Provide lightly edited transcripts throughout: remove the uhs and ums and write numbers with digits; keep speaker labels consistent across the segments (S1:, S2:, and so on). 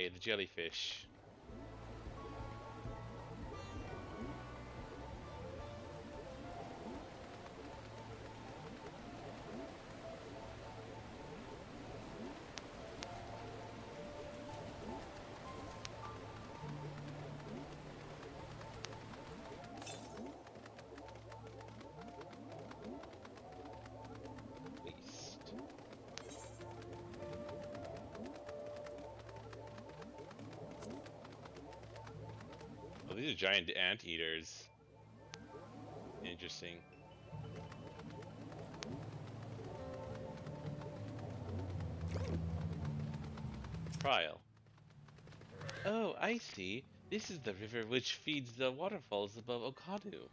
S1: Okay, the jellyfish. Least. Oh, these are giant anteaters. Interesting. Trial. Oh, I see. This is the river which feeds the waterfalls above Okadu.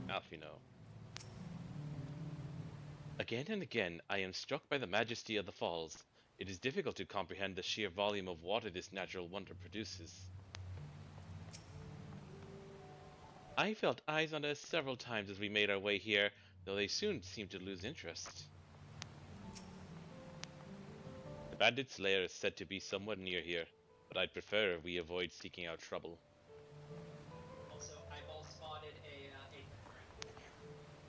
S1: Alfino. Again and again, I am struck by the majesty of the falls. It is difficult to comprehend the sheer volume of water this natural wonder produces. I felt eyes on us several times as we made our way here, though they soon seemed to lose interest. The bandit's lair is said to be somewhat near here, but I'd prefer we avoid seeking out trouble.
S2: Also, eyeball spotted a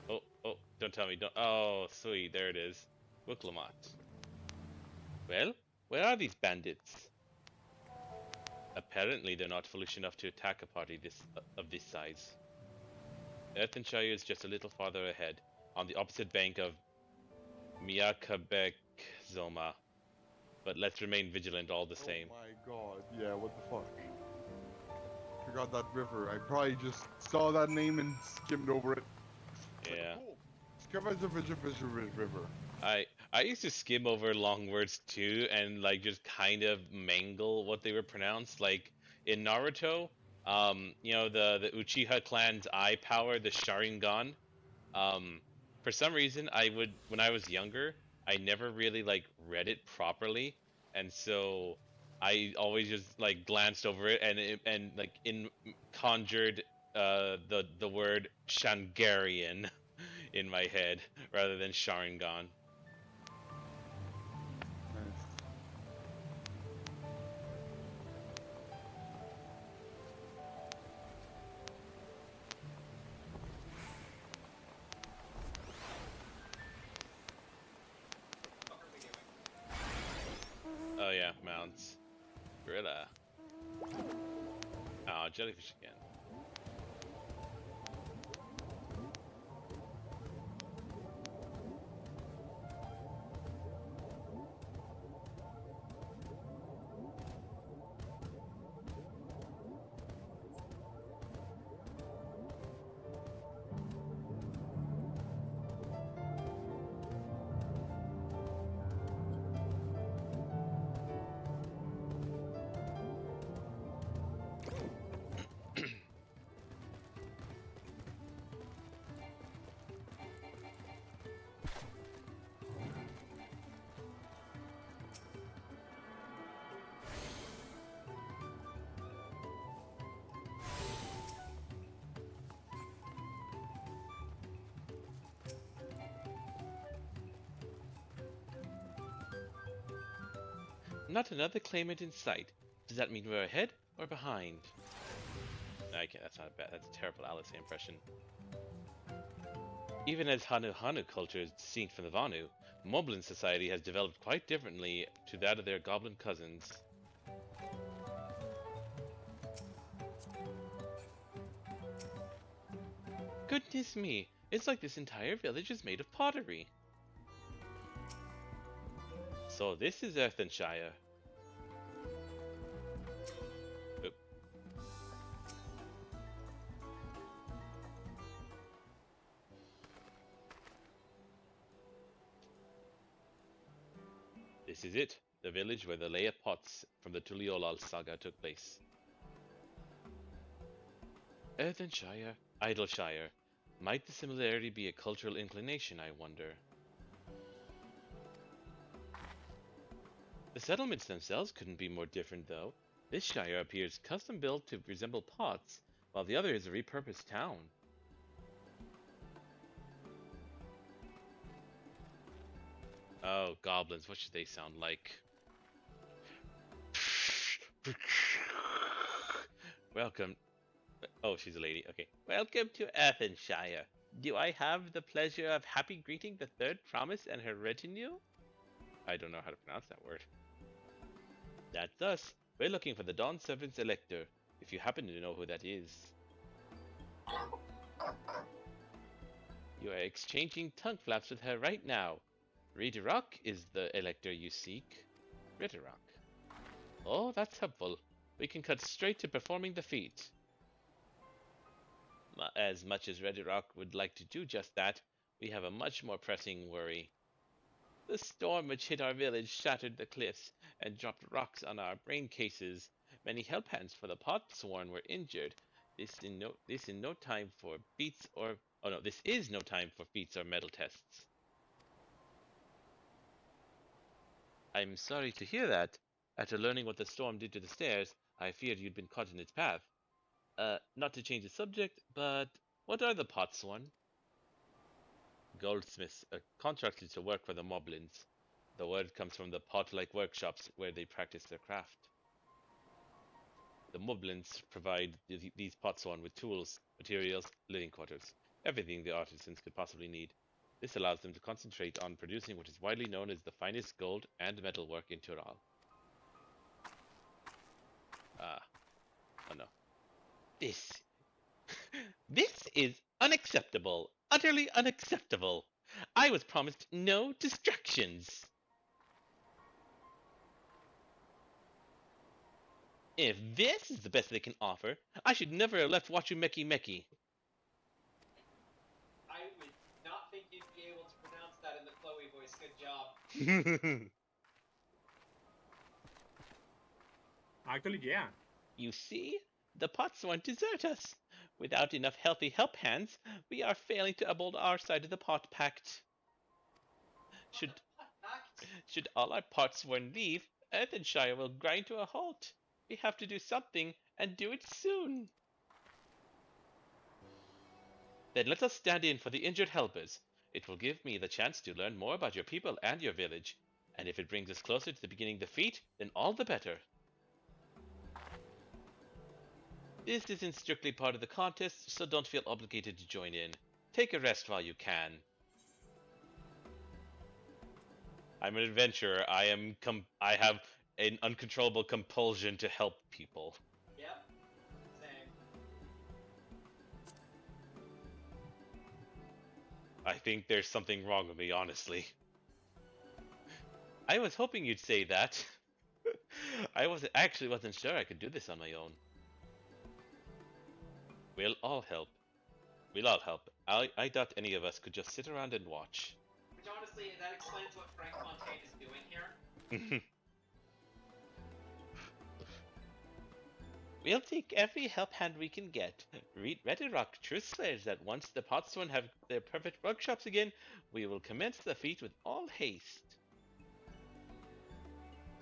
S2: footprint.
S1: Oh, don't tell me, don't. Oh, sweet, there it is. Wiklamat. Well, where are these bandits? Apparently, they're not foolish enough to attack a party of this size. Earthenshire is just a little farther ahead, on the opposite bank of Miakabek Zoma, but let's remain vigilant all the
S3: Oh
S1: same.
S3: my god, yeah, what the fuck? Forgot that river. I probably just saw that name and skimmed over it. It's like,
S1: Yeah.
S3: cool. Skimmed river.
S1: I used to skim over long words too and like just kind of mangle what they were pronounced. Like in Naruto, the Uchiha clan's eye power, the Sharingan. Um, for some reason, I would when I was younger, I never really like read it properly, and so I always just like glanced over it and like in conjured the word Shangarian in my head rather than Sharingan.
S3: Nice.
S2: What are we doing?
S1: Oh yeah, mounts. Gorilla. Oh, jellyfish again. Not another claimant in sight. Does that mean we're ahead or behind? Okay, that's not bad. That's a terrible Alice impression. Even as Hanu Hanu culture is distinct from the Vanu, Moblin society has developed quite differently to that of their goblin cousins. Goodness me, it's like this entire village is made of pottery. So this is Earthenshire. Oop. This is it, the village where the Leia Pots from the Tuliolal saga took place. Earthenshire, Idleshire. Might the similarity be a cultural inclination, I wonder? The settlements themselves couldn't be more different, though. This shire appears custom built to resemble pots, while the other is a repurposed town. Oh, goblins, what should they sound like? Welcome. Oh, she's a lady. Okay. Welcome to Earthenshire. Do I have the pleasure of happy greeting the third promise and her retinue? I don't know how to pronounce that word. That's us. We're looking for the Dawn Servant's Elector, if you happen to know who that is. You are exchanging tongue flaps with her right now. Redirok is the Elector you seek. Redirok. Oh, that's helpful. We can cut straight to performing the feat. As much as Redirok would like to do just that, we have a much more pressing worry. The storm which hit our village shattered the cliffs and dropped rocks on our brain cases. Many help hands for the Potsworn were injured. This is no time for feats or medal tests. I'm sorry to hear that. After learning what the storm did to the stairs, I feared you'd been caught in its path. Not to change the subject, but what are the Potsworn? Goldsmiths are contracted to work for the Moblins. The word comes from the pot-like workshops where they practice their craft. The Moblins provide these Potsworn with tools, materials, living quarters, everything the artisans could possibly need. This allows them to concentrate on producing what is widely known as the finest gold and metalwork in Tural. Oh no. This is unacceptable. Utterly unacceptable. I was promised no distractions. If this is the best they can offer, I should never have left Wachumeki Meki.
S2: I would not think you'd be able to pronounce that in the Chloe voice. Good job.
S4: Actually, yeah.
S1: You see, the pots won't desert us. Without enough healthy help hands, we are failing to uphold our side of the pot pact. Should all our Potsworn leave, Earthenshire will grind to a halt. We have to do something, and do it soon. Then let us stand in for the injured helpers. It will give me the chance to learn more about your people and your village. And if it brings us closer to the beginning of the feat, then all the better. This isn't strictly part of the contest, so don't feel obligated to join in. Take a rest while you can. I'm an adventurer. I have an uncontrollable compulsion to help people.
S2: Yep. Same.
S1: I think there's something wrong with me, honestly. I was hoping you'd say that. I wasn't sure I could do this on my own. We'll all help. I doubt any of us could just sit around and watch.
S2: Which honestly, that explains what Frank Fontaine is doing here.
S1: We'll take every help hand we can get. Redirok truth swears that once the Potsworn have their perfect workshops again, we will commence the feat with all haste.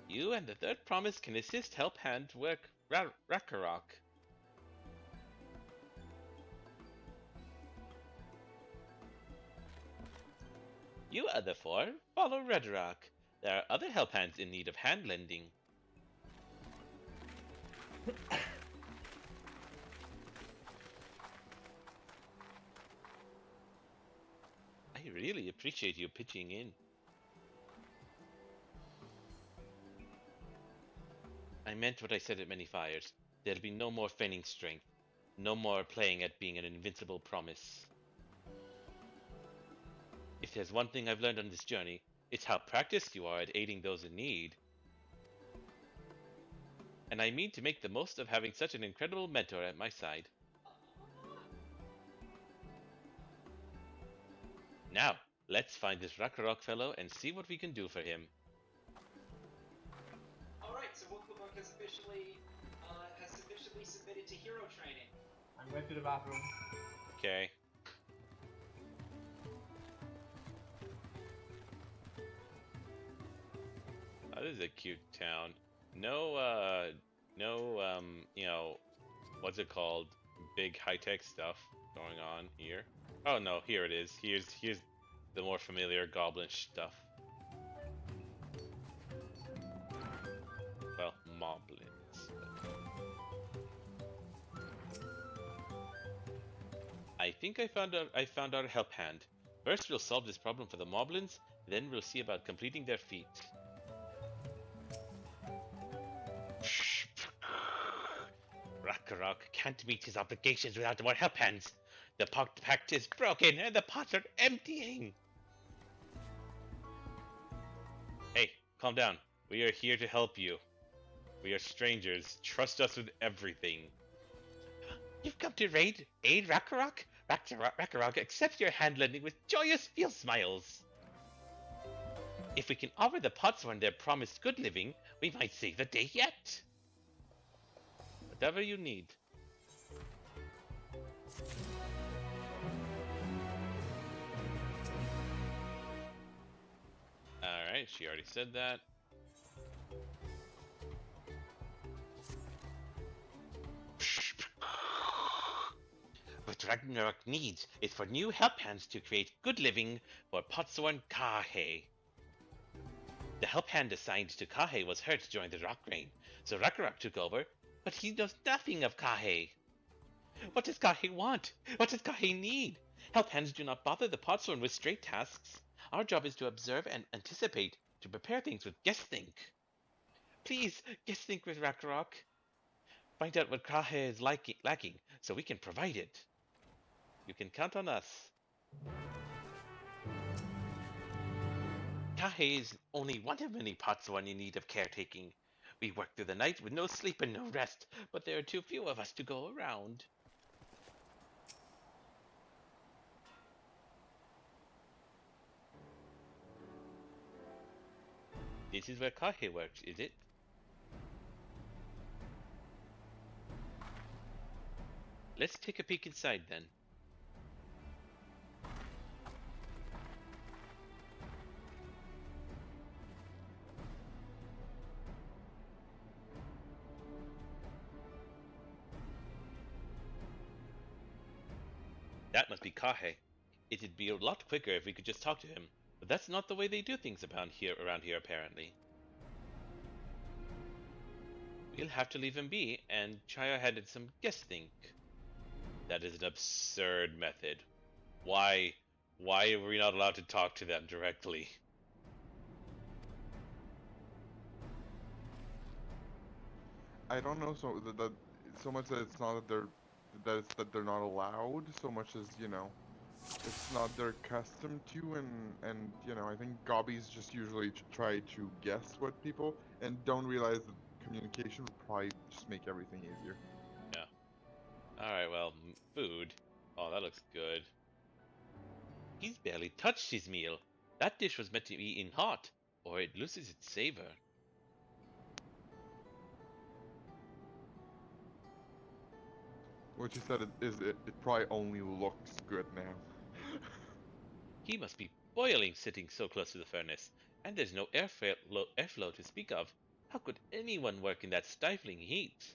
S1: You and the third promise can assist help hand work Rakarok. You other four, follow Redirok. There are other help hands in need of hand lending. I really appreciate you pitching in. I meant what I said at Many Fires. There'll be no more feigning strength. No more playing at being an invincible promise. If there's one thing I've learned on this journey, it's how practiced you are at aiding those in need. And I mean to make the most of having such an incredible mentor at my side. Now, let's find this Rakarok fellow and see what we can do for him.
S2: Alright, so Wookabuk has officially submitted to hero training.
S4: I'm going to the bathroom.
S1: Okay. Oh, this is a cute town. No, you know, what's it called? Big high-tech stuff going on here. Oh no, here it is. Here's the more familiar goblin stuff. Well, moblins. I think I found our help hand. First we'll solve this problem for the moblins, then we'll see about completing their feat. Rakarok can't meet his obligations without more help hands. The pact is broken and the pots are emptying. Hey, calm down. We are here to help you. We are strangers. Trust us with everything. You've come to aid Rakarok? Rakarok accepts your hand lending with joyous field smiles. If we can offer the Potsworn their promised good living, we might save the day yet. Whatever you need. Alright, she already said that. What Ragnarok needs is for new help hands to create good living for Potsworn Kahe. The help hand assigned to Kahe was hurt during the rock rain, so Ragnarok took over, but he knows nothing of Kahe. What does Kahe want? What does Kahe need? Help hands do not bother the Potsworn with straight tasks. Our job is to observe and anticipate, to prepare things with guess think. Please, guess think with Ragnarok. Find out what Kahe is lacking, so we can provide it. You can count on us. Kahe is only one of many Potsworn in need of caretaking. We work through the night with no sleep and no rest, but there are too few of us to go around. This is where Kahe works, is it? Let's take a peek inside then. That must be Kahe. It'd be a lot quicker if we could just talk to him, but that's not the way they do things around here apparently. We'll have to leave him be and try our hand at some guess think. That is an absurd method. Why are we not allowed to talk to them directly?
S3: I don't know so much that it's not that they're not allowed so much as, you know, it's not their custom to, and you know, I think gobbies just usually try to guess what people and don't realize that communication would probably just make everything easier.
S1: Yeah. Alright, well, food. Oh, that looks good. He's barely touched his meal. That dish was meant to be eaten hot, or it loses its savor.
S3: What you said it probably only looks good now.
S1: He must be boiling sitting so close to the furnace, and there's no airflow to speak of. How could anyone work in that stifling heat?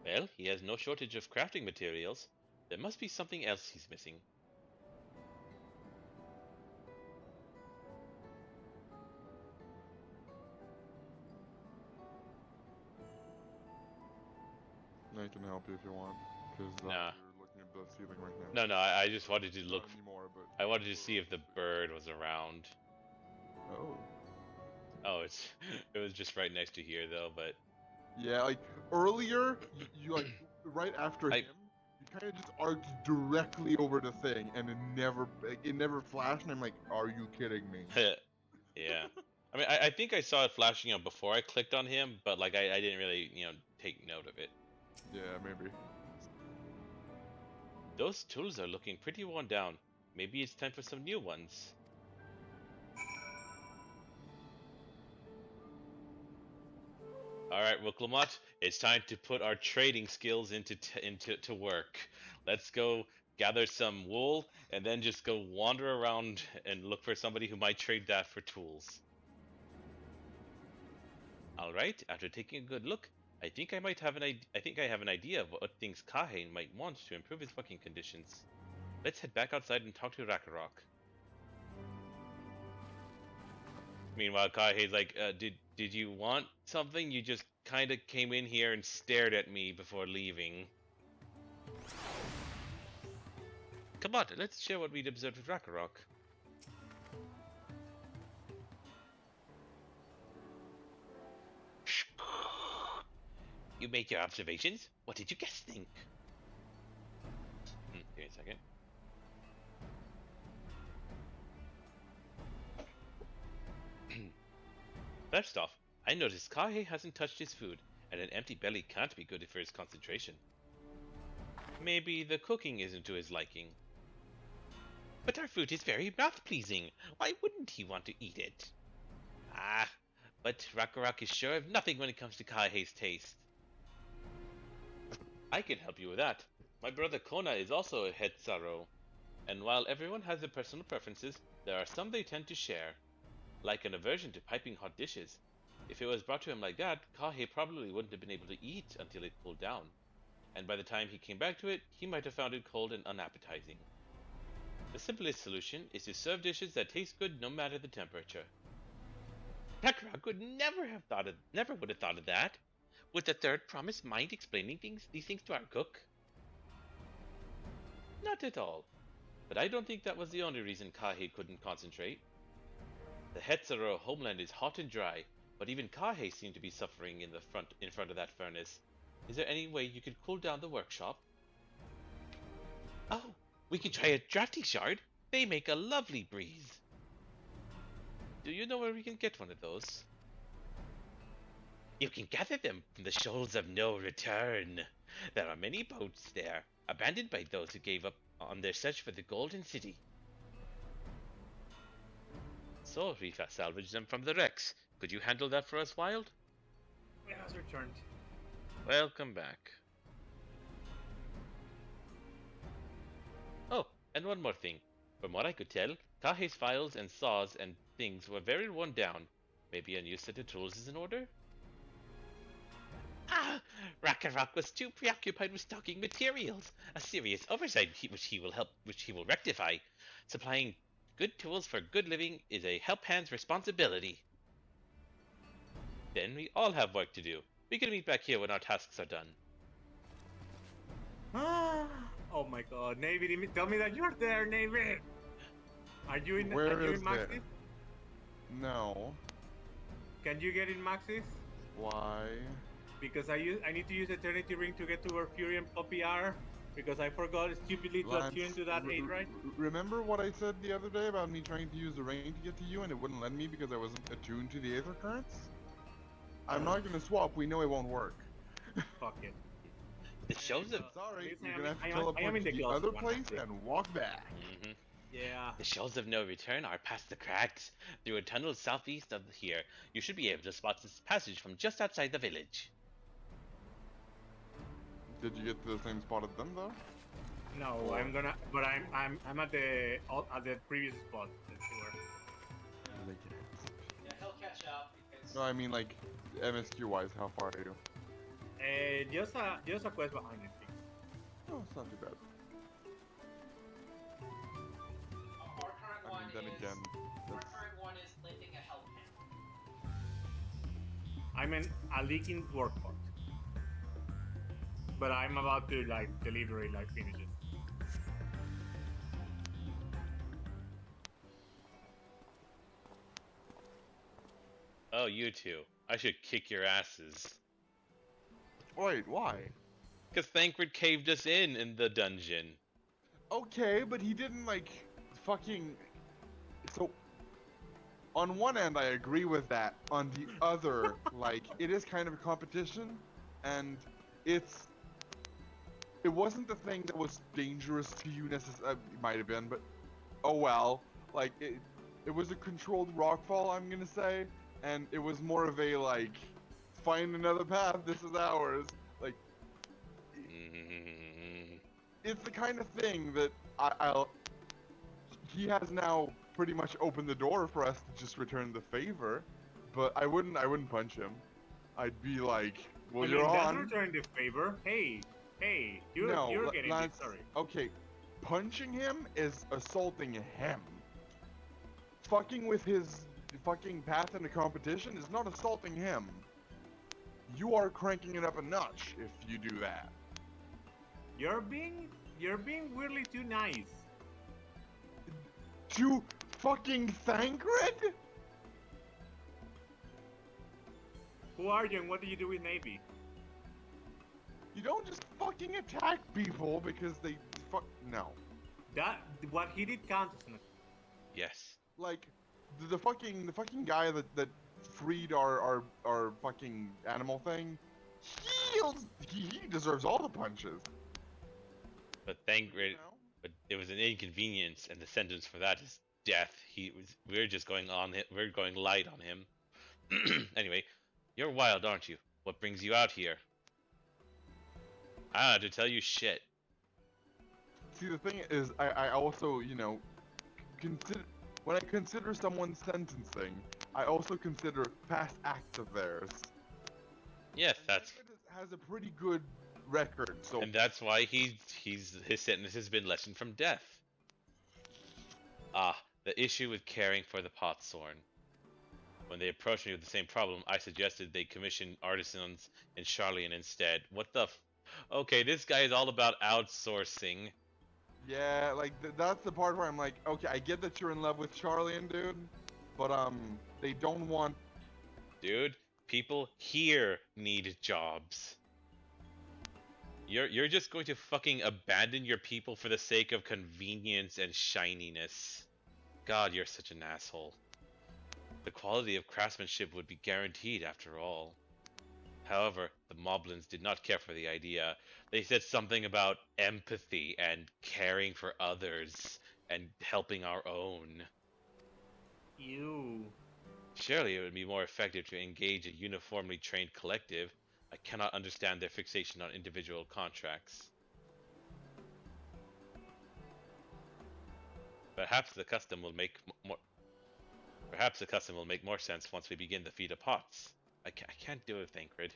S1: Well, he has no shortage of crafting materials. There must be something else he's missing.
S3: I can help you if you want, because
S1: Nah.
S3: you're looking at the ceiling right now.
S1: No, I just wanted to look.
S3: Not anymore, but
S1: I wanted to see if the bird was around.
S3: oh.
S1: Oh, it was just right next to here though, but
S3: Yeah, like earlier, you like right after him, you kind of just arced directly over the thing, and it never flashed. And I'm like, are you kidding me?
S1: yeah. I mean, I think I saw it flashing up before I clicked on him, but like I didn't really take note of it.
S3: Yeah, maybe.
S1: Those tools are looking pretty worn down. Maybe it's time for some new ones. Alright, Wuklamot, it's time to put our trading skills into work. Let's go gather some wool, and then just go wander around and look for somebody who might trade that for tools. Alright, after taking a good look, I think I have an idea of what things Kahe might want to improve his working conditions. Let's head back outside and talk to Rakarok. Meanwhile, Kaihei's like, did you want something? You just kind of came in here and stared at me before leaving. Come on, let's share what we'd observed with Rakarok. You make your observations? What did you guys think? Give me a second. First off, I noticed Kahe hasn't touched his food, and an empty belly can't be good for his concentration. Maybe the cooking isn't to his liking. But our food is very mouth-pleasing. Why wouldn't he want to eat it? Ah, but Rakarok is sure of nothing when it comes to Kahei's taste. I can help you with that. My brother Kona is also a Hetsaro, and while everyone has their personal preferences, there are some they tend to share. Like an aversion to piping hot dishes. If it was brought to him like that, Kahe probably wouldn't have been able to eat until it cooled down. And by the time he came back to it, he might have found it cold and unappetizing. The simplest solution is to serve dishes that taste good no matter the temperature. Rakarok would never would have thought of that. Would the third promise mind explaining these things to our cook? Not at all. But I don't think that was the only reason Kahe couldn't concentrate. The Hetsaro homeland is hot and dry, but even Kahe seemed to be suffering in front of that furnace. Is there any way you could cool down the workshop? Oh, we could try a drafting shard. They make a lovely breeze. Do you know where we can get one of those? You can gather them from the shoals of no return. There are many boats there, abandoned by those who gave up on their search for the Golden City. So we salvaged them from the wrecks. Could you handle that for us, Wild?
S4: It has returned.
S1: Welcome back. Oh, and one more thing. From what I could tell, Kahe's files and saws and things were very worn down. Maybe a new set of tools is in order? Ah! Rakarok was too preoccupied with stocking materials. A serious oversight which he will rectify. Supplying good tools for good living is a help hand's responsibility. Then we all have work to do. We can meet back here when our tasks are done.
S4: Oh my god, Navy, tell me that you're there, Navy! Are you in Maxis?
S3: There? No.
S4: Can you get in Maxis?
S3: Why?
S4: Because I need to use Eternity Ring to get to where Fury and Poppy are. Because I forgot stupidly to attune to that 8, right?
S3: Remember what I said the other day about me trying to use the ring to get to you and it wouldn't let me because I wasn't attuned to the Aether Currents? I'm not gonna swap, we know it won't work.
S4: Fuck it.
S1: The shows of
S3: Sorry,
S4: I
S3: you're
S4: am-
S3: gonna have to
S4: I am
S3: teleport
S4: in
S3: to
S4: the
S3: the
S4: closet
S3: other
S4: one,
S3: place
S4: actually.
S3: and walk back.
S4: Yeah.
S1: The shoals of no return are past the cracks. Through a tunnel southeast of here, you should be able to spot this passage from just outside the village.
S3: Did you get to the same spot as them though?
S4: No, I'm at the previous spot that you were.
S2: Yeah, he'll catch up because
S3: No, I mean like MSQ wise, how far are you?
S4: Just a quest behind it.
S3: Oh, it's not too bad.
S2: our current
S3: I
S2: one
S3: mean, then
S2: is
S3: again,
S2: our
S3: that's...
S2: current one is lending a help hand.
S4: I'm in a leaking work pot. But I'm about to deliberately finish it.
S1: Oh, you two. I should kick your asses.
S3: Wait, why?
S1: Because Thancred caved us in the dungeon.
S3: Okay, but he didn't fucking... So, on one end I agree with that. On the other, it is kind of a competition, and it wasn't the thing that was dangerous to you necessarily. It might have been, but oh well. It was a controlled rockfall, I'm gonna say, and it was more of a find another path. This is ours. It's the kind of thing that he has now pretty much opened the door for us to just return the favor, but I wouldn't punch him. I'd be like, well, you're
S4: that's
S3: on.
S4: returning the favor. Hey, you're
S3: No,
S4: getting
S3: Lance,
S4: this. Sorry.
S3: okay, punching him is assaulting him. Fucking with his fucking path into competition is not assaulting him. You are cranking it up a notch if you do that.
S4: You're being weirdly too nice.
S3: To fucking Thancred?
S4: Who are you and what do you do with Navy?
S3: You don't just fucking attack people because they no.
S4: That what he did counts as an attack.
S1: Yes.
S3: Like the fucking guy that freed our fucking animal thing. He deserves all the punches.
S1: But thank
S3: You know?
S1: but it was an inconvenience, and the sentence for that is death. We're just going on it. We're going light on him. Anyway, you're wild, aren't you? What brings you out here? Ah, to tell you shit.
S3: See, the thing is, I also, you know, when I consider someone's sentencing, I also consider past acts of theirs.
S1: Yes,
S3: And
S1: that's
S3: Thancred has a pretty good record, so
S1: and that's why his sentence has been lessened from death. Ah, the issue with caring for the Potsorn. When they approached me with the same problem, I suggested they commission artisans in Charlian instead. What the Okay, this guy is all about outsourcing.
S3: yeah, like that's the part where I'm like, okay, I get that you're in love with Charlian, dude, but they don't want.
S1: Dude, people here need jobs. You're just going to fucking abandon your people for the sake of convenience and shininess. God, you're such an asshole. The quality of craftsmanship would be guaranteed after all. However, the Moblins did not care for the idea. They said something about empathy and caring for others and helping our own.
S4: You.
S1: Surely it would be more effective to engage a uniformly trained collective. I cannot understand their fixation on individual contracts. Perhaps the custom will make more sense once we begin the feat of pots. I can't do it, Thancred.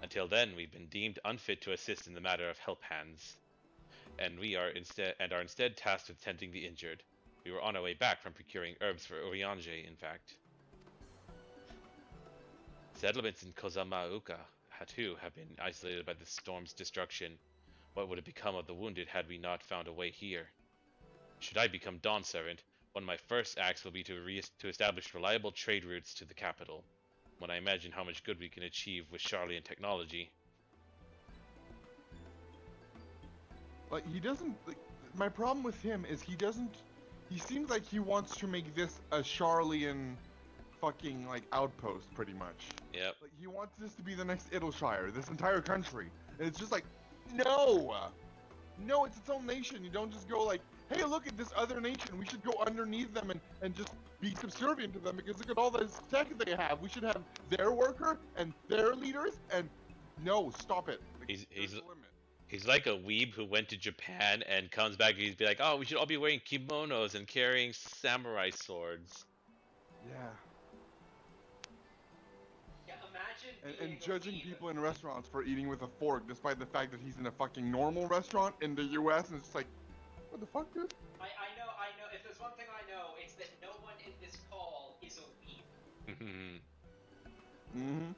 S1: Until then, we've been deemed unfit to assist in the matter of help hands, and are instead tasked with tending the injured. We were on our way back from procuring herbs for Uriange, in fact. Settlements in Kozamauka, too, have been isolated by the storm's destruction. What would have become of the wounded had we not found a way here? Should I become Dawn Servant, one of my first acts will be to establish reliable trade routes to the capital. When I imagine how much good we can achieve with Charlian technology.
S3: Like, he doesn't. Like, my problem with him is he doesn't. He seems like he wants to make this a Charlian fucking, like, outpost, pretty much.
S1: Yep.
S3: Like, he wants this to be the next Idyllshire, this entire country. And it's just like, no! No, it's its own nation. You don't just go like, hey, look at this other nation. We should go underneath them and just be subservient to them because look at all this tech they have. We should have their worker and their leaders and no, stop it. Like, there's a limit.
S1: He's like a weeb who went to Japan and comes back and he'd be like, oh, we should all be wearing kimonos and carrying samurai swords.
S3: Yeah.
S2: Yeah, imagine
S3: And
S2: being a
S3: judging
S2: weeb.
S3: people in restaurants for eating with a fork despite the fact that he's in a fucking normal restaurant in the US and it's just like, what the fuck, dude?
S2: I know. If there's one thing I know, it's that no one in this call is a weeb.
S3: Mm-hmm.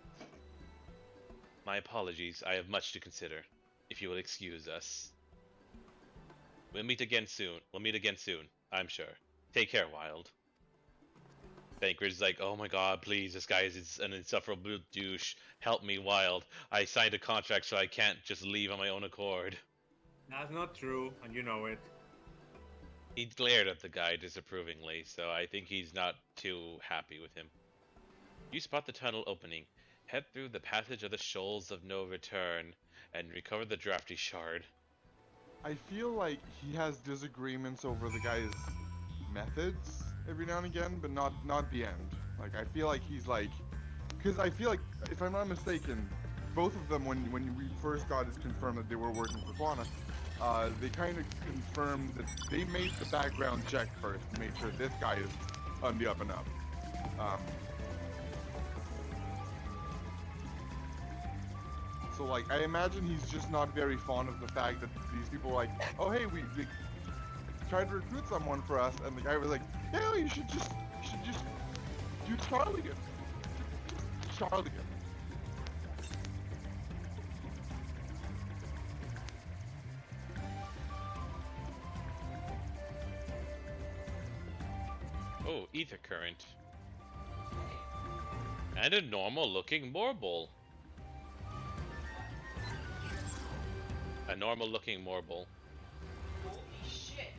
S1: My apologies, I have much to consider. If you will excuse us. We'll meet again soon, I'm sure. Take care, Wild. Thancred's like, oh my god, please, this guy is an insufferable douche. Help me, Wild. I signed a contract so I can't just leave on my own accord.
S4: That's not true, and you know it.
S1: He glared at the guy disapprovingly, so I think he's not too happy with him. You spot the tunnel opening. Head through the passage of the Shoals of No Return and recover the drafty shard.
S3: I feel like he has disagreements over the guy's methods every now and again, but not the end. Like, I feel like he's like, because I feel like, if I'm not mistaken, both of them, when we first got it confirmed that they were working for Fauna, they kind of confirmed that they made the background check first to make sure this guy is on the up and up. So like, I imagine he's just not very fond of the fact that these people are like, oh hey, we tried to recruit someone for us, and the guy was like, yeah, you should just do Charligan. Just Charligan.
S1: Oh, ether current. And a normal looking marble. A normal looking marble.
S2: Holy shit!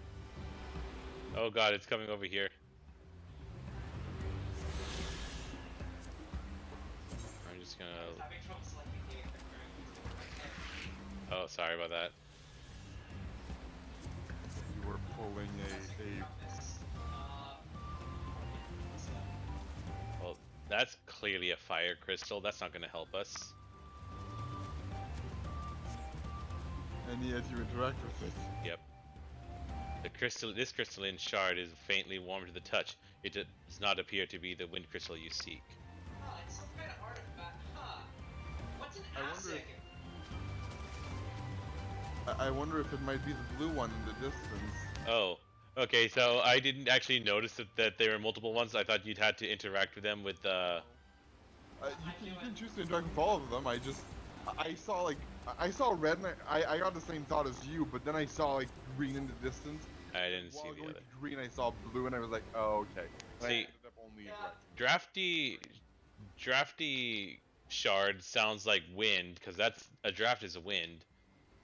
S1: Oh god, it's coming over here. I'm just
S2: I was
S1: gonna...
S2: having trouble selecting the current.
S1: Oh, sorry about that.
S3: You were pulling
S1: Well, that's clearly a fire crystal. That's not gonna help us.
S3: and yet you interact with it.
S1: Yep. This crystalline shard is faintly warm to the touch. It does not appear to be the wind crystal you seek.
S2: Oh, it's some kind of artifact. Huh. What's an
S3: I wonder
S2: ASIC?
S3: I wonder if it might be the blue one in the distance.
S1: Oh, okay. So I didn't actually notice that there were multiple ones. I thought you'd had to interact with them with
S3: You can choose to interact with all of them. I saw like I saw red and I got the same thought as you, but then I saw like green in the distance.
S1: I didn't see
S3: While
S1: the
S3: going
S1: other.
S3: to green, I saw blue, and I was like, oh okay. And I
S1: See,
S3: ended up only interacting.
S1: drafty shard sounds like wind because that's a draft is a wind.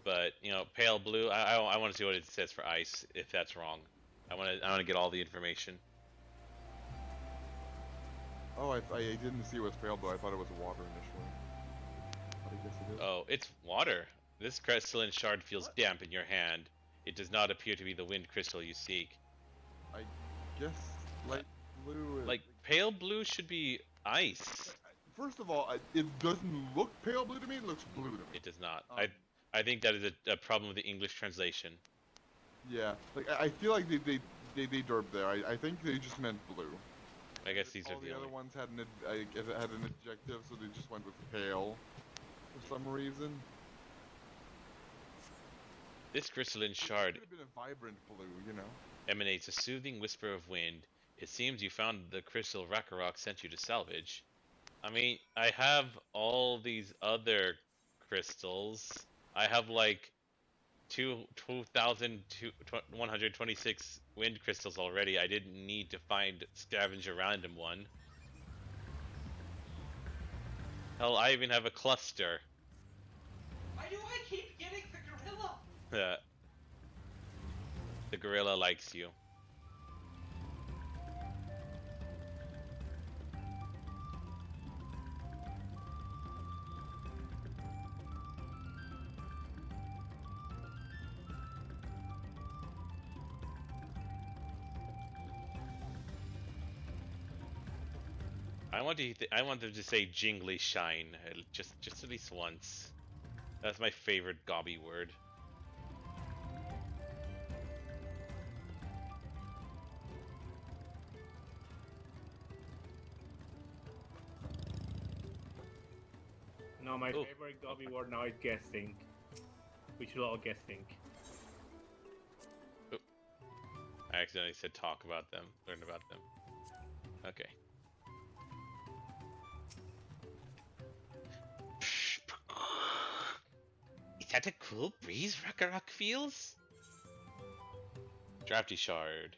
S1: But you know, pale blue. I want to see what it says for ice. If that's wrong, I want to get all the information.
S3: Oh, I didn't see it was pale blue. I thought it was water initially. But I guess it is.
S1: Oh, it's water. This crystalline shard feels
S3: What?
S1: damp in your hand. It does not appear to be the wind crystal you seek.
S3: I guess light blue is...
S1: Like pale blue should be ice.
S3: First of all, it doesn't look pale blue to me. It looks blue to me.
S1: It does not.
S3: Um,
S1: I think that is a problem with the English translation.
S3: Yeah, like I feel like they derped there. I think they just meant blue.
S1: I guess these
S3: All
S1: are
S3: the
S1: the
S3: other
S1: only.
S3: ones had had an adjective, so they just went with pale for some reason.
S1: This crystalline
S3: It
S1: shard
S3: could have been a vibrant blue, you know.
S1: emanates a soothing whisper of wind. It seems you found the crystal Rakarok sent you to salvage. I mean, I have all these other crystals. I have like 2,126 wind crystals already. I didn't need to scavenge a random one. Hell, I even have a cluster.
S2: Why do I keep getting the gorilla?
S1: The gorilla likes you. I want them to say jingly shine just at least once. That's my favorite gobby word.
S4: No, my
S1: Oh.
S4: favorite gobby word now is guessing. We should all guessing.
S1: I accidentally said talk about them, learn about them. Okay. Is that a cool breeze Rakarok feels? Drafty Shard.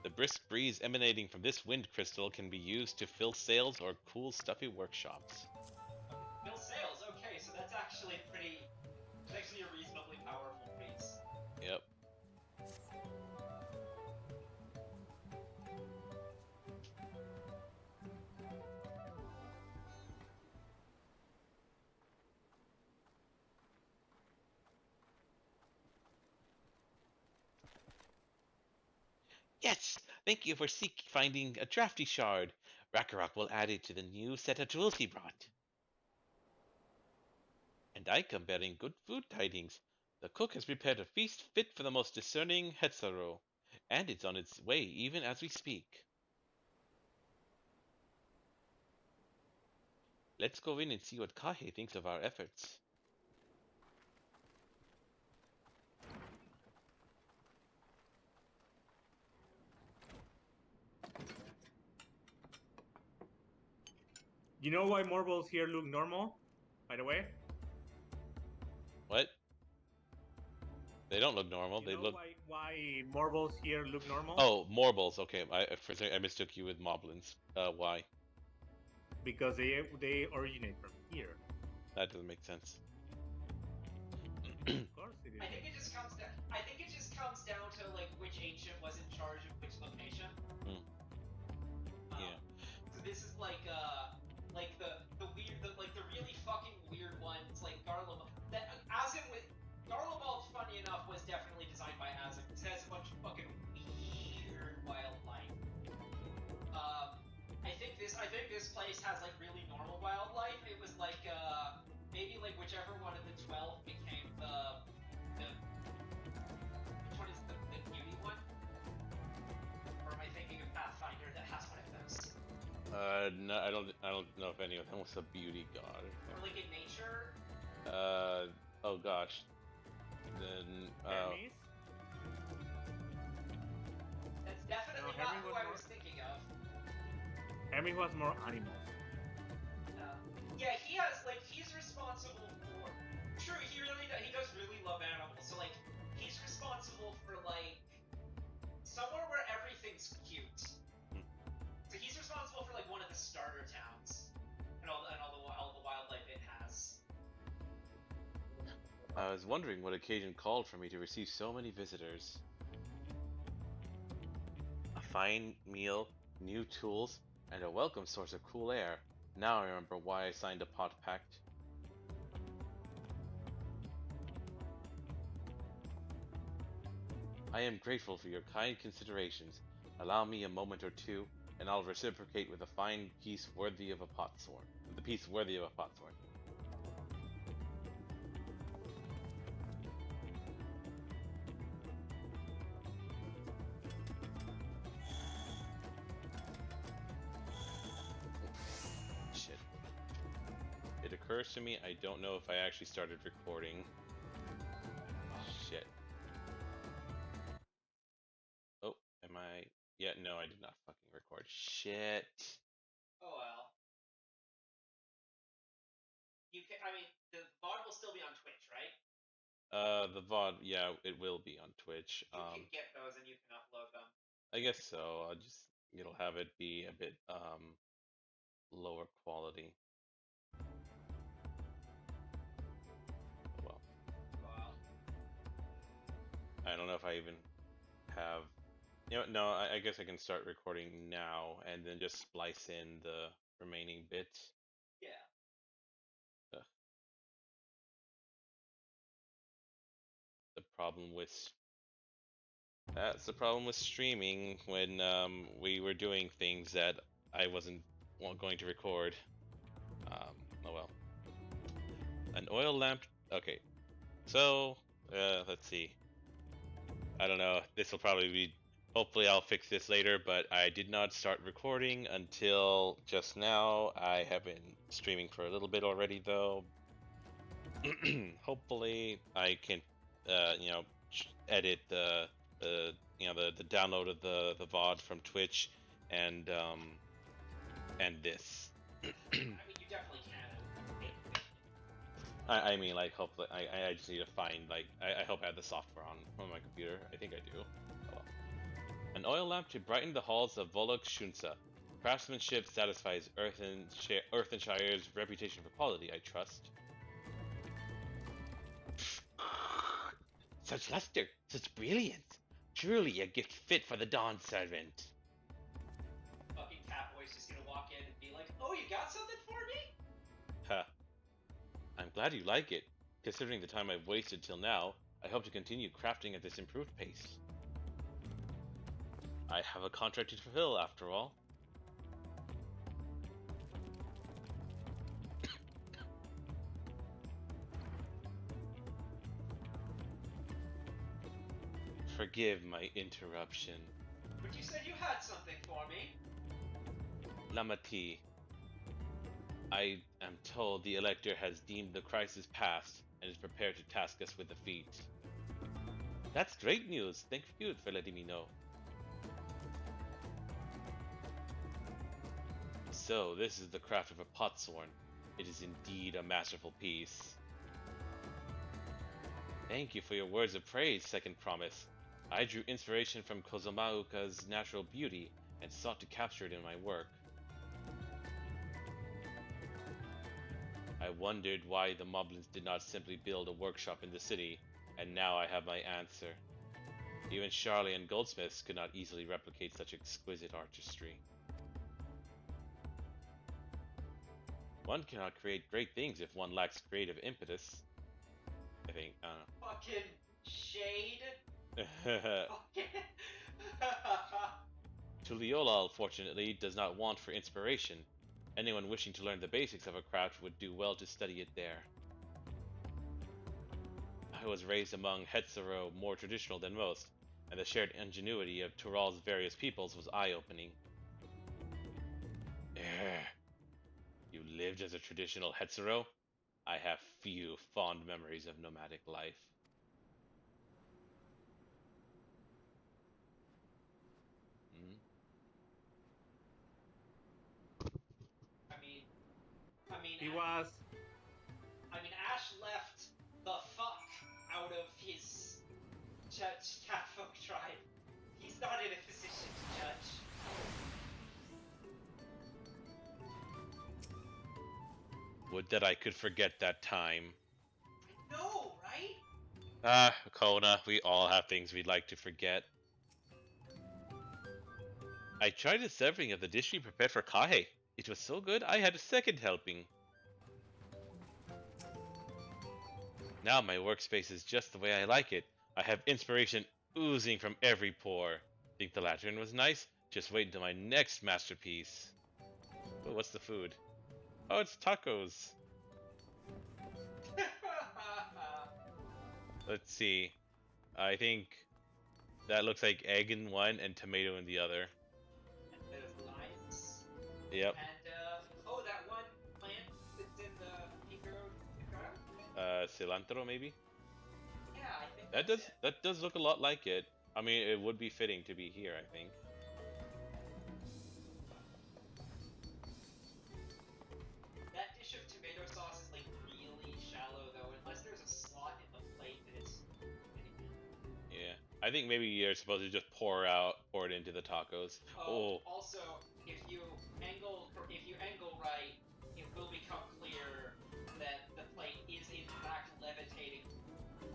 S1: The brisk breeze emanating from this wind crystal can be used to fill sails or cool stuffy workshops.
S2: Bill Sales. Okay, so that's actually it's actually a reasonably powerful breeze.
S1: Yep. Yes! Thank you for finding a drafty shard. Rakarok will add it to the new set of tools he brought. And I come bearing good food tidings. The cook has prepared a feast fit for the most discerning Hetzaro, and it's on its way even as we speak. Let's go in and see what Kahe thinks of our efforts.
S4: You know why marbles here look normal? By the way,
S1: What? They don't look normal.
S4: you
S1: They
S4: know
S1: look.
S4: why marbles here look normal?
S1: Oh, Morbles. Okay, for a second I mistook you with Moblins. Why?
S4: Because they originate from here.
S1: That doesn't make sense.
S4: Of course it is.
S2: I think it just comes down. I think it just comes down to like which ancient was in charge of which location.
S1: Yeah.
S2: So this is like the weird, the really fucking weird ones, like Garlemald. That Azim with Garlemald, funny enough, was definitely designed by Azim. It has a bunch of fucking weird wildlife. I think this place has like really normal wildlife. It was like maybe like whichever one of the 12 became the which one is the beauty one? Or am I thinking of Pathfinder that has one of those?
S1: No, I don't know if any of them was a beauty god.
S2: Or like in nature?
S1: Oh gosh. Then,
S4: Hermes?
S2: That's definitely
S4: No,
S2: not
S4: Hermes
S2: who
S4: was
S2: I
S4: more-
S2: was thinking of.
S4: Hermes was more animals.
S2: Yeah, he's responsible for. True, he does really love animals. So like, he's responsible for like somewhere where everything's cute. So he's responsible for like one of the starter towns and all the wildlife it has.
S1: I was wondering what occasion called for me to receive so many visitors. A fine meal, new tools, and a welcome source of cool air. Now I remember why I signed a pot pact. I am grateful for your kind considerations. Allow me a moment or two, and I'll reciprocate with a fine piece worthy of a potsword. The piece worthy of a potsword. Shit. It occurs to me I don't know if I actually started recording. Shit. Oh, am I? Yeah, no, I did not fucking record. Shit.
S2: Oh well. I mean, the VOD will still be on Twitch, right?
S1: The VOD, yeah, it will be on Twitch.
S2: You can get those and you can upload them.
S1: I guess so. It'll have it be a bit, lower quality. Well,
S2: Wow.
S1: I don't know if I even have, no, I guess I can start recording now and then just splice in the remaining bits.
S2: Yeah.
S1: Ugh. That's the problem with streaming when we were doing things that I wasn't going to record. Oh well. An oil lamp. Okay, so let's see. I don't know. This will probably be. Hopefully, I'll fix this later. But I did not start recording until just now. I have been streaming for a little bit already, though. Hopefully, I can, edit the download of the VOD from Twitch and this.
S2: I mean, you definitely can.
S1: I mean, like, hopefully, I just need to find, like, I hope I have the software on my computer. I think I do. Oh, well. An oil lamp to brighten the halls of Volok Shunsa. Craftsmanship satisfies Earthenshire's reputation for quality, I trust. Such luster, such brilliance. Truly a gift fit for the Dawn Servant.
S2: Fucking Catboy's just gonna walk in and be like, "Oh, you got something for me?"
S1: Huh. I'm glad you like it. Considering the time I've wasted till now, I hope to continue crafting at this improved pace. I have a contract to fulfill, after all. Forgive my interruption.
S2: But you said you had something for me.
S1: Lamati, I am told the Elector has deemed the crisis past and is prepared to task us with the feat. That's great news. Thank you for letting me know. So, this is the craft of a potsworn. It is indeed a masterful piece. Thank you for your words of praise, Second Promise. I drew inspiration from Kozomauka's natural beauty and sought to capture it in my work. I wondered why the Moblins did not simply build a workshop in the city, and now I have my answer. Even Charlie and goldsmiths could not easily replicate such exquisite artistry. One cannot create great things if one lacks creative impetus. I think, I
S2: Fucking shade.
S1: don't know.
S2: Fucking.
S1: Tuliolal, fortunately, does not want for inspiration. Anyone wishing to learn the basics of a craft would do well to study it there. I was raised among Hetzero, more traditional than most, and the shared ingenuity of Tural's various peoples was eye-opening. You lived as a traditional Hetzero? I have few fond memories of nomadic life.
S4: He was.
S2: Ash left the fuck out of his catfolk tribe. He's not in a position to judge.
S1: Would that I could forget that time.
S2: I know, right?
S1: Ah, Kona, we all have things we'd like to forget. I tried a serving of the dish you prepared for Kahe. It was so good, I had a second helping. Now my workspace is just the way I like it. I have inspiration oozing from every pore. Think the lantern was nice? Just wait until my next masterpiece. Oh, what's the food? Oh, it's tacos. Let's see. I think that looks like egg in one and tomato in the other.
S2: And there's limes.
S1: Yep.
S2: And, that one plant that's in the Pico.
S1: Cilantro maybe?
S2: Yeah, I think
S1: That does look a lot like it. I mean, it would be fitting to be here, I think.
S2: That dish of tomato sauce is like really shallow though, unless there's a slot in the plate that it's.
S1: Yeah, I think maybe you're supposed to just pour it into the tacos. Oh,
S2: Also, if you angle right, it will become clear that the plate is in fact levitating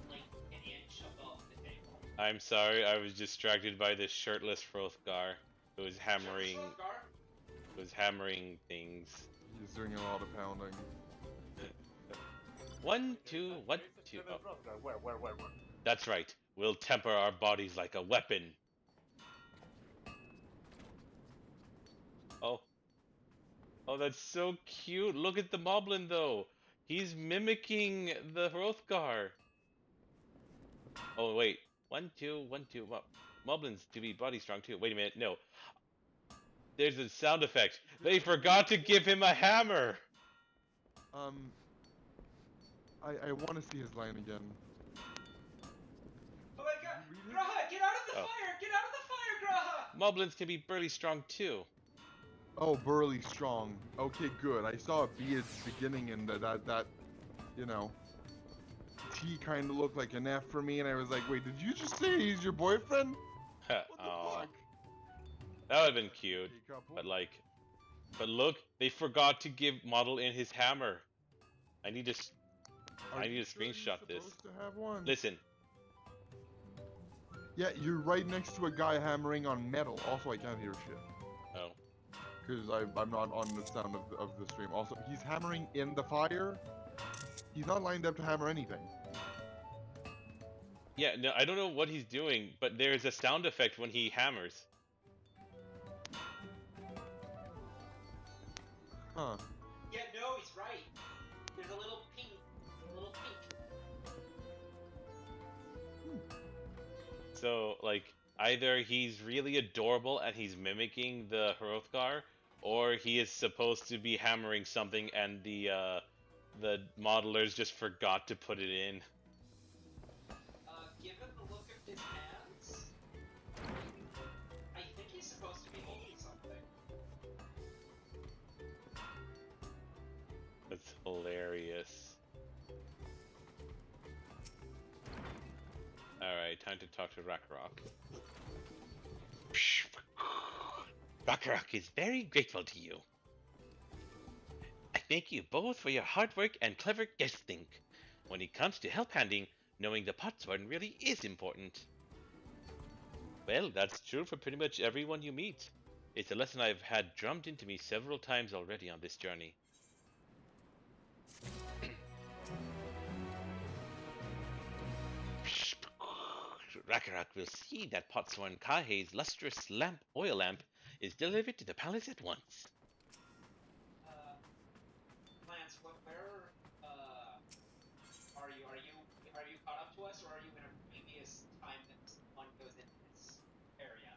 S2: like an inch above the table.
S1: I'm sorry, I was distracted by this shirtless Hrothgar who was hammering.
S2: Hrothgar?
S1: Was hammering things.
S3: He's doing a lot of pounding.
S1: 1, 2, 1, 2. Oh.
S4: Where?
S1: That's right. We'll temper our bodies like a weapon. Oh. Oh, that's so cute. Look at the Moblin, though. He's mimicking the Hrothgar. Oh, wait. 1, 2, 1, 2. Moblins to be body strong, too. Wait a minute. No. There's a sound effect. They forgot to give him a hammer.
S3: I want to see his line again.
S2: Oh my god! Graha, get out of the fire! Get out of the fire, Graha!
S1: Moblins can be burly strong, too.
S3: Oh, burly strong. Okay, good. I saw a B at the beginning and that you know, T kind of looked like an F for me, and I was like, wait, did you just say he's your boyfriend? What the fuck?
S1: That would have been cute. But look, they forgot to give Model in his hammer. I need to screenshot this.
S3: To have one?
S1: Listen.
S3: Yeah, you're right next to a guy hammering on metal. Also, I can't hear shit.
S1: Oh.
S3: Because I'm not on the sound of the stream. Also, he's hammering in the fire. He's not lined up to hammer anything.
S1: Yeah, no, I don't know what he's doing, but there's a sound effect when he hammers.
S3: Huh.
S2: Yeah, no, he's right. There's a little pink.
S1: So, like, either he's really adorable and he's mimicking the Hrothgar, or he is supposed to be hammering something and the modelers just forgot to put it in.
S2: Given the look of his hands, I think he's supposed to be holding something.
S1: Alright, time to talk to Rakarok. Rakarok is very grateful to you. I thank you both for your hard work and clever guessing. When it comes to help handing, knowing the potsword really is important. Well, that's true for pretty much everyone you meet. It's a lesson I've had drummed into me several times already on this journey. Rakarok will see that Potsworn Kahei's lustrous oil lamp is delivered to the palace at once.
S2: Lance, where are you? Are you caught up to us, or are you in a previous time that one goes into this area?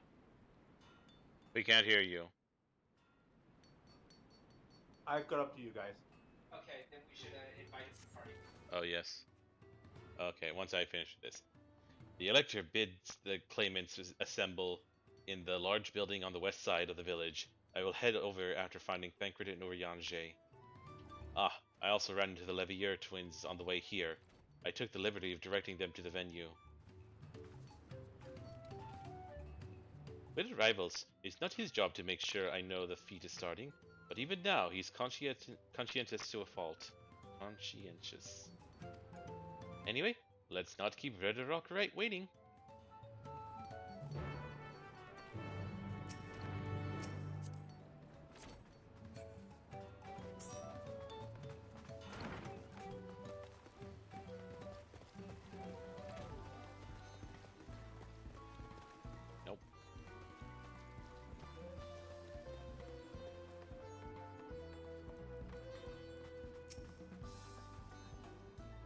S1: We can't hear you.
S4: I've got up to you guys.
S2: Okay, then we should invite him to the party.
S1: Oh, yes. Okay, once I finish this. The Elector bids the claimants assemble in the large building on the west side of the village. I will head over after finding Thancred and Urianger. Ah, I also ran into the Levier twins on the way here. I took the liberty of directing them to the venue. With rivals, it's not his job to make sure I know the feat is starting, but even now he's conscientious to a fault. Conscientious. Anyway, let's not keep Rakarok waiting. Nope.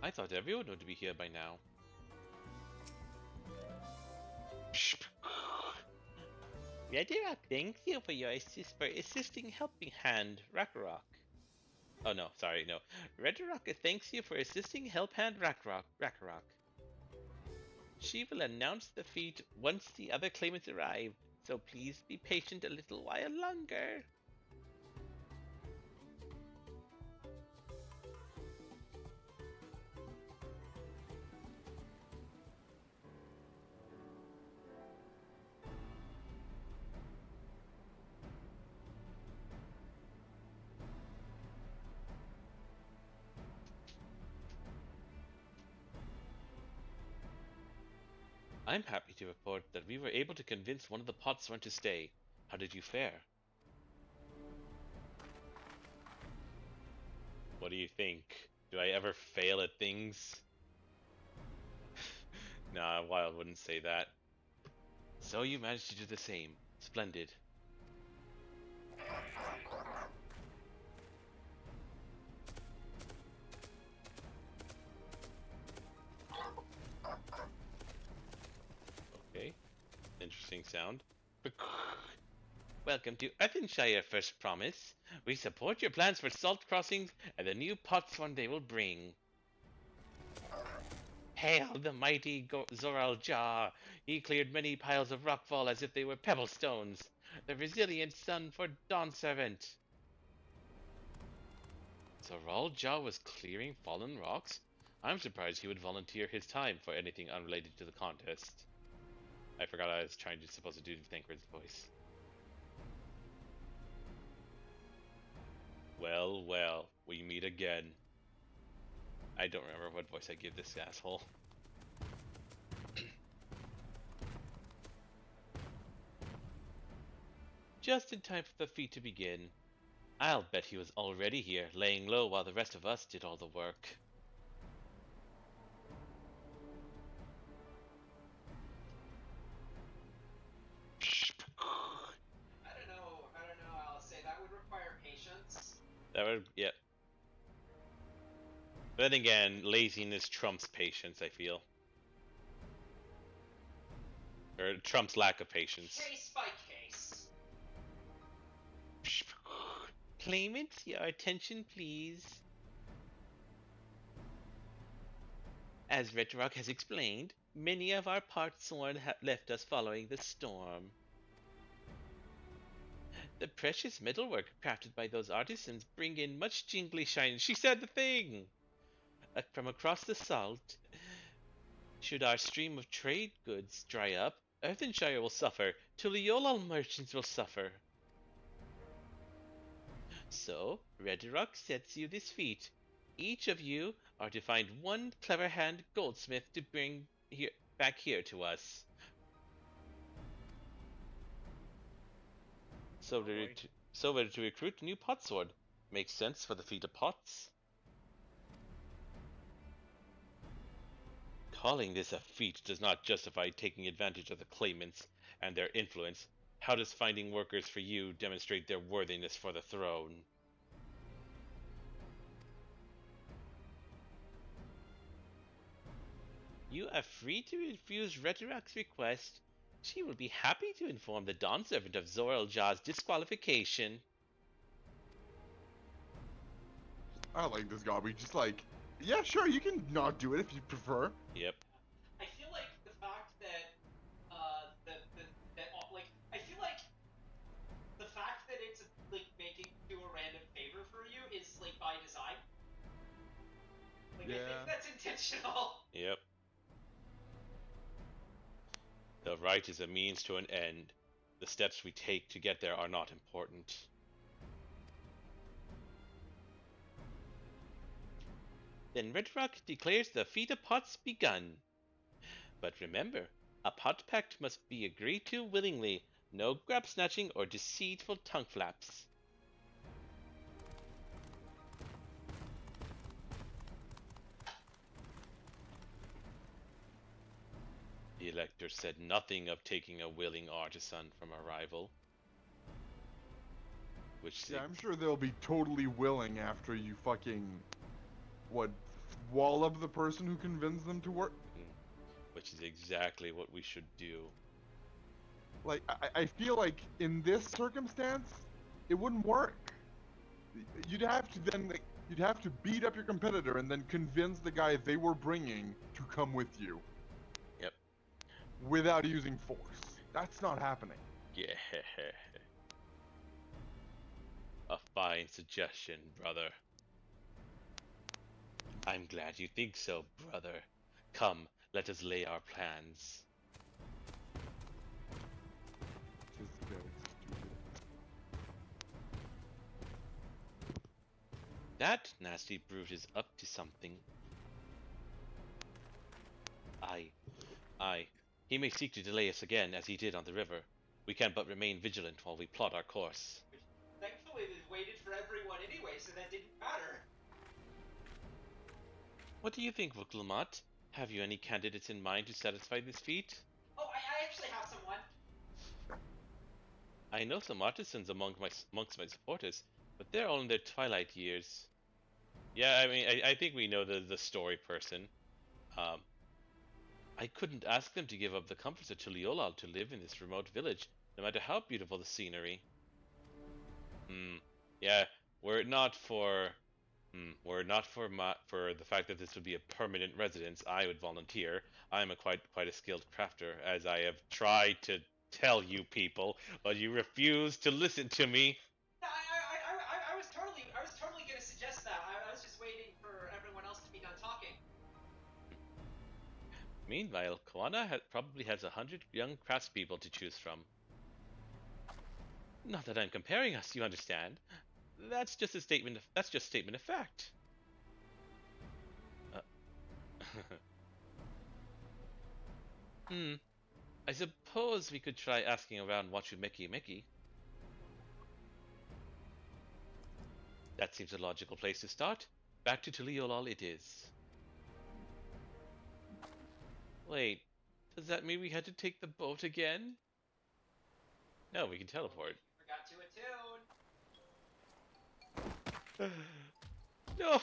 S1: I thought everyone would be here by now. Rakarok thanks you for your assisting helping hand, Rakarok. Oh no, sorry, no. Rakarok thanks you for assisting help hand Rakarok. She will announce the feat once the other claimants arrive, so please be patient a little while longer. I'm happy to report that we were able to convince one of the Potsworn to stay. How did you fare? What do you think? Do I ever fail at things? Nah, Wild wouldn't say that. So you managed to do the same. Splendid. Okay. Interesting sound. Welcome to Earthenshire, First Promise. We support your plans for salt crossings and the new Potsworn they will bring. Hail the mighty Zoral Ja! He cleared many piles of rockfall as if they were pebble stones. The resilient son for Dawn Servant. Zoral Ja was clearing fallen rocks? I'm surprised he would volunteer his time for anything unrelated to the contest. I forgot I was supposed to do Thancred's voice. Well, well, we meet again. I don't remember what voice I give this asshole. Just in time for the feat to begin. I'll bet he was already here, laying low while the rest of us did all the work.
S2: I don't know, I'll say that would require patience.
S1: That would, yeah. But then again, laziness trumps patience, I feel. Or trumps lack of patience.
S2: Case by case.
S1: Claimants, your attention please. As Rakarok has explained, many of our Potsworn have left us following the storm. The precious metalwork crafted by those artisans bring in much jingly shine. She said the thing! From across the salt. Should our stream of trade goods dry up, Earthenshire will suffer, Tuliolal merchants will suffer. So, Redrock sets you this feat. Each of you are to find one clever hand goldsmith to bring back here to us. So,
S4: Alright.
S1: ready to recruit new potsword. Makes sense for the feat of pots. Calling this a feat does not justify taking advantage of the claimants and their influence. How does finding workers for you demonstrate their worthiness for the throne? You are free to refuse Retorak's request. She will be happy to inform the Dawn Servant of Gulool Ja's disqualification.
S3: I like this Gobby. Just like, yeah, sure, you can not do it if you prefer.
S1: Yep.
S2: I feel like the fact that I feel like the fact that it's like making do a random favor for you is like by design. Like I think
S3: Yeah.
S2: that's intentional.
S1: Yep. The right is a means to an end. The steps we take to get there are not important. Then Redrock declares the feat of pots begun. But remember, a pot pact must be agreed to willingly. No grab snatching or deceitful tongue flaps. The elector said nothing of taking a willing artisan from a rival. Which
S3: Yeah, I'm sure they'll be totally willing after you fucking, wallop the person who convinced them to work.
S1: which is exactly what we should do.
S3: Like, I feel like in this circumstance, it wouldn't work. You'd have to then, like, you'd have to beat up your competitor and then convince the guy they were bringing to come with you.
S1: Yep.
S3: Without using force. That's not happening.
S1: Yeah. A fine suggestion, brother. I'm glad you think so, brother. Come, let us lay our plans.
S3: This is very stupid.
S1: That nasty brute is up to something. Aye. He may seek to delay us again, as he did on the river. We can but remain vigilant while we plot our course.
S2: Thankfully, we waited for everyone anyway, so that didn't matter.
S1: What do you think, Vukulmat? Have you any candidates in mind to satisfy this feat?
S2: Oh, I actually have someone.
S1: I know some artisans amongst my supporters, but they're all in their twilight years. Yeah, I mean, I think we know the story person. I couldn't ask them to give up the comforts of Tuliolal to live in this remote village, no matter how beautiful the scenery. Yeah, were it not for the fact that this would be a permanent residence, I would volunteer. I am quite a skilled crafter, as I have tried to tell you people, but you refuse to listen to me.
S2: I was totally gonna suggest that. I was just waiting for everyone else to be done talking.
S1: Meanwhile, Koana probably has 100 young craftspeople to choose from. Not that I'm comparing us, you understand. That's just statement of fact. I suppose we could try asking around Wachumeki. That seems a logical place to start. Back to Tuliolal it is. Wait, does that mean we had to take the boat again? No, we can teleport.
S2: Forgot to attune.
S1: No!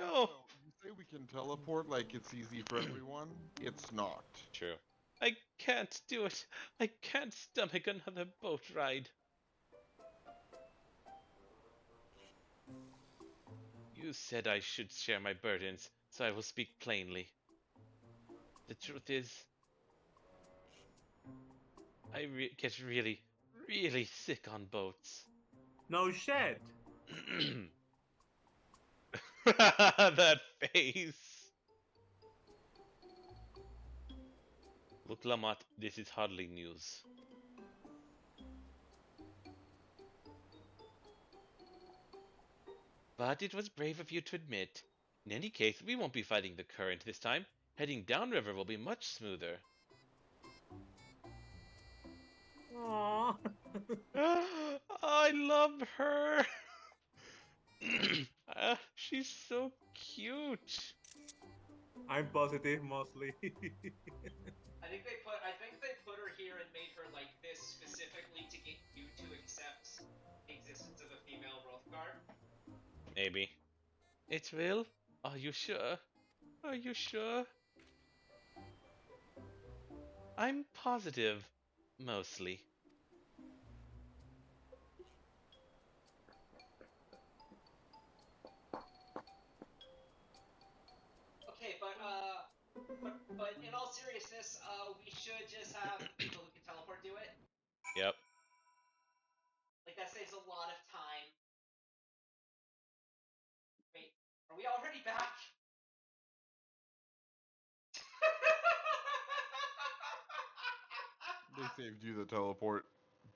S3: Also, you say we can teleport like it's easy for everyone? It's not.
S1: True. I can't do it. I can't stomach another boat ride. You said I should share my burdens, so I will speak plainly. The truth is, I get really sick on boats.
S4: No shit.
S1: That face. Wuklamat, this is hardly news. But it was brave of you to admit. In any case, we won't be fighting the current this time. Heading downriver will be much smoother.
S4: Aww.
S1: I love her. She's so cute.
S4: I'm positive mostly.
S2: I think they put her here and made her like this specifically to get you to accept the existence of a female Rothgar.
S1: Maybe. It will? Are you sure? Are you sure? I'm positive. Mostly.
S2: Okay, but in all seriousness, we should just have people who can teleport do it.
S1: Yep.
S2: Like that saves a lot of time. Wait, are we already back?
S3: They saved you the teleport.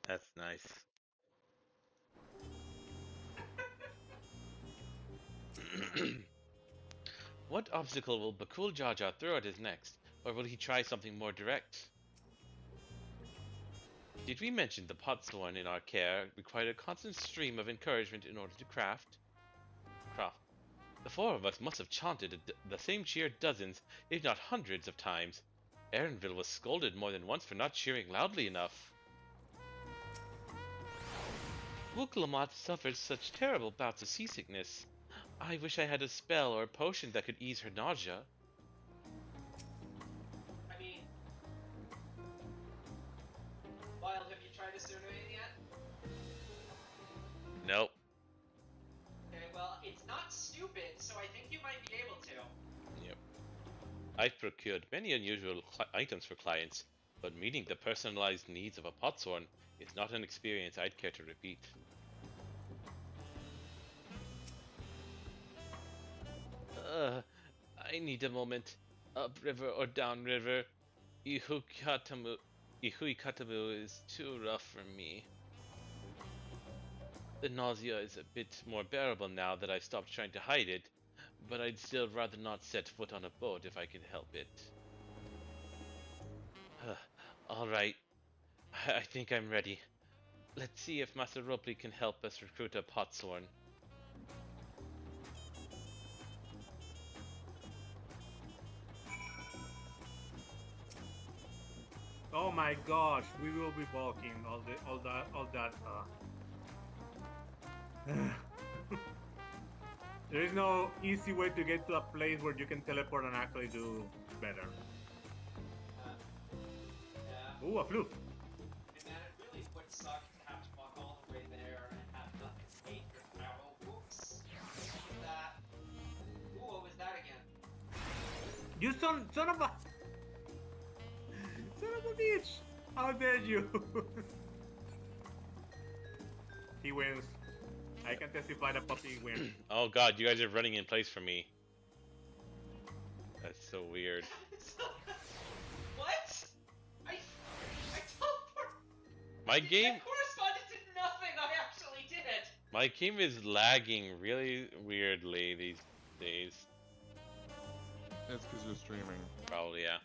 S1: That's nice. What obstacle will Gulool Ja Ja throw at us next? Or will he try something more direct? Did we mention the potsworn in our care required a constant stream of encouragement in order to craft? The four of us must have chanted the same cheer dozens, if not hundreds of times. Erenville was scolded more than once for not cheering loudly enough. Wuklamat suffered such terrible bouts of seasickness. I wish I had a spell or a potion that could ease her nausea.
S2: I mean, Wild, have you tried Asurnoin yet?
S1: Nope.
S2: Okay, well, it's not stupid, so I think you might be able to.
S1: Yep. I've procured many unusual items for clients, but meeting the personalized needs of a potsworn is not an experience I'd care to repeat. I need a moment. Upriver or downriver, Ihuikatamu is too rough for me. The nausea is a bit more bearable now that I've stopped trying to hide it, but I'd still rather not set foot on a boat if I can help it. Alright, I think I'm ready. Let's see if Master Ropley can help us recruit a potsworn.
S4: Oh my gosh, we will be balking all that. There is no easy way to get to a place where you can teleport and actually do better.
S2: Yeah.
S4: Ooh, a floof.
S2: And man, it really would suck to have to walk all the way there and have nothing take your power. Whoops. That. Ooh, what was that again?
S4: You son of a son of a bitch! How dare you? He wins. I can testify that puppy wins.
S1: Oh god, you guys are running in place for me. That's so weird.
S2: What? I teleport.
S1: My game
S2: That corresponded to nothing I actually did.
S1: My game is lagging really weirdly these days.
S3: It's because you're streaming.
S1: Probably, yeah.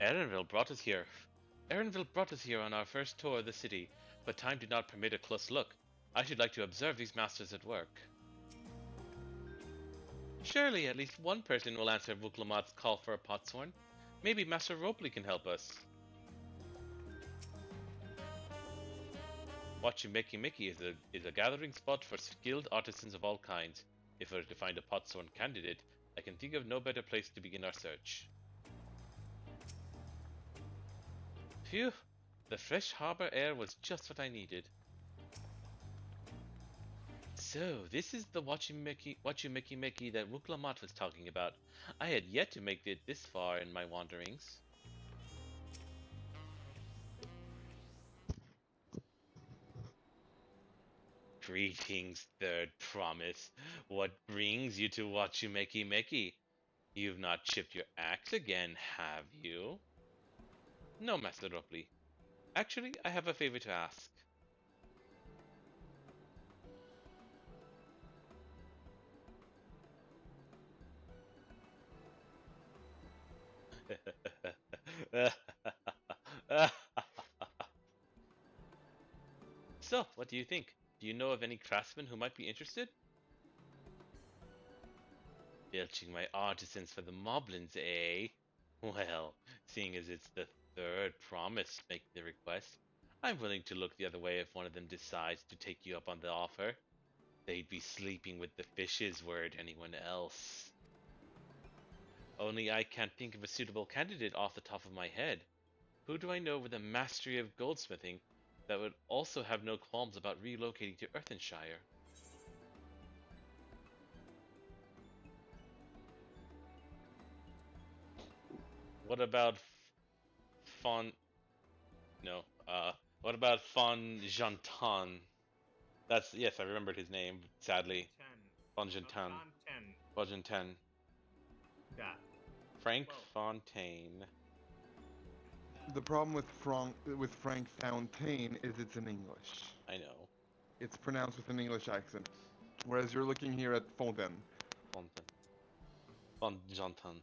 S1: Erenville brought us here. Erenville brought us here on our first tour of the city, but time did not permit a close look. I should like to observe these masters at work. Surely at least one person will answer Wuklamat's call for a potsworn. Maybe Master Ropley can help us. Wachimeki Miki is a gathering spot for skilled artisans of all kinds. If we are to find a potsworn candidate, I can think of no better place to begin our search. Phew! The fresh harbor air was just what I needed. So, this is the Wachimeki Meki that Wuklamat was talking about. I had yet to make it this far in my wanderings. Greetings, Third Promise. What brings you to Wachimeki Meki? You've not chipped your axe again, have you? No, Master Ropley. Actually, I have a favor to ask. So, what do you think? Do you know of any craftsmen who might be interested? Filching my artisans for the moblins, eh? Well, seeing as it's the third promise making the request, I'm willing to look the other way if one of them decides to take you up on the offer. They'd be sleeping with the fishes were it anyone else. Only I can't think of a suitable candidate off the top of my head. Who do I know with a mastery of goldsmithing that would also have no qualms about relocating to Earthenshire? What about Fon? No. What about Fon Jantan? That's yes, I remembered his name. Sadly,
S4: Chan.
S1: Fon
S4: Not
S1: Jantan.
S4: Chan Chen.
S1: Fon Jantan.
S4: Yeah.
S1: Frank
S4: Well,
S1: Fontaine.
S3: The problem with Frank Fontaine is it's in English.
S1: I know.
S3: It's pronounced with an English accent, whereas you're looking here at Fontaine.
S1: Fontaine. Fon Jantan.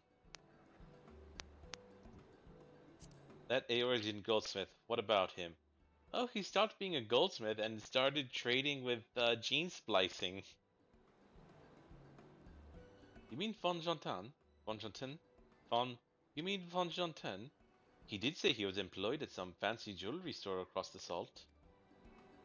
S1: That Eorzean goldsmith. What about him? Oh, he stopped being a goldsmith and started trading with gene splicing. You mean Von Jantan? Von Jantan? Von... You mean Von Jantan? He did say he was employed at some fancy jewelry store across the salt.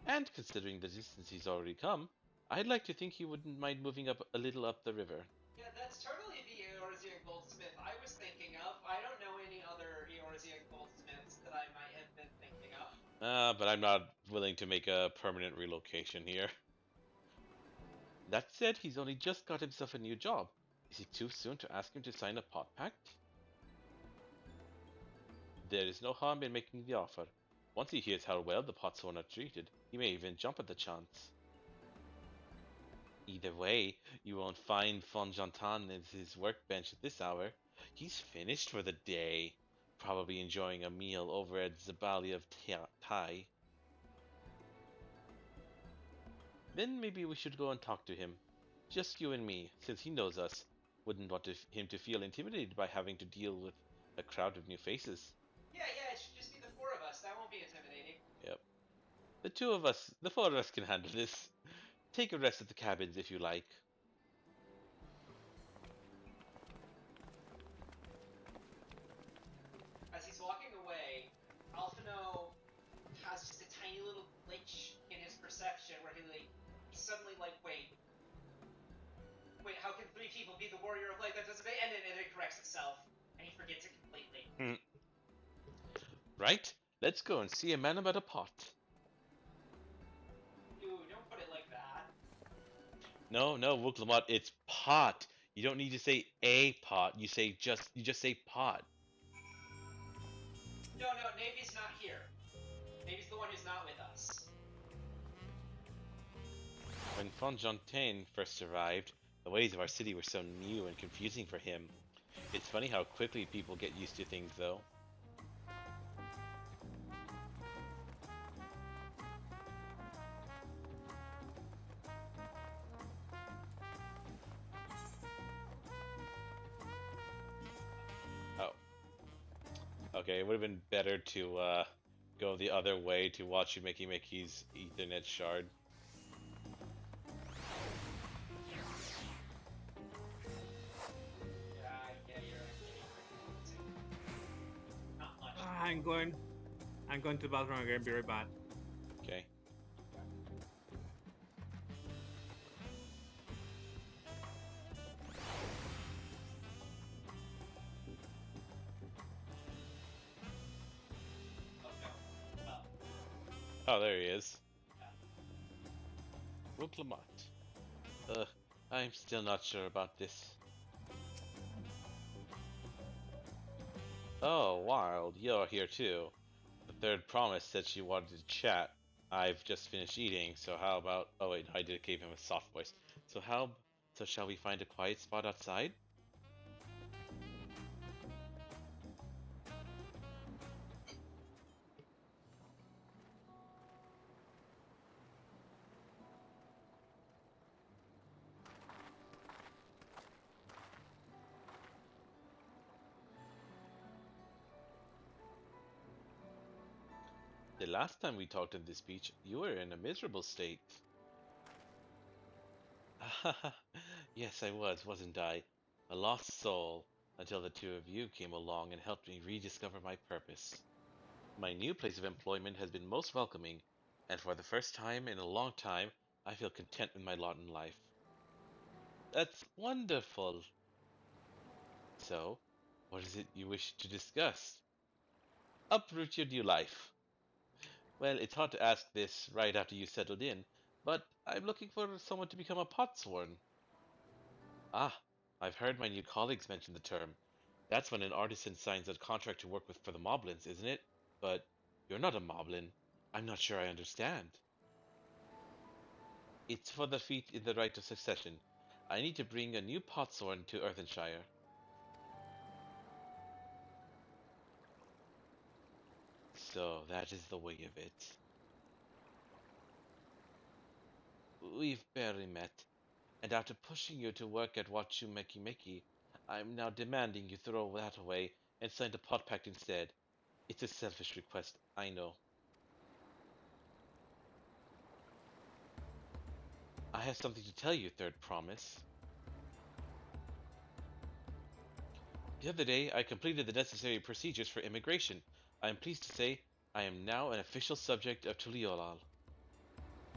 S1: And considering the distance he's already come, I'd like to think he wouldn't mind moving up a little up the river.
S2: Yeah, that's totally the Eorzean goldsmith I was thinking of. I don't know any other Eorzean goldsmiths that I might have been thinking of.
S1: But I'm not willing to make a permanent relocation here. That said, he's only just got himself a new job. Is it too soon to ask him to sign a pot pact? There is no harm in making the offer. Once he hears how well the potsworn are treated, he may even jump at the chance. Either way, you won't find Von Jantan at his workbench at this hour. He's finished for the day, probably enjoying a meal over at Zabali of Tai. Then maybe we should go and talk to him. Just you and me, since he knows us. Wouldn't want him to feel intimidated by having to deal with a crowd of new faces.
S2: Yeah, it should just be the four of us. That won't be intimidating.
S1: Yep. The two of us, the four of us can handle this. Take a rest at the cabins if you like.
S2: As he's walking away, Alphino has just a tiny little glitch in his perception where he's suddenly like, wait, how can three people be the warrior of light? That doesn't make, and then it corrects itself, and he forgets it completely.
S1: Right? Let's go and see a man about a pot.
S2: Dude, don't put it like that.
S1: No, Wuklamot, it's pot. You don't need to say a pot. You just say pot.
S2: No, Navy's not here. Navy's the one who's not with us.
S1: When Fontaine first arrived, the ways of our city were so new and confusing for him. It's funny how quickly people get used to things, though. Oh. Okay, it would have been better to go the other way to watch you make his Ethernet shard.
S4: I'm going to the bathroom again. Be right back.
S1: Okay. Oh, there he is. Wuklamot. I'm still not sure about this. Oh, Wild, you're here too. The third promise said she wanted to chat. I've just finished eating, so how about... Oh wait, I did give him a soft voice. So shall we find a quiet spot outside? The last time we talked on this beach, you were in a miserable state. Yes, I was, wasn't I? A lost soul, until the two of you came along and helped me rediscover my purpose. My new place of employment has been most welcoming, and for the first time in a long time, I feel content with my lot in life. That's wonderful. So, what is it you wish to discuss? Uproot your new life. Well, it's hard to ask this right after you settled in, but I'm looking for someone to become a potsworn. Ah, I've heard my new colleagues mention the term. That's when an artisan signs a contract to work with for the moblins, isn't it? But you're not a moblin. I'm not sure I understand. It's for the feat in the right of succession. I need to bring a new potsworn to Earthenshire. So that is the way of it. We've barely met, and after pushing you to work at Wachu Meki Meki, I'm now demanding you throw that away and sign the pot pact instead. It's a selfish request, I know. I have something to tell you, Third Promise. The other day, I completed the necessary procedures for immigration. I am pleased to say I am now an official subject of Tuliolal.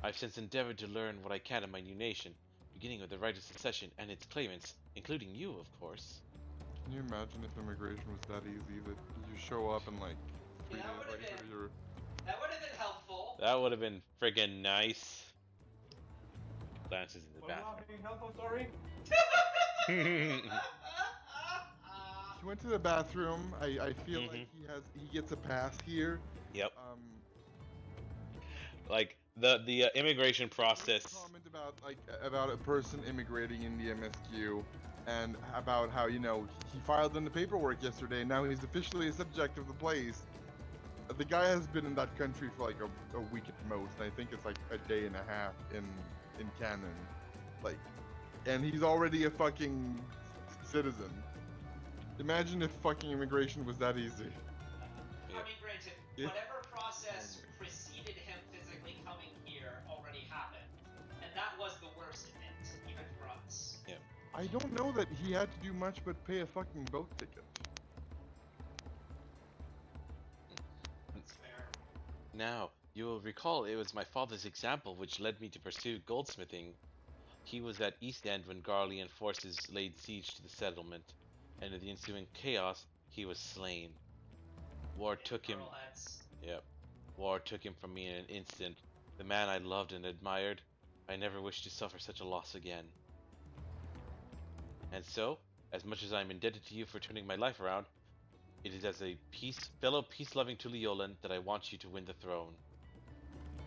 S1: I've since endeavored to learn what I can of my new nation, beginning with the right of succession and its claimants, including you, of course.
S3: Can you imagine if immigration was that easy that you show up and like
S2: Yeah,
S3: 3 days later you're
S2: that would have been helpful.
S1: That would have been friggin' nice. Glances in the
S4: What
S1: bathroom.
S4: not being helpful, sorry?
S3: he went to the bathroom. I feel like
S1: Mhm.
S3: he gets a pass here.
S1: Yep.
S3: Um
S1: Like the immigration process.
S3: comment about a person immigrating in the MSQ and about how he filed in the paperwork yesterday and now he's officially a subject of the place. The guy has been in that country for like a week at most. And I think it's like a day and a half in canon, like, and he's already a fucking citizen. Imagine if fucking immigration was that easy.
S2: I mean, granted, whatever process preceded him physically coming here already happened, and that was the worst of it, even for us.
S1: Yep.
S3: I don't know that he had to do much but pay a fucking boat ticket.
S2: That's fair.
S1: Now, you will recall it was my father's example which led me to pursue goldsmithing. He was at East End when Garlean forces laid siege to the settlement, and in the ensuing chaos, he was slain. War took him.
S2: Pearlheads.
S1: Yep. War took him from me in an instant. The man I loved and admired. I never wish to suffer such a loss again. And so, as much as I am indebted to you for turning my life around, it is as a fellow peace-loving Tuliolan that I want you to win the throne.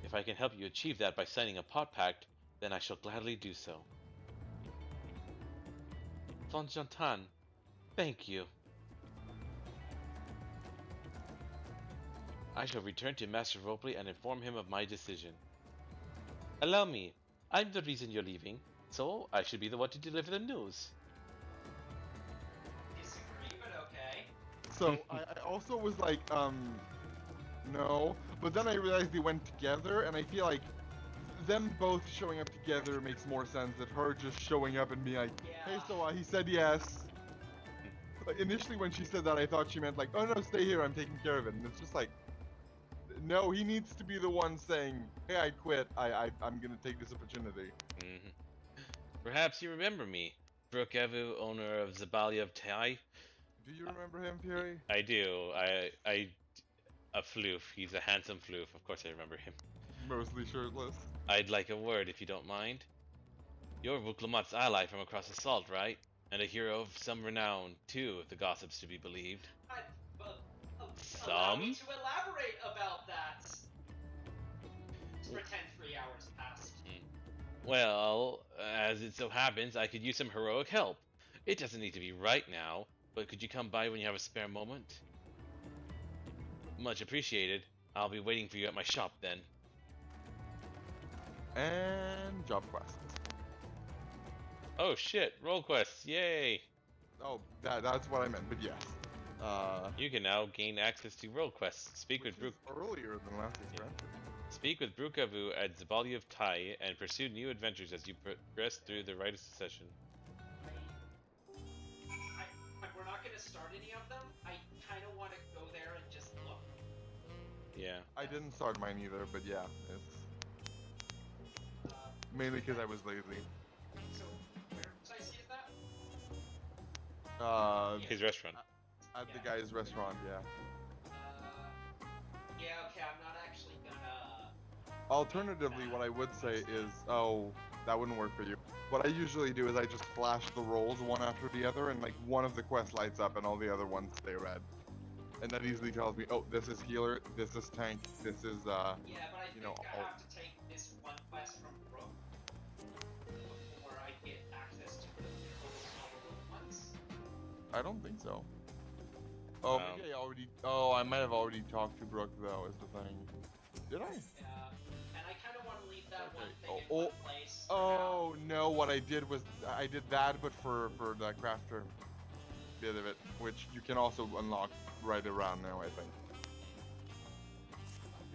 S1: If I can help you achieve that by signing a pot pact, then I shall gladly do so. Von Jantan, thank you. I shall return to Master Ropley and inform him of my decision. Allow me, I'm the reason you're leaving, so I should be the one to deliver the news.
S2: Disagree, but okay.
S3: So I also was like, no. But then I realized they went together, and I feel like them both showing up together makes more sense than her just showing up and being like, hey, so he said yes. Like, initially when she said that, I thought she meant like, oh no, stay here, I'm taking care of it. And it's just like, no, he needs to be the one saying, hey, I quit, I'm gonna take this opportunity.
S1: Perhaps you remember me, Brookevu, owner of Zabalia of Tai.
S3: Do you remember him, Fury?
S1: I do. A floof. He's a handsome floof. Of course I remember him.
S3: Mostly shirtless.
S1: I'd like a word if you don't mind. You're Wuklamat's ally from across the salt, right? And a hero of some renown, too, if the gossip's to be believed.
S2: Allow me to elaborate about that. Let's pretend 3 hours passed.
S1: Well, as it so happens, I could use some heroic help. It doesn't need to be right now, but could you come by when you have a spare moment? Much appreciated. I'll be waiting for you at my shop then.
S3: And job quest.
S1: Oh shit, roll quests, yay!
S3: Oh, that's what I meant, but yes.
S1: You can now gain access to world quests. Speak
S3: which
S1: with
S3: is
S1: Brook.
S3: earlier than last
S1: Yeah.
S3: expansion.
S1: Speak with Brukavu at Zabali of Tai and pursue new adventures as you progress through the Rite of Succession.
S2: We're not gonna start any of them. I kind of want to go there and just look.
S1: Yeah.
S3: I didn't start mine either, but yeah, it's
S2: Uh,
S3: mainly because I was lazy.
S2: so where precisely is that?
S3: Uh,
S1: His restaurant.
S3: at the
S2: Yeah.
S3: guy's restaurant, yeah.
S2: Yeah. Okay. I'm not actually gonna.
S3: Alternatively, what I would say is, oh, that wouldn't work for you. What I usually do is I just flash the rolls one after the other, and like one of the quests lights up, and all the other ones stay red. And that easily tells me, oh, this is healer, this is tank, this is
S2: Yeah, but I
S3: you
S2: think
S3: know,
S2: I
S3: all.
S2: have to take this one quest from Brooke before I get access to all the little ones.
S3: I don't think so. Oh,
S1: Um,
S3: maybe I already. Oh, I might have already talked to Brooke though. Is the thing? Did I?
S2: Yeah, and I kind of want to leave that one
S3: Okay.
S2: thing in
S3: Oh,
S2: one place for now.
S3: oh no! What I did was I did that, but for the crafter bit of it, which you can also unlock right around now. I think.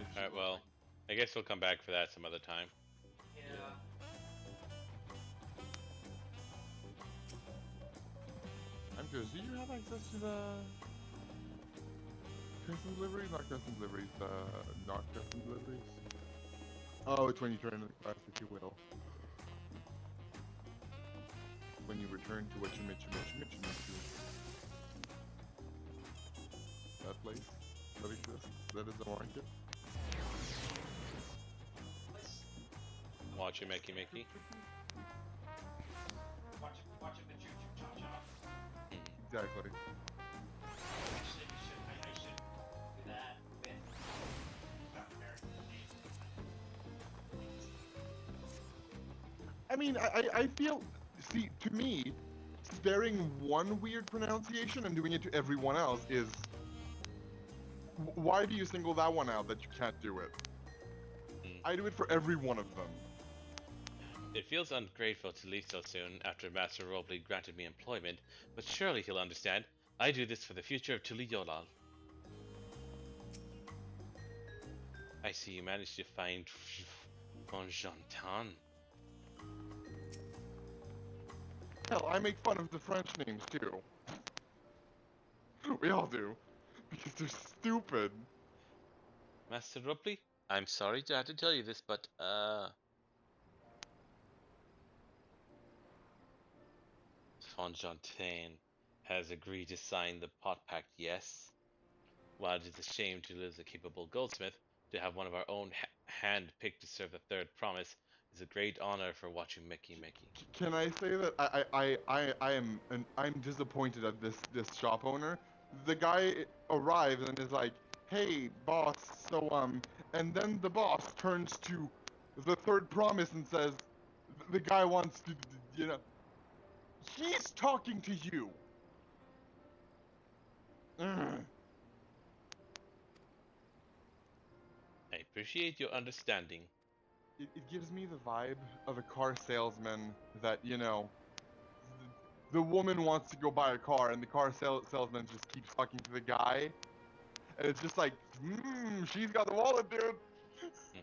S3: If you
S1: Alright,
S3: were,
S1: well,
S3: like,
S1: I guess we'll come back for that some other time.
S2: Yeah.
S3: I'm curious. Do you have access to the custom deliveries? Not custom deliveries. Not custom deliveries. Oh, it's when you turn the quest, if you will. When you return to what you met. That place that exists. That is a market.
S2: Let's
S1: Watch it, Mickey Mickey.
S2: watch it, but choo choo cha cha.
S3: Exactly.
S2: Actually, I should do that with American name.
S3: I mean, I feel. See, to me, sparing one weird pronunciation and doing it to everyone else is. Why do you single that one out that you can't do it?
S1: Mm.
S3: I do it for every one of them.
S1: It feels ungrateful to leave so soon after Master Robley granted me employment, but surely he'll understand. I do this for the future of Tuliyolal. I see you managed to find Bonjantan.
S3: Hell, I make fun of the French names too. We all do. Because they're stupid.
S1: Master Robley, I'm sorry to have to tell you this, but Fonjantain has agreed to sign the Pot Pact, yes? While it is a shame to lose a capable goldsmith, to have one of our own hand-picked to serve the third promise is a great honor for watching Mickey Mickey.
S3: Can I say that I'm disappointed at this shop owner. The guy arrives and is like, "Hey, boss." So and then the boss turns to the third promise and says, "The guy wants to, you know." He's talking to you. Ugh.
S1: I appreciate your understanding.
S3: It gives me the vibe of a car salesman that, you know, the woman wants to go buy a car and the car salesman just keeps talking to the guy. And it's just like, she's got the wallet, dude.
S1: Hmm.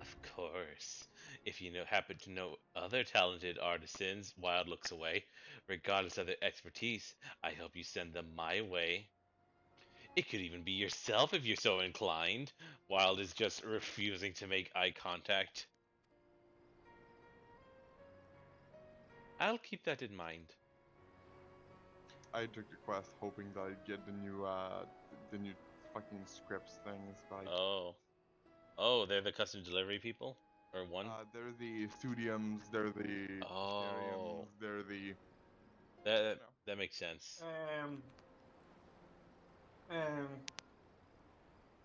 S1: Of course. If you happen to know other talented artisans Wild looks away, regardless of their expertise, I hope you send them my way. It could even be yourself if you're so inclined. Wild is just refusing to make eye contact. I'll keep that in mind.
S3: I took the quest hoping that I'd get the new fucking scripts things, but
S1: Oh. Oh, they're the custom delivery people? Or one?
S3: they're the studiums, they're the
S1: Oh.
S3: Ethereums, they're the,
S1: That that makes sense.
S4: Um,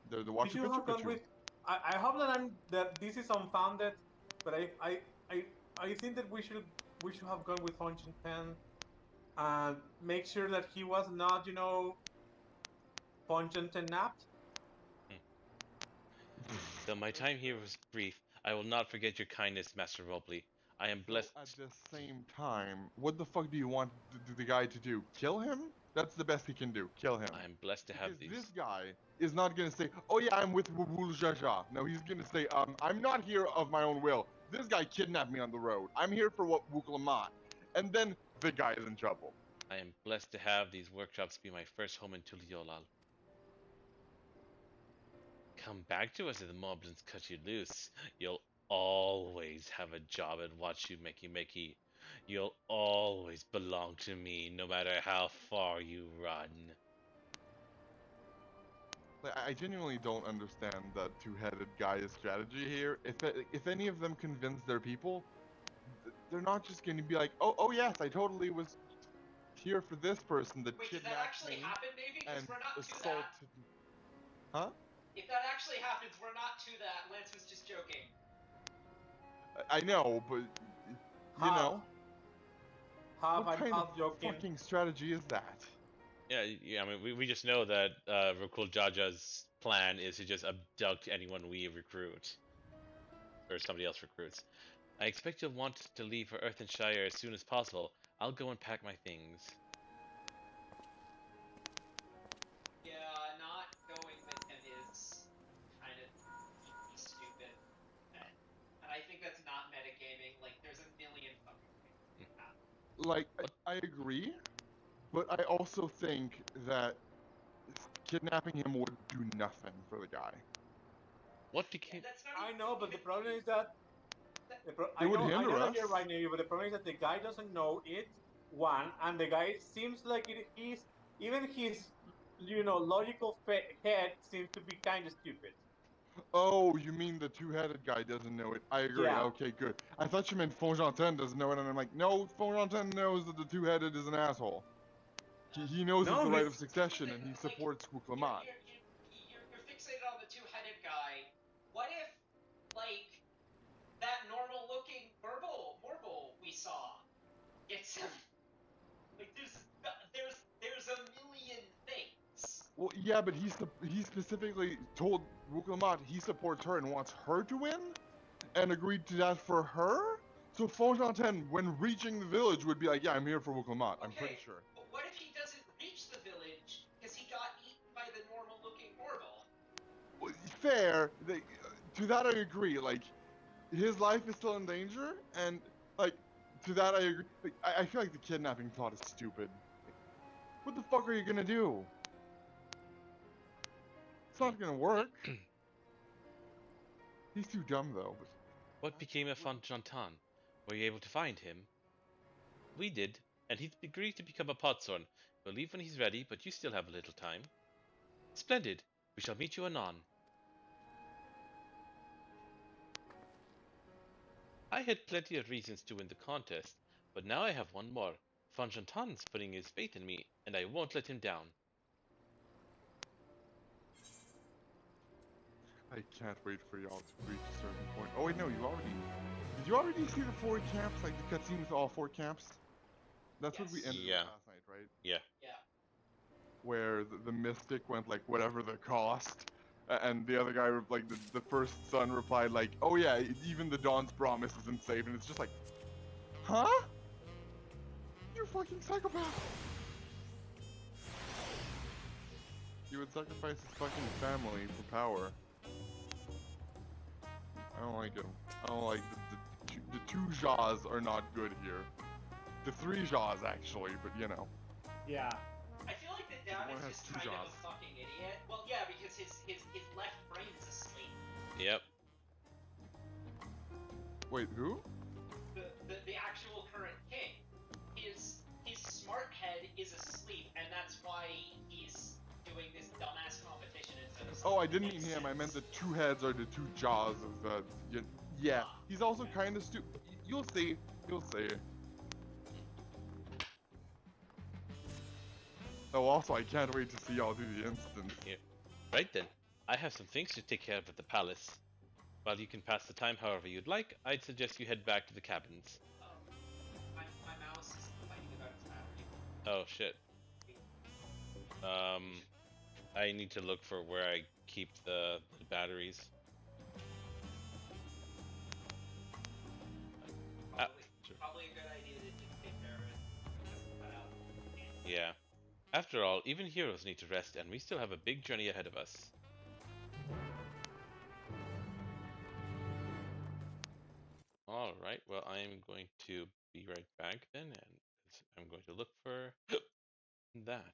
S3: they're the
S4: we
S3: Wachu
S4: should
S3: Picchu
S4: have gone
S3: Picchu.
S4: with. I hope that this is unfounded, but I I think that we should have gone with Function 10 and make sure that he was not Function 10 napped.
S1: Hmm. Though my time here was brief, I will not forget your kindness, Master Robley. I am
S3: So
S1: blessed.
S3: at the same time, what the fuck do you want the guy to do? Kill him? That's the best he can do. Kill him.
S1: I am blessed to have
S3: Because
S1: these.
S3: this guy is not gonna say, "Oh yeah, I'm with Gulool Ja Ja." No, he's gonna say, "I'm not here of my own will. This guy kidnapped me on the road. I'm here for what Wuklamat." And then the guy is in trouble.
S1: I am blessed to have these workshops be my first home in Tuliolal. Come back to us if the moblins cut you loose. You'll always have a job at Wachu Meki Meki. You'll always belong to me, no matter how far you run.
S3: Like, I genuinely don't understand that two-headed guy's strategy here. If any of them convince their people, they're not just going to be like, oh yes, I totally was here for this person that
S2: Wait, does that
S3: kidnapped
S2: actually
S3: me
S2: happen, maybe? Because
S3: and
S2: we're not to that.
S3: assaulted me. Huh?
S2: If that actually happens, we're not to that. Lance was just joking.
S3: I know, but you know,
S4: Half
S3: what
S4: I'm
S3: kind of
S4: half joking.
S3: fucking strategy is that?
S1: Yeah. I mean, we just know that Gulool Ja Ja's plan is to just abduct anyone we recruit, or somebody else recruits. I expect you'll want to leave for Earthenshire as soon as possible. I'll go and pack my things.
S2: Yeah, not going with him is kind of stupid. And I think that's not metagaming. Like, there's a million fucking things that happen.
S3: Like, I agree, but I also think that kidnapping him would do nothing for the guy.
S1: What became?
S2: That's not
S4: I
S2: even,
S4: know, but the
S2: even
S4: problem is that
S3: It would
S4: I
S3: hinder
S4: know that
S3: us.
S4: you're right, Navy, but the problem is that the guy doesn't know it. One, and the guy seems like he's even his logical head seems to be kind of stupid.
S3: Oh, you mean the two-headed guy doesn't know it? I agree.
S4: Yeah.
S3: Okay, good. I thought you meant Fongentin doesn't know it, and I'm like, no, Fongentin knows that the two-headed is an asshole. He knows it's
S4: No,
S3: the right
S4: he's
S3: of succession, and he supports Kuklamat.
S2: You're fixated on the two-headed guy. What if, like, that normal-looking Morble we saw gets him? Like, there's a million things.
S3: Well, yeah, but he specifically told Kuklamat he supports her and wants her to win, and agreed to that for her. So Fongentin, when reaching the village, would be like, yeah, I'm here for Kuklamat. I'm pretty sure.
S2: But what if he doesn't reach the village because he got eaten by the normal-looking Morble?
S3: Fair. To that I agree. Like, his life is still in danger, and like to that I agree. Like, I feel like the kidnapping plot is stupid. What the fuck are you gonna do? It's not gonna work. He's too dumb though.
S1: What became of Fonjantan? Were you able to find him? We did, and he's agreed to become a potsorn. We'll leave when he's ready, but you still have a little time. Splendid. We shall meet you anon. I had plenty of reasons to win the contest, but now I have one more. Fonjantan's putting his faith in me, and I won't let him down.
S3: I can't wait for y'all to reach a certain point. Oh wait, no, you already. Did you already see the 4 camps? Like the cutscene with all 4 camps? That's what we
S2: Yes.
S3: ended
S1: Yeah.
S3: with last night, right?
S1: Yeah.
S2: Yeah.
S3: Where the mystic went like whatever the cost, and the other guy like the first son replied like, oh yeah, even the Dawn's promise isn't safe, and it's just like, huh? You fucking psychopath! He would sacrifice his fucking family for power. I don't like him. I don't like the 2 Jaws are not good here. The 3 Jaws actually, but you know.
S4: Yeah.
S2: I feel like the dad
S3: One
S2: is
S3: has
S2: just
S3: 2
S2: kind of
S3: jaws.
S2: a fucking idiot. Well, yeah, because his left brain's asleep.
S1: Yep.
S3: Wait, who?
S2: The actual current king. His smart head is asleep, and that's why he's doing this dumbass competition instead of
S3: Oh, I
S2: something that
S3: didn't mean
S2: makes
S3: him. I meant the
S2: sense.
S3: 2 heads are the 2 jaws of the. Yeah, he's also kind of stupid. You'll see. You'll see. Oh, also, I can't wait to see y'all do the instance.
S1: Yeah. Right then. I have some things to take care of at the palace. While you can pass the time however you'd like, I'd suggest you head back to the cabins.
S2: My mouse is complaining about its battery.
S1: Oh shit. I need to look for where I keep the batteries.
S2: Probably a good idea to just take care of it. It doesn't cut out.
S1: Yeah. After all, even heroes need to rest, and we still have a big journey ahead of us. Alright, well, I am going to be right back then, and I'm going to look for that.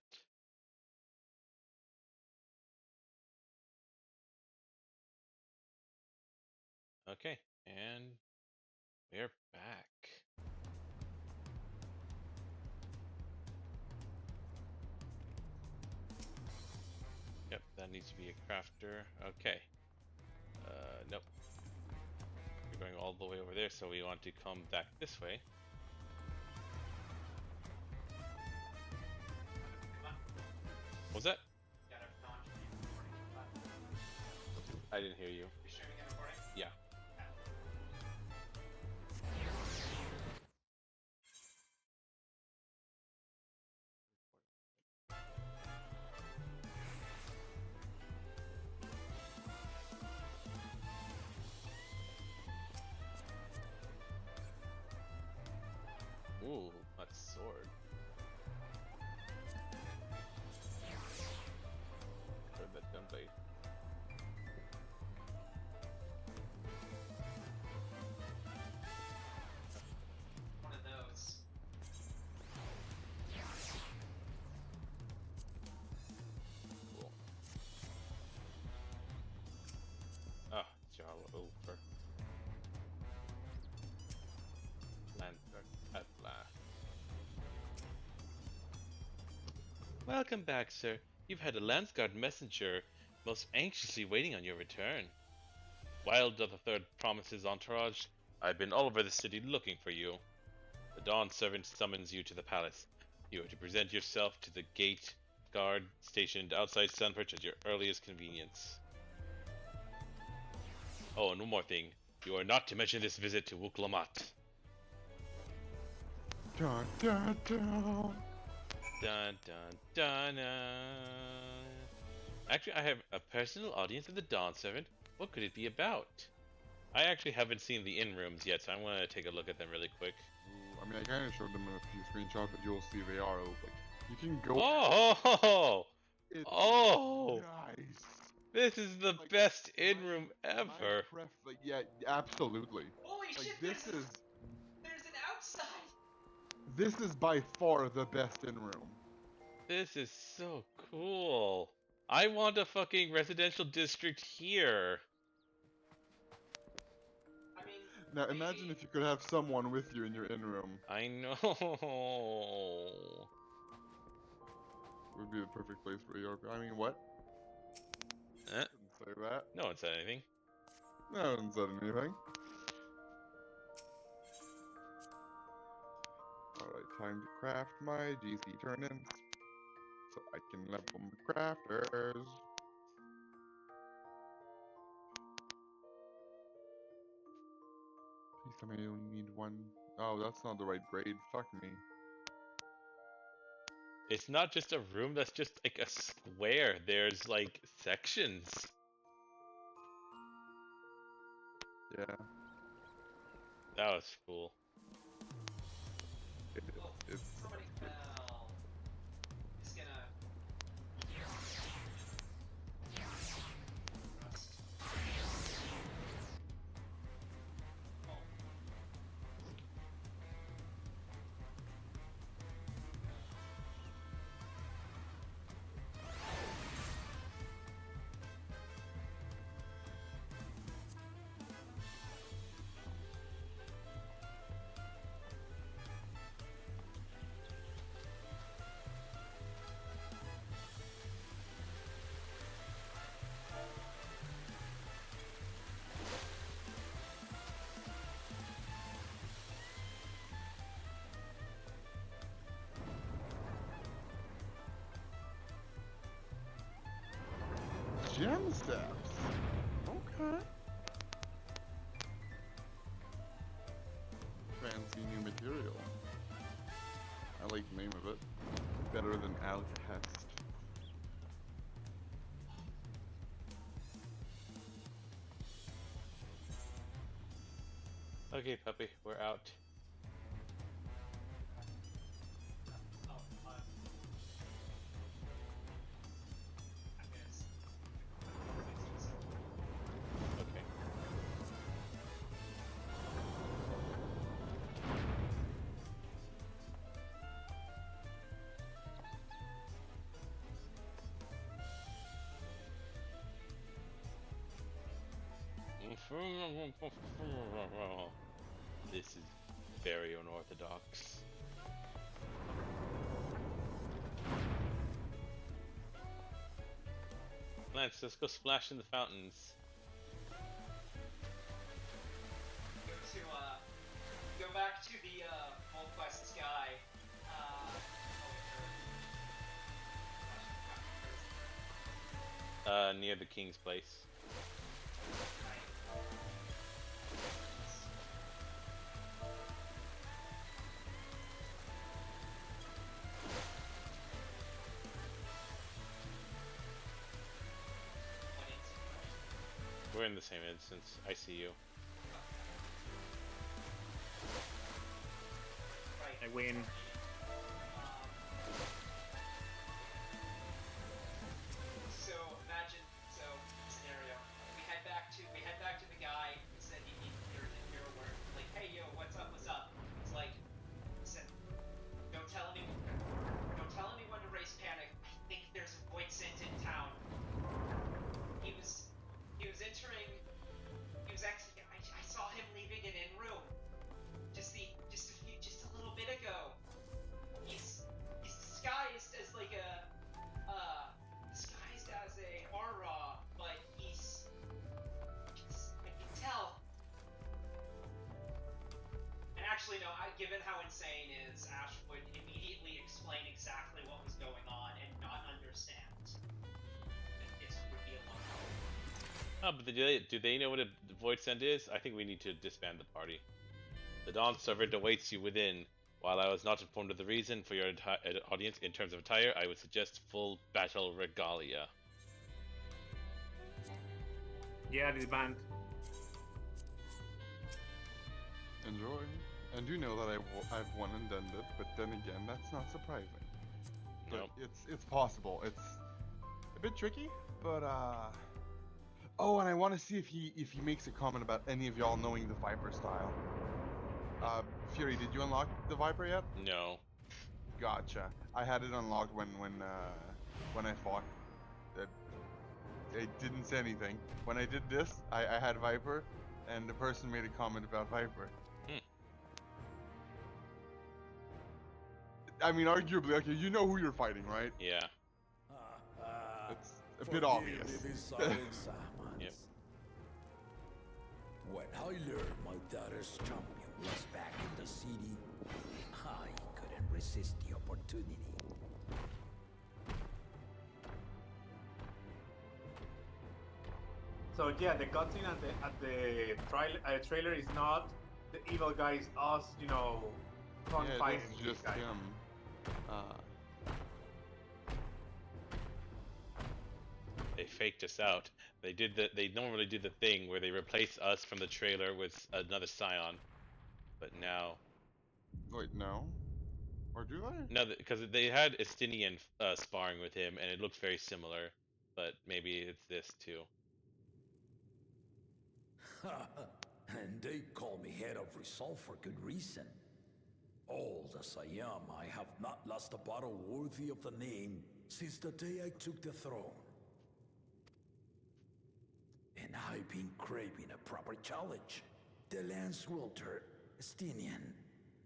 S1: Okay, and we're back. Yep, that needs to be a crafter. Okay. Nope. We're going all the way over there, so we want to come back this way. What was that? I didn't hear you. Yeah. Ooh, that sword. Or that gunblade.
S2: One of those.
S1: Cool. Ah, Java over. Lantern at last. Welcome back, sir. You've had a Landsguard messenger most anxiously waiting on your return. Wild the Third promises entourage. I've been all over the city looking for you. The Dawn servant summons you to the palace. You are to present yourself to the gate guard stationed outside Sunperch at your earliest convenience. Oh, and one more thing. You are not to mention this visit to Wuklamat.
S3: Dun, dun, dun.
S1: Dun dun dun. Actually, I have a personal audience of the Dawn Servant. What could it be about? I actually haven't seen the in rooms yet, so I'm gonna take a look at them really quick.
S3: Ooh, I mean, I kind of showed them in a few screenshots, but you'll see they are like you can go.
S1: Oh,
S3: It's
S1: oh!
S3: nice.
S1: This is the
S3: Like,
S1: best in
S3: my-
S1: room
S3: my
S1: ever.
S3: like, yeah, absolutely.
S2: Holy
S3: Like
S2: shit!
S3: this is
S2: There's an outside.
S3: this is by far the best in room.
S1: This is so cool. I want a fucking residential district here.
S2: I mean,
S3: Now imagine if you could have someone with you in your in room.
S1: I know.
S3: Would be the perfect place for your. I mean, what?
S1: Eh,
S3: Didn't say that.
S1: no one said anything.
S3: No, I didn't say anything. Alright, time to craft my GC turn-ins. So I can level my crafters. Please tell me I only need one. Oh, that's not the right grade. Fuck me.
S1: It's not just a room, that's just like a square. There's like sections.
S3: Yeah,
S1: That was cool.
S3: it is.
S2: oh,
S3: It's.
S2: somebody fell. It's gonna. Rust. Oh.
S3: Gem steps. Okay. Fancy new material. I like the name of it. Better than Alcest.
S1: Okay, puppy, we're out.
S2: Oh,
S1: This is very unorthodox. Lance, let's go splash in the fountains.
S2: Go back to the Gold Quest sky.
S1: Near the king's place. We're in the same instance. I see you.
S4: I win.
S2: So imagine, scenario. We head back to the guy who said he needed your work. Like, hey yo, what's up? What's up? It's like, listen, don't tell anyone to raise panic. I think there's a void sent in town. He was entering. I saw him leaving an inn room. Just a little bit ago. He's disguised as like a aura, but I can tell. And actually, no. Given how insane is, Ash would immediately explain exactly what was going on and not understand. It would be a long time.
S1: Oh, but do they know what a void send is? I think we need to disband the party. The Dawn servant awaits you within. While I was not informed of the reason for your audience in terms of attire, I would suggest full battle regalia.
S4: Yeah, disband.
S3: Enjoy. And do know that I've won and done it, but then again, that's not surprising. But
S1: Nope.
S3: it's possible. It's a bit tricky, but oh, and I want to see if he makes a comment about any of y'all knowing the Viper style. Fury, did you unlock the Viper yet?
S1: No.
S3: Gotcha. I had it unlocked when I fought. It didn't say anything. When I did this, I had Viper, and the person made a comment about Viper. I mean, arguably, okay, you know who you're fighting, right?
S1: Yeah.
S3: It's a bit obvious.
S1: Yep.
S5: When I learned my daughter's champion was back in the city, I couldn't resist the opportunity.
S4: So yeah, the cutscene at the trailer is not the evil guy, is us, fun
S3: Yeah,
S4: fighting
S3: this is
S4: this
S3: just
S4: guy.
S3: him.
S1: They faked us out. They normally do the thing where they replace us from the trailer with another Scion. But now,
S3: Wait, no? Or do they?
S1: no, because they had Estinian sparring with him, and it looks very similar. But maybe it's this too.
S5: And they call me head of resolve for good reason. Old as I am, I have not lost a battle worthy of the name since the day I took the throne. And I've been craving a proper challenge. The Lance Wielder, Estinian,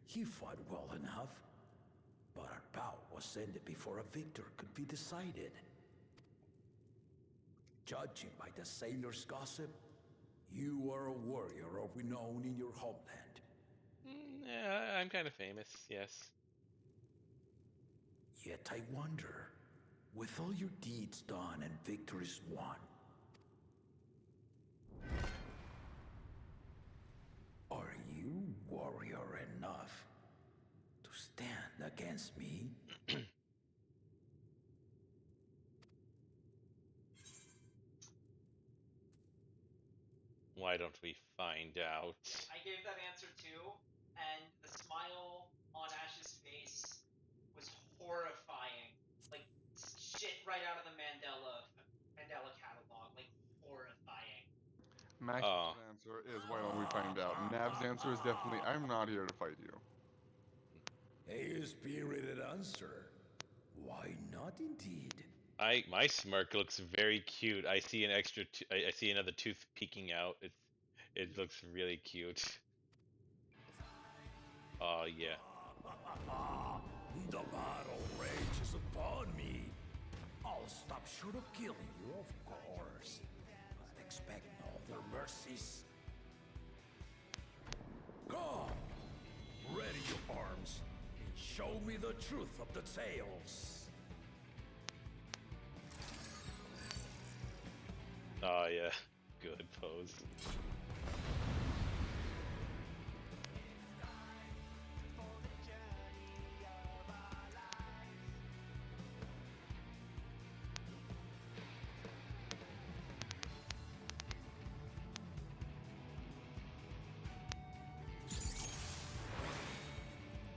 S5: he fought well enough, but our bout was ended before a victor could be decided. Judging by the sailors' gossip, you are a warrior of renown in your homeland.
S1: Yeah, I'm kind of famous, yes.
S5: Yet I wonder, with all your deeds done and victories won, are you warrior enough to stand against me?
S1: Why don't we find out?
S2: I gave that answer too, and the smile on Ash's face was horrifying. Like shit right out of the Mandela catalog. Like horrifying.
S3: Max's answer is why don't we find out. Nav's answer is definitely I'm not here to fight you.
S5: A spirited answer. Why not indeed?
S1: My smirk looks very cute. I see an extra. I see another tooth peeking out. It looks really cute. Oh yeah.
S5: The battle rages upon me. I'll stop short of killing you, of course. But expect no other mercies. Come! Ready your arms and show me the truth of the tales.
S1: Oh yeah. Good pose.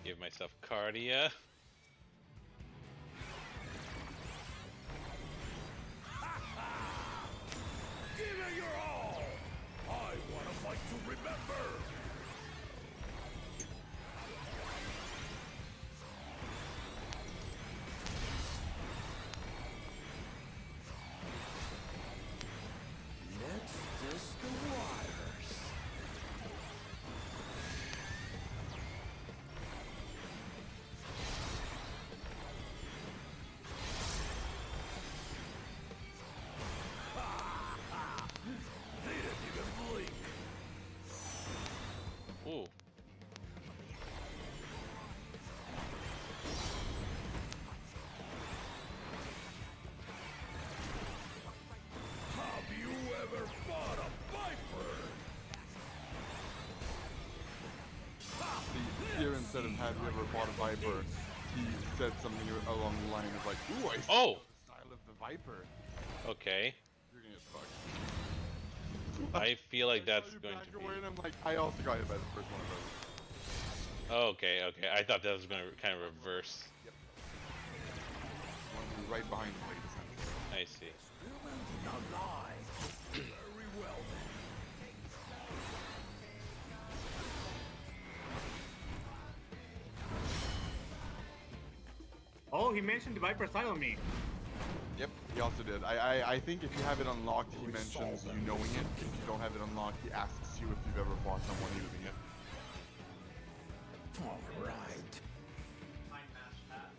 S1: Give myself cardia.
S5: Give it your all! I want to fight to remember! Let's test the waters. They didn't even blink.
S1: Ooh.
S5: Have you ever fought a viper?
S3: See, here instead of have you ever fought a viper, he said something along the line of like, ooh, I see
S1: Oh.
S3: the style of the viper.
S1: Okay.
S3: You're gonna get fucked.
S1: I feel like
S3: I saw
S1: that's
S3: you
S1: going
S3: back
S1: to be.
S3: away and I'm like, I also got hit by the first one of those.
S1: Okay, okay. I thought that was going to kind of reverse.
S3: One who right behind the lady essentially.
S1: I see.
S5: Experimenting on live. Very well then.
S6: Oh, he mentioned the Viper style on me.
S3: Yep, he also did. I think if you have it unlocked, he mentions you knowing it. If you don't have it unlocked, he asks you if you've ever fought someone using it.
S5: All right.
S2: Mind match that.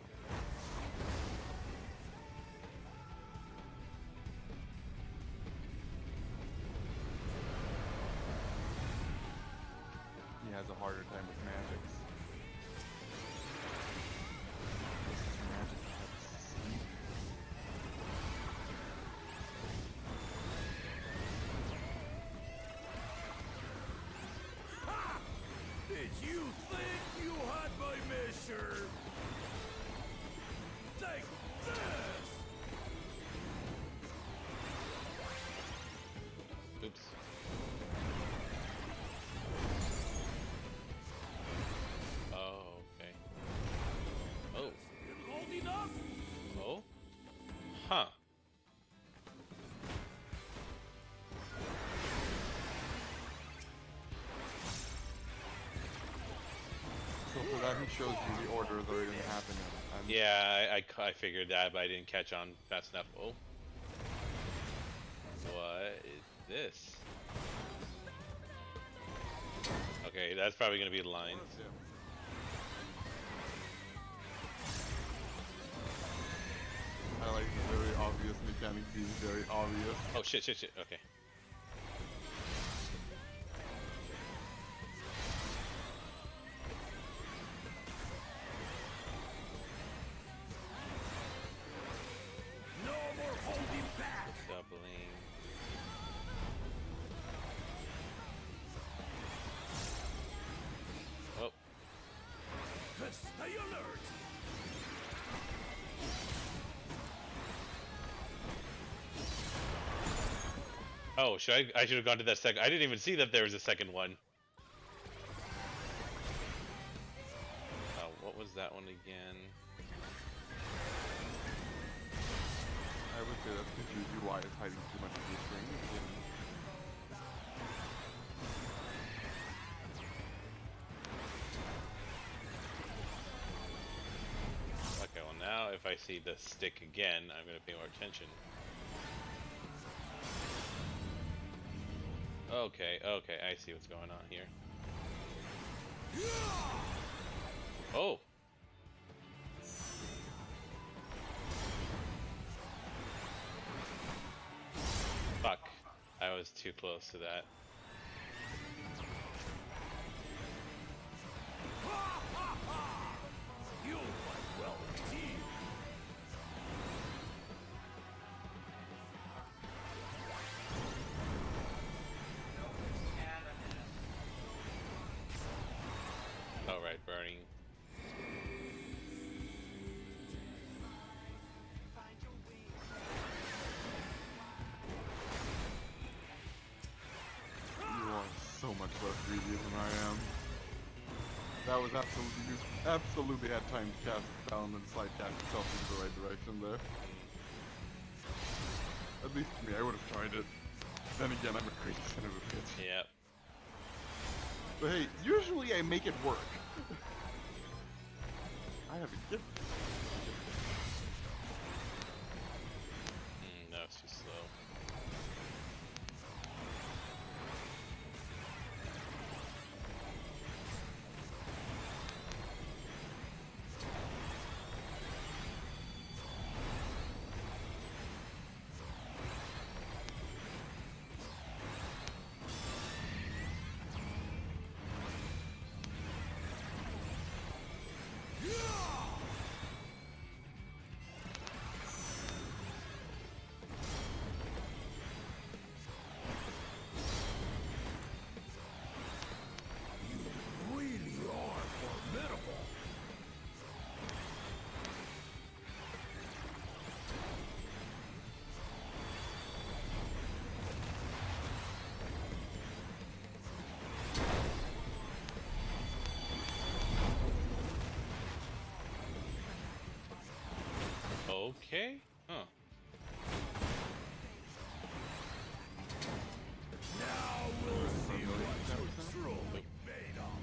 S3: He has a harder time with magics. This is magic type sleep.
S5: Did you think you had my measure? Take this!
S1: Oops. Oh, okay. Oh.
S5: Still holding up?
S1: Oh? Huh.
S3: So for that, he shows you the order they're going to happen in. And
S1: Yeah, I figured that, but I didn't catch on fast enough. Oh. What is this? Okay, that's probably going to be the line.
S3: Yeah. I like the very obvious mechanic being very obvious.
S1: Oh, shit, shit, shit. Okay.
S5: No more holding back!
S1: Doubling. Oh.
S5: Stay alert!
S1: Oh, I should have gone to that second. I didn't even see that there was a second one. What was that one again?
S3: I would say that's because your UI is hiding too much of your screen.
S1: Okay, well now if I see the stick again, I'm gonna pay more attention. Okay, okay, I see what's going on here. Oh. Fuck. I was too close to that.
S5: You fight well indeed.
S2: And I'm dead.
S1: Alright, burning.
S3: You are so much less greedy than I am. That was absolutely, you absolutely had time to cast it down and slide cast yourself into the right direction there. At least for me, I would have tried it. Then again, I'm a crazy son of a bitch.
S1: Yep.
S3: But hey, usually I make it work. I have a gift.
S1: No, it's too slow.
S5: You really are formidable.
S1: Okay. Huh.
S5: Now we'll see what you're truly made of.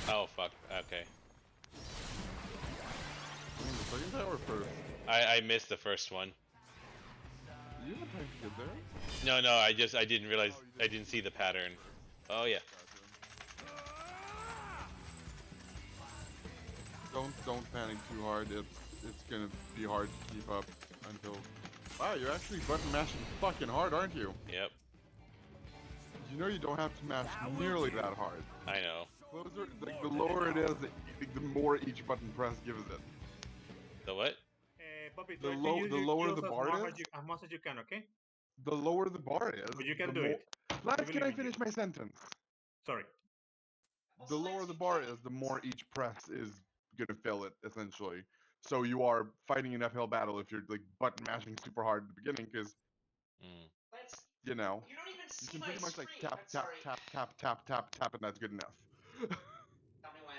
S1: Oh, fuck. Okay.
S3: The second tower first.
S1: I missed the first one.
S3: You have time to get there?
S1: No, no, I didn't realize, I didn't see the pattern. Oh, yeah.
S3: Don't panic too hard. It's gonna be hard to keep up until. Wow, you're actually button mashing fucking hard, aren't you?
S1: Yep.
S3: You know you don't have to mash nearly that hard.
S1: I know.
S3: Closer, like the lower it is, the more each button press gives it.
S1: The what?
S6: Puppy,
S3: The
S6: try to
S3: low-
S6: use
S3: the
S6: your
S3: lower
S6: skills
S3: the bar is?
S6: as much as you can, okay?
S3: The lower the bar is,
S6: But you can
S3: the
S6: do
S3: more.
S6: it.
S3: Lance,
S6: believe
S3: can I
S6: in you.
S3: finish my sentence?
S6: Sorry.
S3: The
S2: Also,
S3: lower
S2: Lance,
S3: the
S2: you
S3: bar
S2: can't-
S3: is, the more each press is gonna fill it, essentially. So you are fighting an uphill battle if you're like button mashing super hard at the beginning, because
S1: Mm.
S2: Lance,
S3: you know
S2: you don't even
S3: you
S2: see
S3: can
S2: my
S3: pretty much
S2: screen.
S3: like tap
S2: I'm
S3: tap
S2: sorry.
S3: tap tap tap tap tap, and that's good enough.
S2: Tell me when.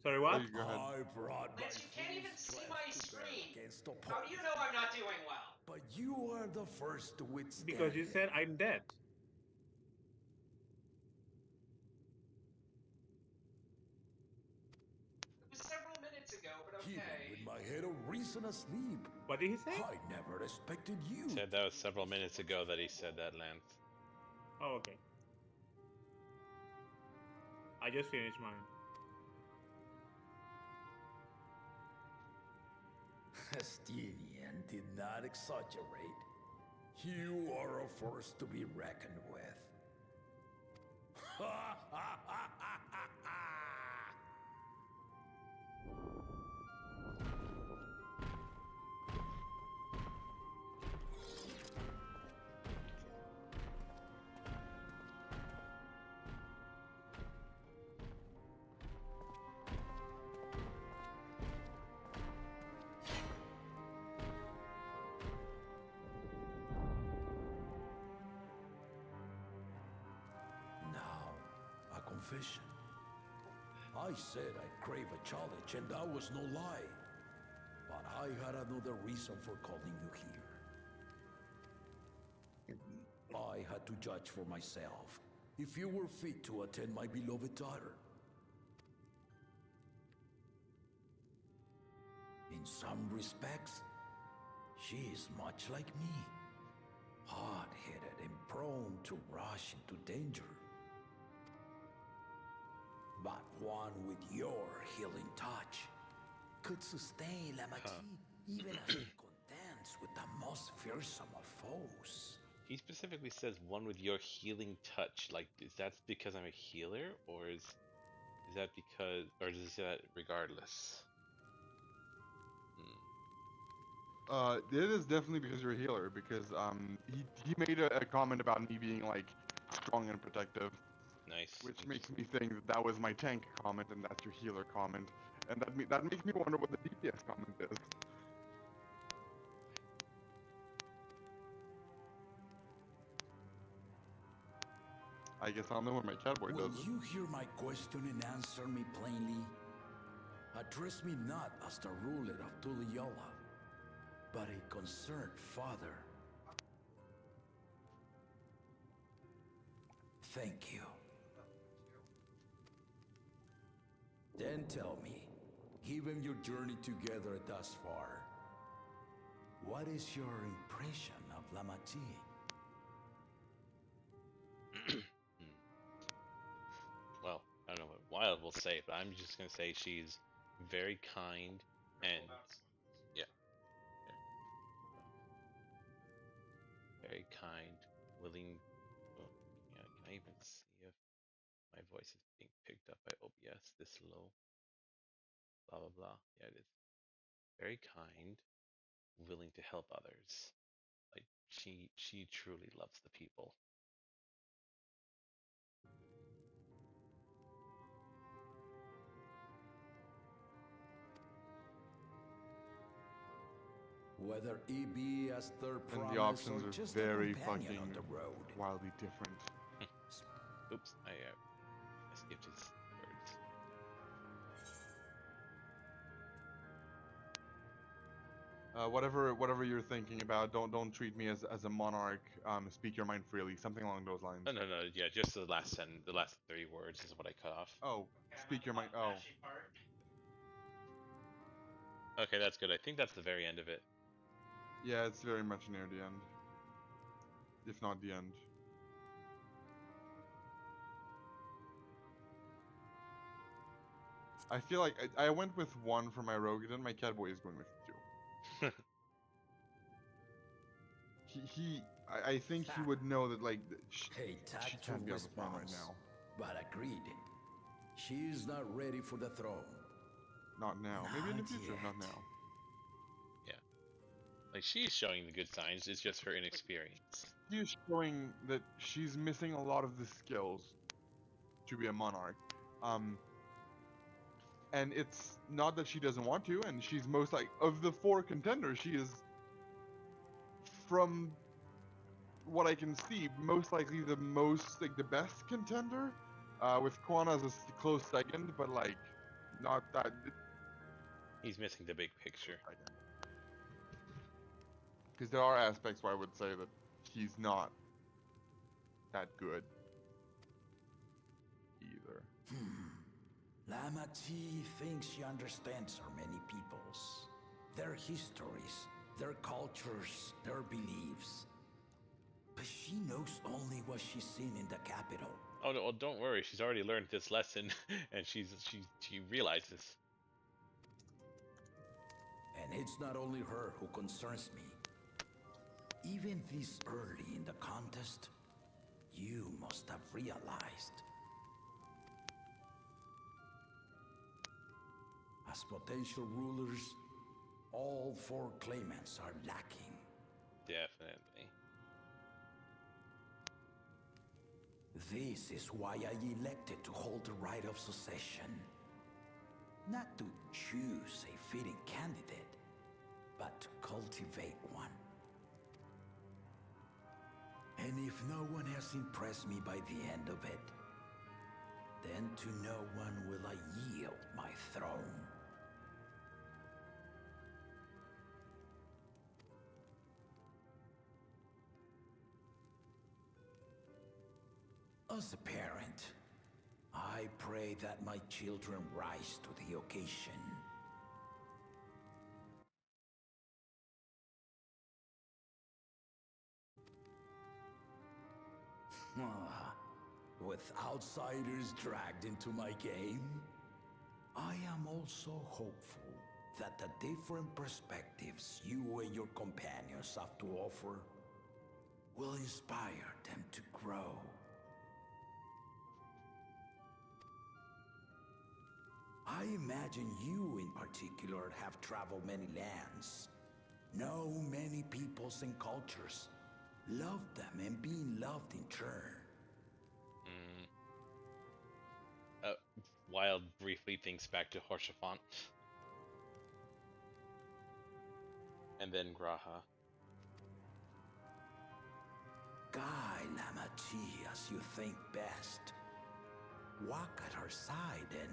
S6: Sorry,
S3: Oh,
S6: what?
S3: you go ahead.
S5: I brought my
S2: Lance, you can't even
S5: full
S2: see
S5: strength
S2: my
S5: to bear
S2: screen.
S5: against
S2: How do you
S5: opponents
S2: know I'm not
S5: before.
S2: doing well?
S5: But you are the first to withstand
S6: Because you
S5: it.
S6: said I'm dead.
S2: It was several minutes ago, but
S5: Even
S2: okay.
S5: with my head of reason asleep,
S6: What did he say?
S5: I never expected you.
S1: Said that was several minutes ago that he said that, Lance.
S6: Oh, okay. I just finished mine.
S5: Estinian did not exaggerate. You are a force to be reckoned with. Now, a confession. I said I crave a challenge, and that was no lie. But I had another reason for calling you here. I had to judge for myself if you were fit to attend my beloved daughter. In some respects, she is much like me. Hard-headed and prone to rush into danger. But one with your healing touch could sustain La Magie even as she contends with the most fearsome of foes.
S1: He specifically says one with your healing touch. Like, is that because I'm a healer, or is that because, or is that regardless?
S3: It is definitely because you're a healer. Because he made a comment about me being like strong and protective,
S1: Nice.
S3: which makes me think that that was my tank comment and that's your healer comment, and that makes me wonder what the DPS comment is. I guess I'll know when my catboy
S5: Will
S3: does it.
S5: you hear my question and answer me plainly? Address me not as the ruler of Duel Ja Ja, but a concerned father. Thank you. Then tell me, given your journey together thus far, what is your impression of La Magie?
S1: Well, I don't know what Wild will say, but I'm just gonna say she's very kind and yeah, very kind, willing. Oh, yeah, can I even see if my voice is being picked up by OBS this low? Blah blah blah. Yeah, it is. Very kind, willing to help others. Like she truly loves the people.
S5: Whether it be as their
S3: And
S5: promise
S3: the options
S5: or
S3: are
S5: just
S3: very
S5: a companion
S3: fucking
S5: on the road.
S3: wildly different.
S1: Oops, I skipped his words.
S3: Whatever you're thinking about, don't treat me as a monarch. Speak your mind freely, something along those lines.
S1: No, yeah, just the last the last 3 words is what I cut off.
S3: Oh,
S2: Okay,
S3: speak your mind. Oh,
S2: Patchy part.
S1: Okay, that's good. I think that's the very end of it.
S3: yeah, it's very much near the end, if not the end. I feel like I went with 1 for my rogue, and then my catboy is going with 2. I think he would know that like
S5: A
S3: she
S5: tactful
S3: can't be on the throne right
S5: response,
S3: now.
S5: but agreed. She is not ready for the throne.
S3: Not now. Maybe in the
S5: Not
S3: future. Not
S5: yet.
S3: now.
S1: Yeah, like she's showing the good signs. It's just her inexperience.
S3: He is showing that she's missing a lot of the skills to be a monarch. And it's not that she doesn't want to, and she's most like of the 4 contenders, she is, from what I can see, most likely the the best contender. With Kwana as a close second, but like not that
S1: He's missing the big picture.
S3: second. Because there are aspects where I would say that he's not that good either.
S5: La Magie thinks she understands our many peoples, their histories, their cultures, their beliefs. But she knows only what she's seen in the capital.
S1: Oh, no, well, don't worry. She's already learned this lesson, and she realizes.
S5: And it's not only her who concerns me. Even this early in the contest, you must have realized. As potential rulers, all 4 claimants are lacking.
S1: Definitely.
S5: This is why I elected to hold the right of succession. Not to choose a fitting candidate, but to cultivate one. And if no one has impressed me by the end of it, then to no one will I yield my throne. As a parent, I pray that my children rise to the occasion. With outsiders dragged into my game, I am also hopeful that the different perspectives you and your companions have to offer will inspire them to grow. I imagine you in particular have traveled many lands, know many peoples and cultures, loved them and being loved in turn.
S1: Mm. Wild briefly thinks back to Horshaphant. And then Graha.
S5: Guide Lamachi as you think best. Walk at her side and,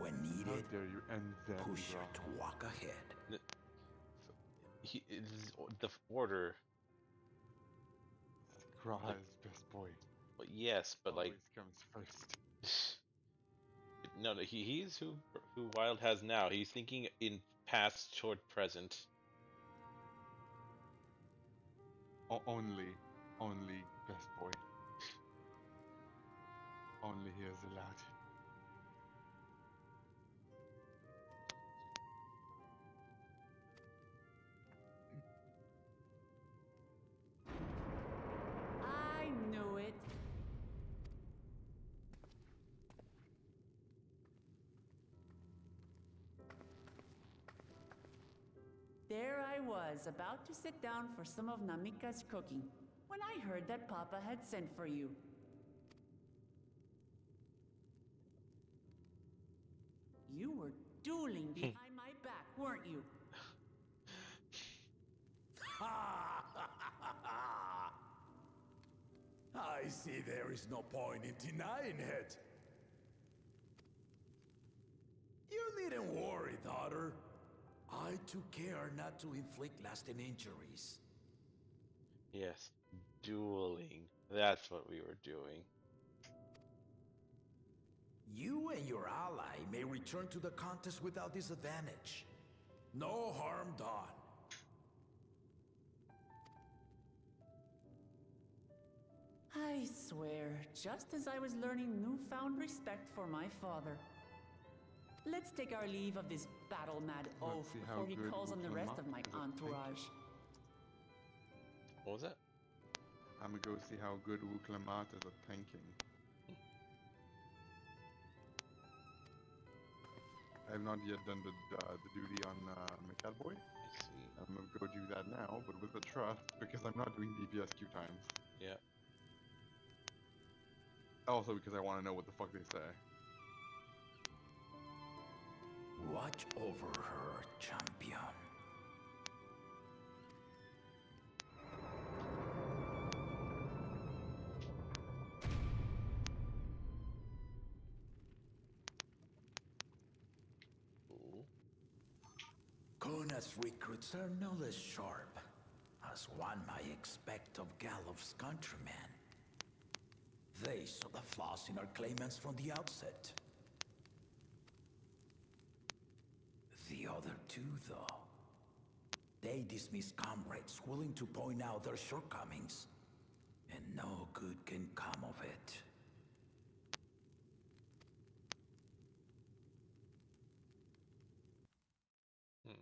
S5: when
S3: How
S5: needed,
S3: dare you end that,
S5: push her to
S3: Graha.
S5: walk ahead.
S1: He is the order.
S3: Graha is best boy.
S1: But yes, but
S3: Always
S1: like
S3: comes first.
S1: no, he's who Wild has now. He's thinking in past toward present.
S3: Only best boy. Only he is allowed.
S7: I knew it. There I was, about to sit down for some of Namika's cooking, when I heard that Papa had sent for you. You were dueling behind my back, weren't you?
S5: I see there is no point in denying it. You needn't worry, daughter. I took care not to inflict lasting injuries.
S1: Yes, dueling. That's what we were doing.
S5: You and your ally may return to the contest without disadvantage. No harm done.
S7: I swear, just as I was learning newfound respect for my father. Let's take our leave of this battle-mad
S3: Let's
S7: oaf
S3: see how
S7: before he
S3: good
S7: calls on the rest of my
S3: Uklama is at
S7: entourage.
S1: What was that?
S3: I'm gonna go see how good Wuklamat is at tanking. I have not yet done the duty on McCadboy.
S1: I see.
S3: I'm gonna go do that now, but with the trust, because I'm not doing DPS queue times.
S1: Yeah.
S3: Also because I want to know what the fuck they say.
S5: Watch over her, champion.
S1: Ooh.
S5: Kona's recruits are no less sharp, as one might expect of Galloff's countrymen. They saw the flaws in our claimants from the outset. The other two, though, they dismiss comrades willing to point out their shortcomings, and no good can come of it.
S1: Hmm.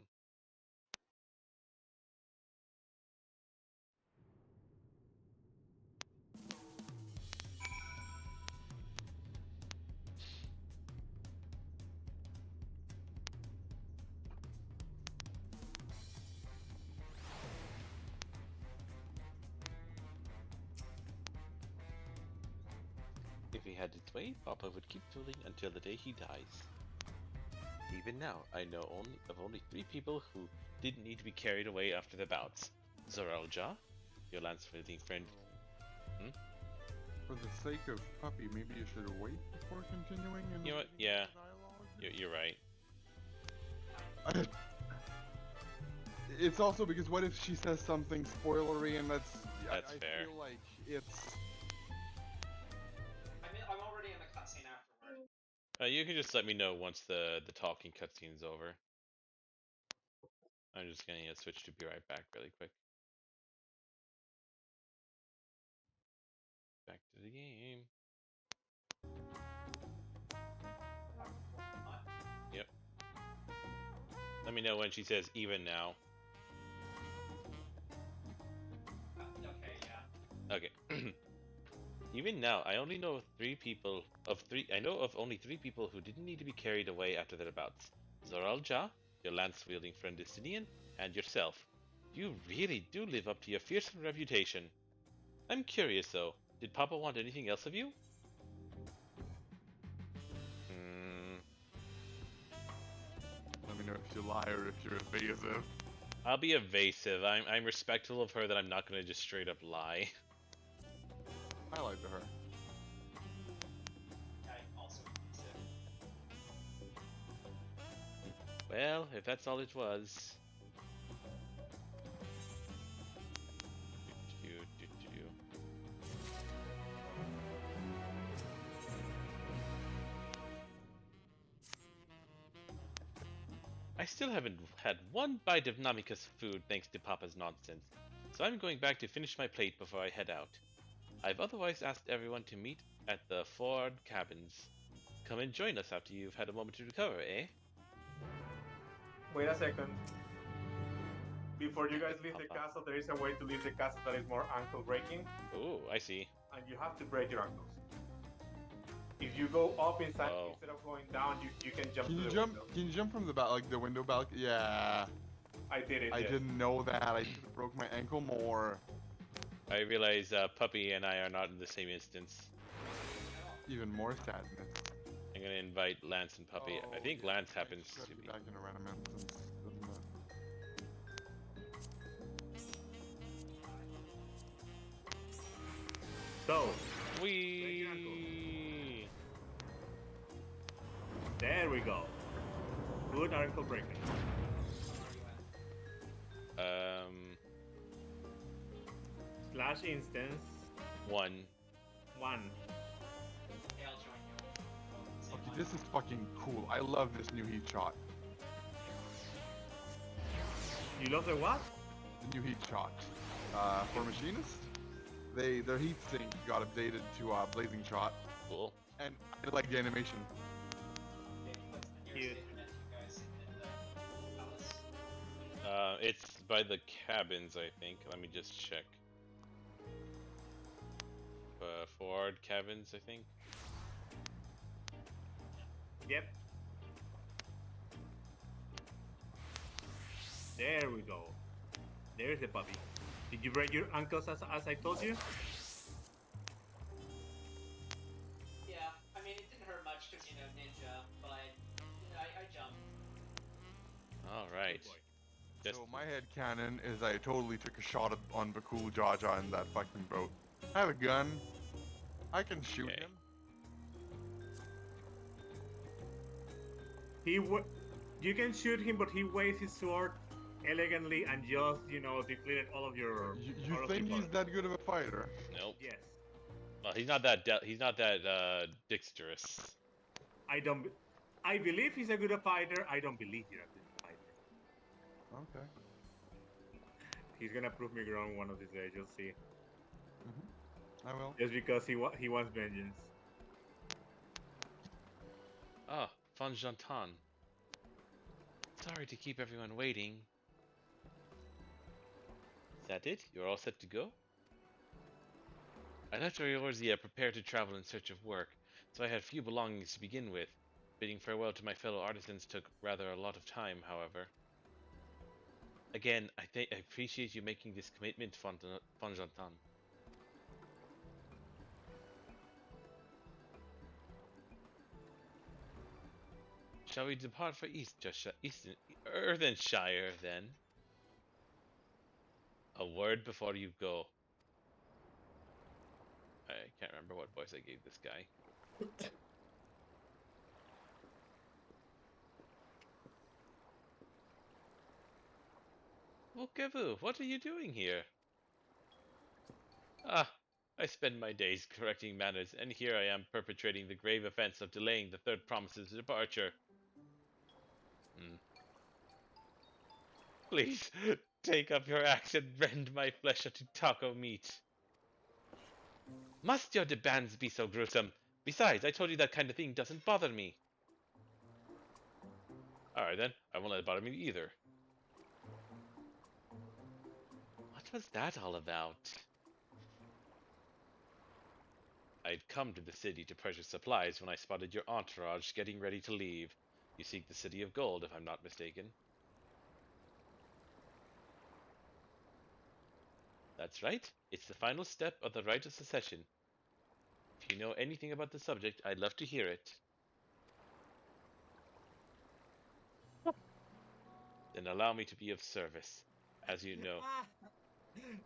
S1: If he had his way, Papa would keep dueling until the day he dies. Even now, I know only 3 people who didn't need to be carried away after the bouts. Gulool Ja, your lance-wielding friend.
S3: For the sake of Puppy, maybe you should wait before continuing and
S1: You know what?
S3: reading
S1: Yeah,
S3: the dialogue?
S1: you're right.
S3: It's also because what if she says something spoilery and that's
S1: That's
S3: I
S1: fair.
S3: feel like it's
S1: You can just let me know once the talking cutscene's over. I'm just gonna switch to be right back really quick. Back to the game. Yep. Let me know when she says even now.
S2: Okay, yeah.
S1: Okay. Even now, I only know I know of only 3 people who didn't need to be carried away after their bouts. Gulool Ja Ja, your lance-wielding friend Destinian, and yourself. You really do live up to your fearsome reputation. I'm curious though, did Papa want anything else of you?
S3: Let me know if you lie or if you're evasive.
S1: I'll be evasive. I'm respectful of her that I'm not gonna just straight up lie.
S3: I lied to her.
S2: I also use it.
S1: Well, if that's all it was. I still haven't had one bite of Namika's food thanks to Papa's nonsense, so I'm going back to finish my plate before I head out. I've otherwise asked everyone to meet at the Ford cabins. Come and join us after you've had a moment to recover, eh?
S4: Wait a second. Before you
S1: Okay,
S4: guys leave the
S1: Papa.
S4: castle, there is a way to leave the castle that is more ankle breaking,
S1: Oh, I see.
S4: and you have to break your ankles. If you go up inside
S1: Oh.
S4: instead of going down, you can jump
S3: Can
S4: to
S3: you
S4: the
S3: jump?
S4: window.
S3: Can you jump from the like the window balcony? Yeah.
S4: I did it.
S3: I
S4: yes.
S3: didn't know that. I should have broke my ankle more.
S1: I realize Puppy and I are not in the same instance.
S3: Even more sadness.
S1: I'm gonna invite Lance and Puppy. I think
S3: yeah,
S1: Lance
S3: I
S1: happens
S3: should
S1: to
S3: be
S1: be.
S3: back in a random instance, doesn't it?
S6: So,
S1: Wee.
S6: there we go. Good ankle breaking.
S1: Um,
S6: Slash instance
S1: 1.
S6: 1.
S2: Yeah, I'll join you. Same
S3: Okay,
S2: one.
S3: this is fucking cool. I love this new heat shot.
S6: You love the what?
S3: The new heat shot. For machinists, their heat sink got updated to blazing shot,
S1: Cool.
S3: and I like the animation.
S2: Okay, what's the
S6: Cute.
S2: nearest internet to you guys in the palace?
S1: It's by the cabins, I think. Let me just check. Ford cabins, I think.
S6: Yep. There we go. There's the puppy. Did you break your ankles as I told you?
S2: Yeah, I mean, it didn't hurt much because, ninja, but I jumped.
S1: All right.
S6: Good boy.
S1: Just
S3: So my head canon is I totally took a shot on Gulool Ja Ja in that fucking boat. I have a gun. I can shoot
S1: Okay.
S3: him.
S6: You can shoot him, but he waves his sword elegantly and just, depleted all of your.
S3: You
S6: all of
S3: think
S6: your
S3: he's that good of a fighter?
S1: nope.
S6: Yes.
S1: Well, he's not that dexterous.
S6: I don't. I believe he's a good fighter. I don't believe you're a good fighter.
S3: Okay.
S6: He's gonna prove me wrong one of these days. You'll see.
S3: I will.
S6: Just because he wants vengeance.
S1: Ah, Van Jantan. Sorry to keep everyone waiting. Is that it? You're all set to go? I left Eorzea prepared to travel in search of work, so I had few belongings to begin with. Bidding farewell to my fellow artisans took rather a lot of time, however. Again, I appreciate you making this commitment, Van Jantan. Shall we depart for Earthenshire, then? A word before you go. I can't remember what voice I gave this guy. Vukevu, what are you doing here? Ah, I spend my days correcting manners, and here I am perpetrating the grave offense of delaying the third promise's departure. Hmm. Please, take up your axe and rend my flesh into taco meat. Must your demands be so gruesome? Besides, I told you that kind of thing doesn't bother me. Alright then, I won't let it bother me either. What was that all about? I'd come to the city to purchase supplies when I spotted your entourage getting ready to leave. You seek the City of Gold, if I'm not mistaken. That's right. It's the final step of the rite of secession. If you know anything about the subject, I'd love to hear it. Then allow me to be of service. As you know,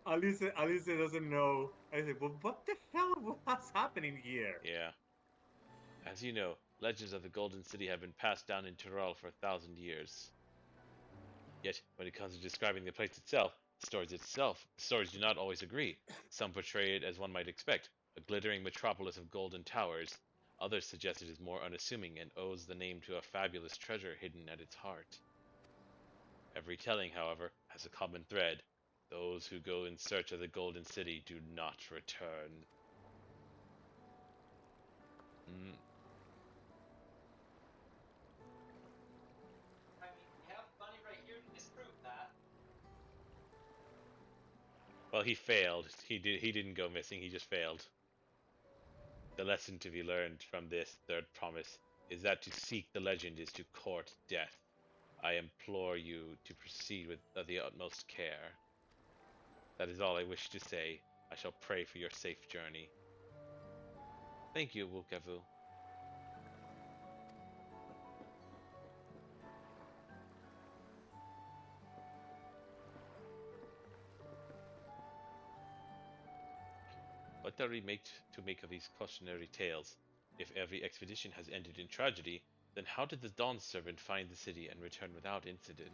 S6: Alice doesn't know. I said, but what the hell was happening here?
S1: yeah. As you know, legends of the Golden City have been passed down in Tyrol for 1,000 years. Yet, when it comes to describing the place itself, the stories do not always agree. Some portray it as one might expect, a glittering metropolis of golden towers. Others suggest it is more unassuming and owes the name to a fabulous treasure hidden at its heart. Every telling, however, has a common thread. Those who go in search of the Golden City do not return. Mm,
S2: I mean, we have money right here to disprove that.
S1: well, he failed. He didn't go missing. He just failed. The lesson to be learned from this third promise is that to seek the legend is to court death. I implore you to proceed with the utmost care. That is all I wish to say. I shall pray for your safe journey. Thank you, Wukavu. What are we to make of these cautionary tales? If every expedition has ended in tragedy, then how did the Dawn Servant find the city and return without incident?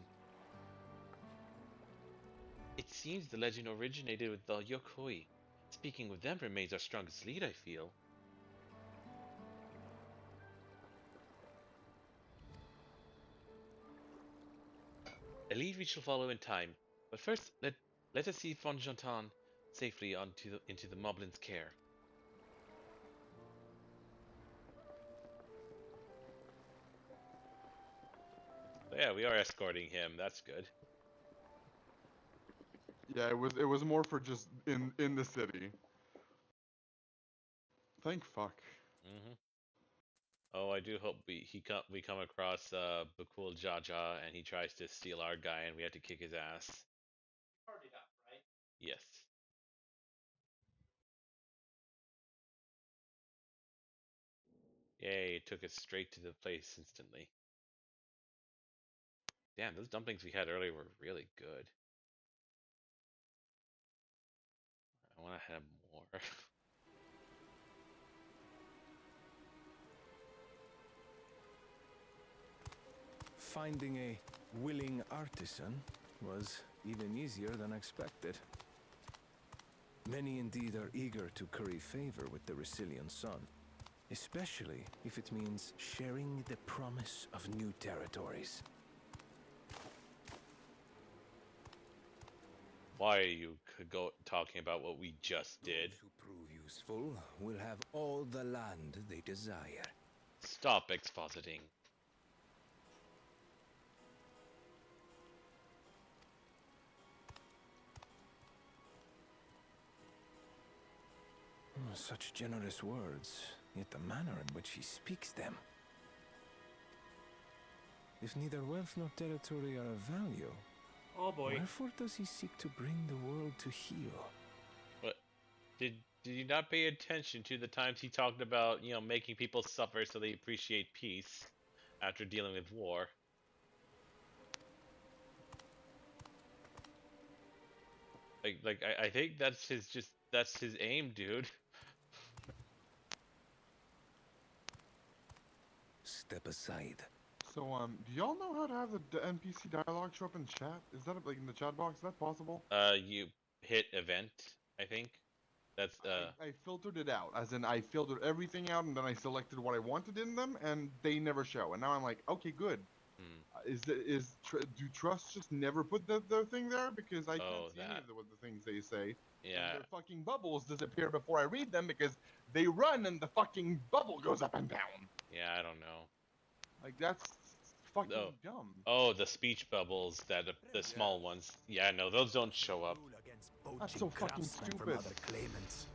S1: It seems the legend originated with the Yokoi. Speaking with them remains our strongest lead, I feel. A lead we shall follow in time, but first let us see Fonjantan safely into the Moblin's care. But yeah, we are escorting him. That's good.
S3: Yeah, it was more for just in the city. Thank fuck.
S1: Hmm. Oh, I do hope we come across Gulool Ja Ja and he tries to steal our guy and we have to kick his ass.
S2: Parted up, right?
S1: Yes. Yay, it took us straight to the place instantly. Damn, those dumplings we had earlier were really good. I want to have more.
S8: Finding a willing artisan was even easier than expected. Many indeed are eager to curry favor with the Resilient Sun, especially if it means sharing the promise of new territories.
S1: Why are you talking about what we just did?
S5: Those who prove useful will have all the land they desire.
S1: Stop expositing.
S8: Such generous words, yet the manner in which he speaks them. If neither wealth nor territory are of value,
S6: Oh boy.
S8: wherefore does he seek to bring the world to heel?
S1: What did you not pay attention to the times he talked about, making people suffer so they appreciate peace after dealing with war? I think that's his aim, dude.
S5: Step aside.
S3: So do y'all know how to have the NPC dialogue show up in chat? Is that like in the chat box? Is that possible?
S1: You hit event, I think. That's
S3: I filtered it out, as in I filtered everything out, and then I selected what I wanted in them, and they never show. And now I'm like, okay, good.
S1: hmm.
S3: Do trusts just never put their thing there? Because I can't
S1: Oh,
S3: see any
S1: that.
S3: of the things they say, and
S1: Yeah.
S3: their fucking bubbles disappear before I read them because they run and the fucking bubble goes up and down.
S1: Yeah, I don't know.
S3: Like that's
S1: Oh.
S3: fucking dumb.
S1: Oh, the speech bubbles that the
S3: Yeah,
S1: small ones. Yeah, no, those don't
S5: There was
S1: show
S5: a
S1: up.
S5: rule against
S3: that's
S5: poaching
S3: so fucking
S5: craftsmen from
S3: stupid.
S5: other claimants.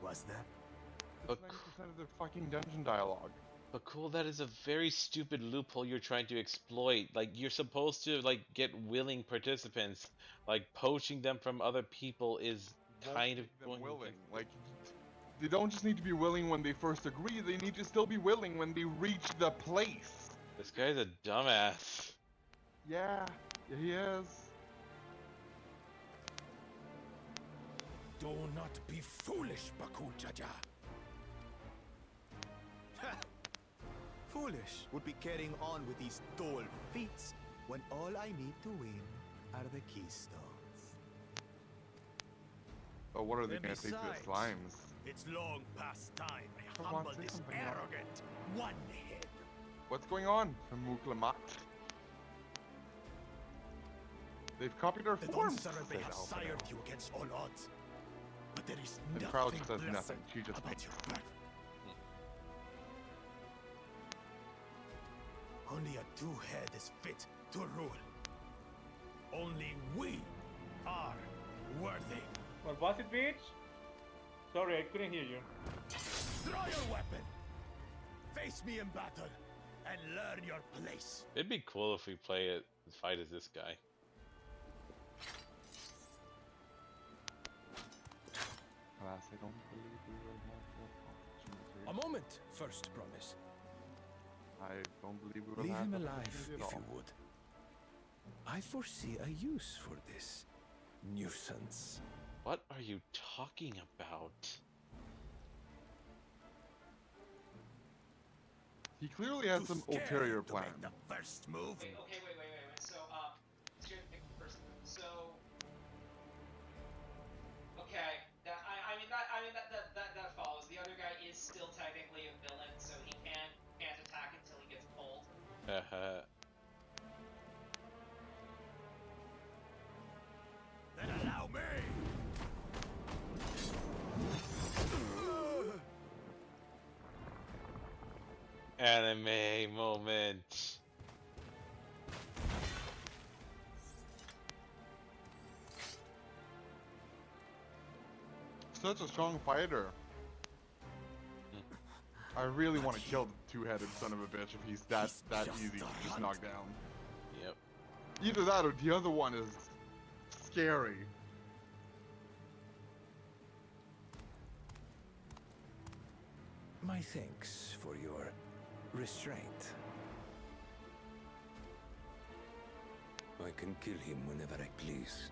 S5: Was there?
S3: That's
S1: But
S3: 90% of their fucking dungeon dialogue.
S1: But cool, that is a very stupid loophole you're trying to exploit. Like you're supposed to like get willing participants. Like poaching them from other people is
S3: Won't
S1: kind of
S3: make them
S1: going
S3: willing.
S1: against.
S3: Like they don't just need to be willing when they first agree, they need to still be willing when they reach the place.
S1: This guy's a dumbass.
S3: Yeah, he is.
S5: Do not be foolish, Gulool Ja Ja.
S9: Foolish would be carrying on with these dull feats when all I need to win are the keystones.
S3: Oh, what are they
S5: And
S3: gonna say to the
S5: besides,
S3: slimes?
S5: It's long past time I
S3: Come on,
S5: humble
S3: say
S5: this
S3: something, Laura.
S5: arrogant one-head.
S3: What's going on, Muklamat? They've copied our
S5: The
S3: forms.
S5: Dawntrail may
S3: said
S5: have
S3: Alpha
S5: sired
S3: now.
S5: you against all odds, but there is
S3: And
S5: nothing
S3: Crouch says
S5: blessed
S3: nothing. She just
S5: about
S3: makes.
S5: your birth. Only a two-head is fit to rule. Only we are worthy.
S6: What was it, bitch? Sorry, I couldn't hear you.
S5: Draw your weapon. Face me in battle and learn your place.
S1: It'd be cool if we play it fight as this guy.
S3: Alas, I don't believe we will have the opportunity.
S8: A moment, first promise.
S3: I don't believe we will
S8: Leave
S3: have
S8: him
S3: the
S8: alive,
S3: opportunity
S8: if
S3: at
S8: you
S3: all.
S8: would. I foresee a use for this nuisance.
S1: What are you talking about?
S3: He clearly has
S5: Too
S3: some
S5: scared
S3: ulterior
S5: to
S3: plan.
S5: make the first move.
S2: Okay, wait. So, let's go pick the first move. So, okay, that follows. The other guy is still technically a villain, so he can't attack until he gets pulled.
S5: Then allow me.
S1: Anime moment.
S3: Such a strong fighter. I really want to kill the two-headed son of a bitch if he's that
S5: He's just
S3: easy to
S5: a
S3: just
S5: runt.
S3: knock down.
S1: Yep.
S3: Either that or the other one is scary.
S8: My thanks for your restraint. I can kill him whenever I please.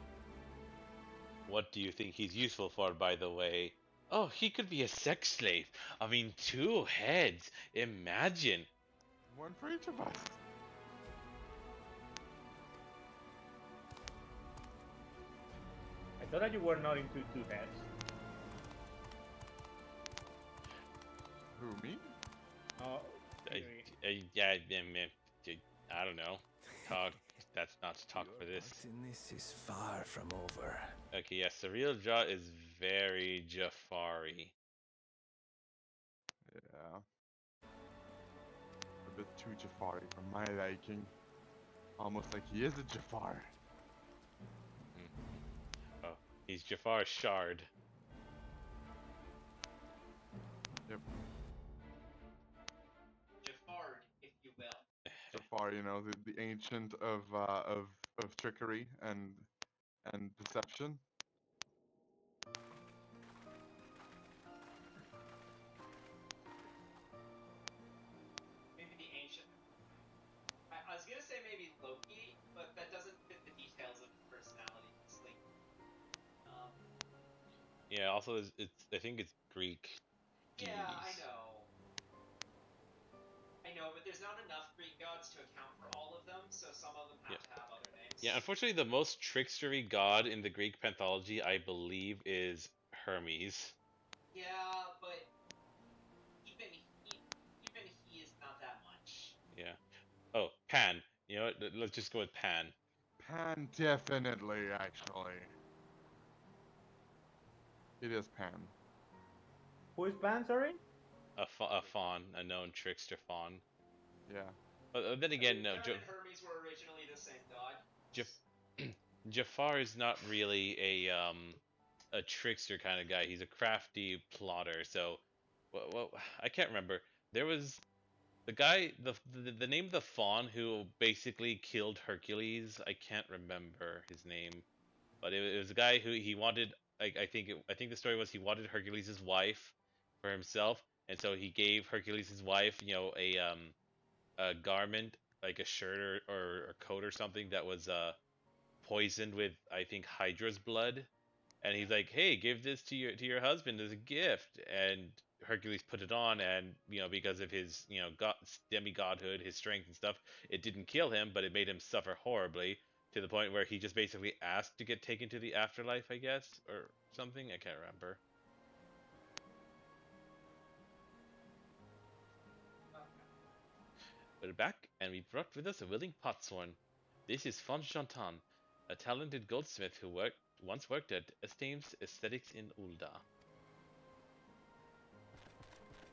S1: What do you think he's useful for, by the way? Oh, he could be a sex slave. I mean, two heads. Imagine.
S3: One for each of us.
S6: I thought that you were not into two heads.
S3: Who, me?
S6: Oh,
S1: Yeah, I don't know. Talk. That's not to talk for
S8: Your
S1: this.
S8: naughtiness is far from over.
S1: Okay, yes, the real Ja is very Jafari.
S3: Yeah. A bit too Jafari for my liking. Almost like he is a Jafar.
S1: Oh, he's Jafar's shard.
S3: Yep.
S2: Jafar, if you will.
S3: Jafar, you know, the ancient of trickery and deception.
S2: Maybe the ancient. I was gonna say maybe Loki, but that doesn't fit the details of his personality. It's like,
S1: Yeah, also I think it's Greek deities.
S2: yeah, I know, but there's not enough Greek gods to account for all of them, so some of them have to have other names.
S1: Yeah, unfortunately, the most trickstery god in the Greek panthology, I believe, is Hermes.
S2: Yeah, but even he is not that much.
S1: Yeah. Oh, Pan. You know what? Let's just go with Pan.
S3: Pan, definitely, actually. It is Pan.
S4: Who is Pan, sorry?
S1: A fawn, a known trickster fawn.
S3: Yeah.
S1: But then
S2: I
S1: again,
S2: mean,
S1: no.
S2: Pan and Hermes were originally the same god.
S1: Jafar is not really a trickster kind of guy. He's a crafty plotter. So, well, I can't remember. There was the guy, the name of the fawn who basically killed Hercules. I can't remember his name, but it was a guy who he wanted. I think the story was he wanted Hercules' wife for himself, and so he gave Hercules' wife, a garment like a shirt or coat or something that was poisoned with I think Hydra's blood, and he's like, "Hey, give this to your husband as a gift." And Hercules put it on, and because of his god demigodhood, his strength and stuff, it didn't kill him, but it made him suffer horribly to the point where he just basically asked to get taken to the afterlife, I guess, or something. I can't remember. We're back, and we brought with us a willing potsworn. This is Fonjantan, a talented goldsmith who once worked at Esteem's Aesthetics in Ulda.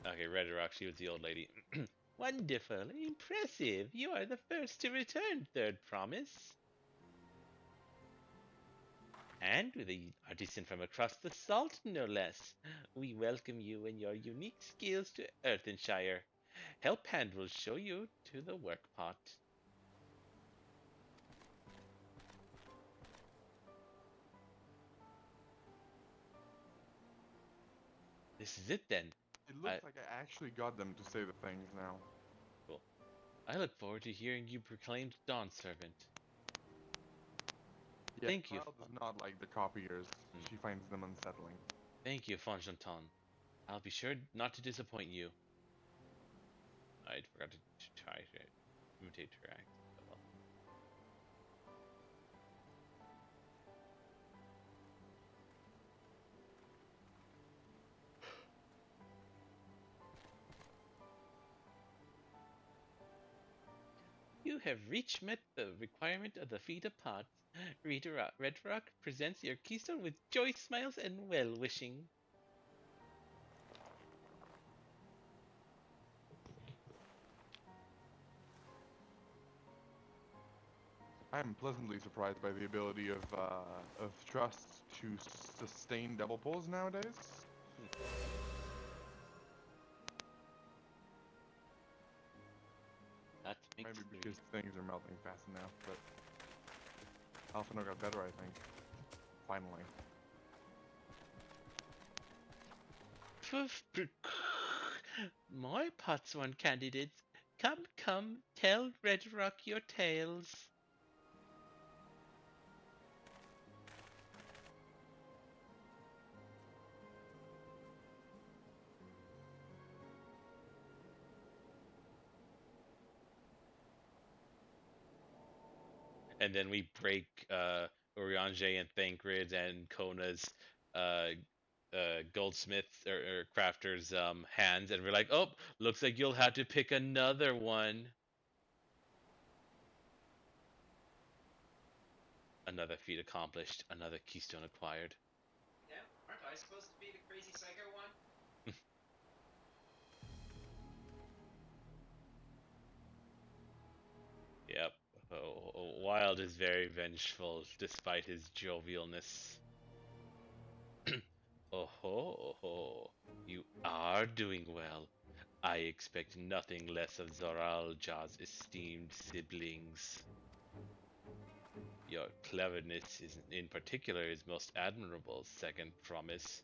S1: Okay, Red Rock, she was the old lady. Wonderful, impressive. You are the first to return, Third Promise. And with an artisan from across the salt, no less. We welcome you and your unique skills to Earthenshire. Help Hand will show you to the work pot. This is it then.
S3: It looks like I actually got them to say the things now.
S1: Cool. I look forward to hearing you proclaimed Dawn Servant.
S3: Yeah,
S1: Thank you.
S3: Carl does not like the copiers. She finds them unsettling.
S1: Thank you, Fonjanton. I'll be sure not to disappoint you. I forgot to try to imitate her accent. Oh well. You have met the requirement of the feet apart. Red Rock presents your keystone with joy smiles and well-wishing.
S3: I am pleasantly surprised by the ability of Trust to sustain double pulls nowadays.
S1: That makes
S3: Maybe because things are melting fast enough, but Alphino got better, I think. Finally.
S1: More Potswan candidates. Come, tell Red Rock your tales. And then we break Urianger and Thancred and Kona's uh, goldsmith or crafter's hands, and we're like, oh, looks like you'll have to pick another one. Another feat accomplished, another keystone acquired.
S2: Yeah, aren't I supposed to be the crazy psycho one?
S1: Yep. Wild is very vengeful despite his jovialness. Oh, you are doing well. I expect nothing less of Zoral Ja's esteemed siblings. Your cleverness in particular is most admirable, Second Promise.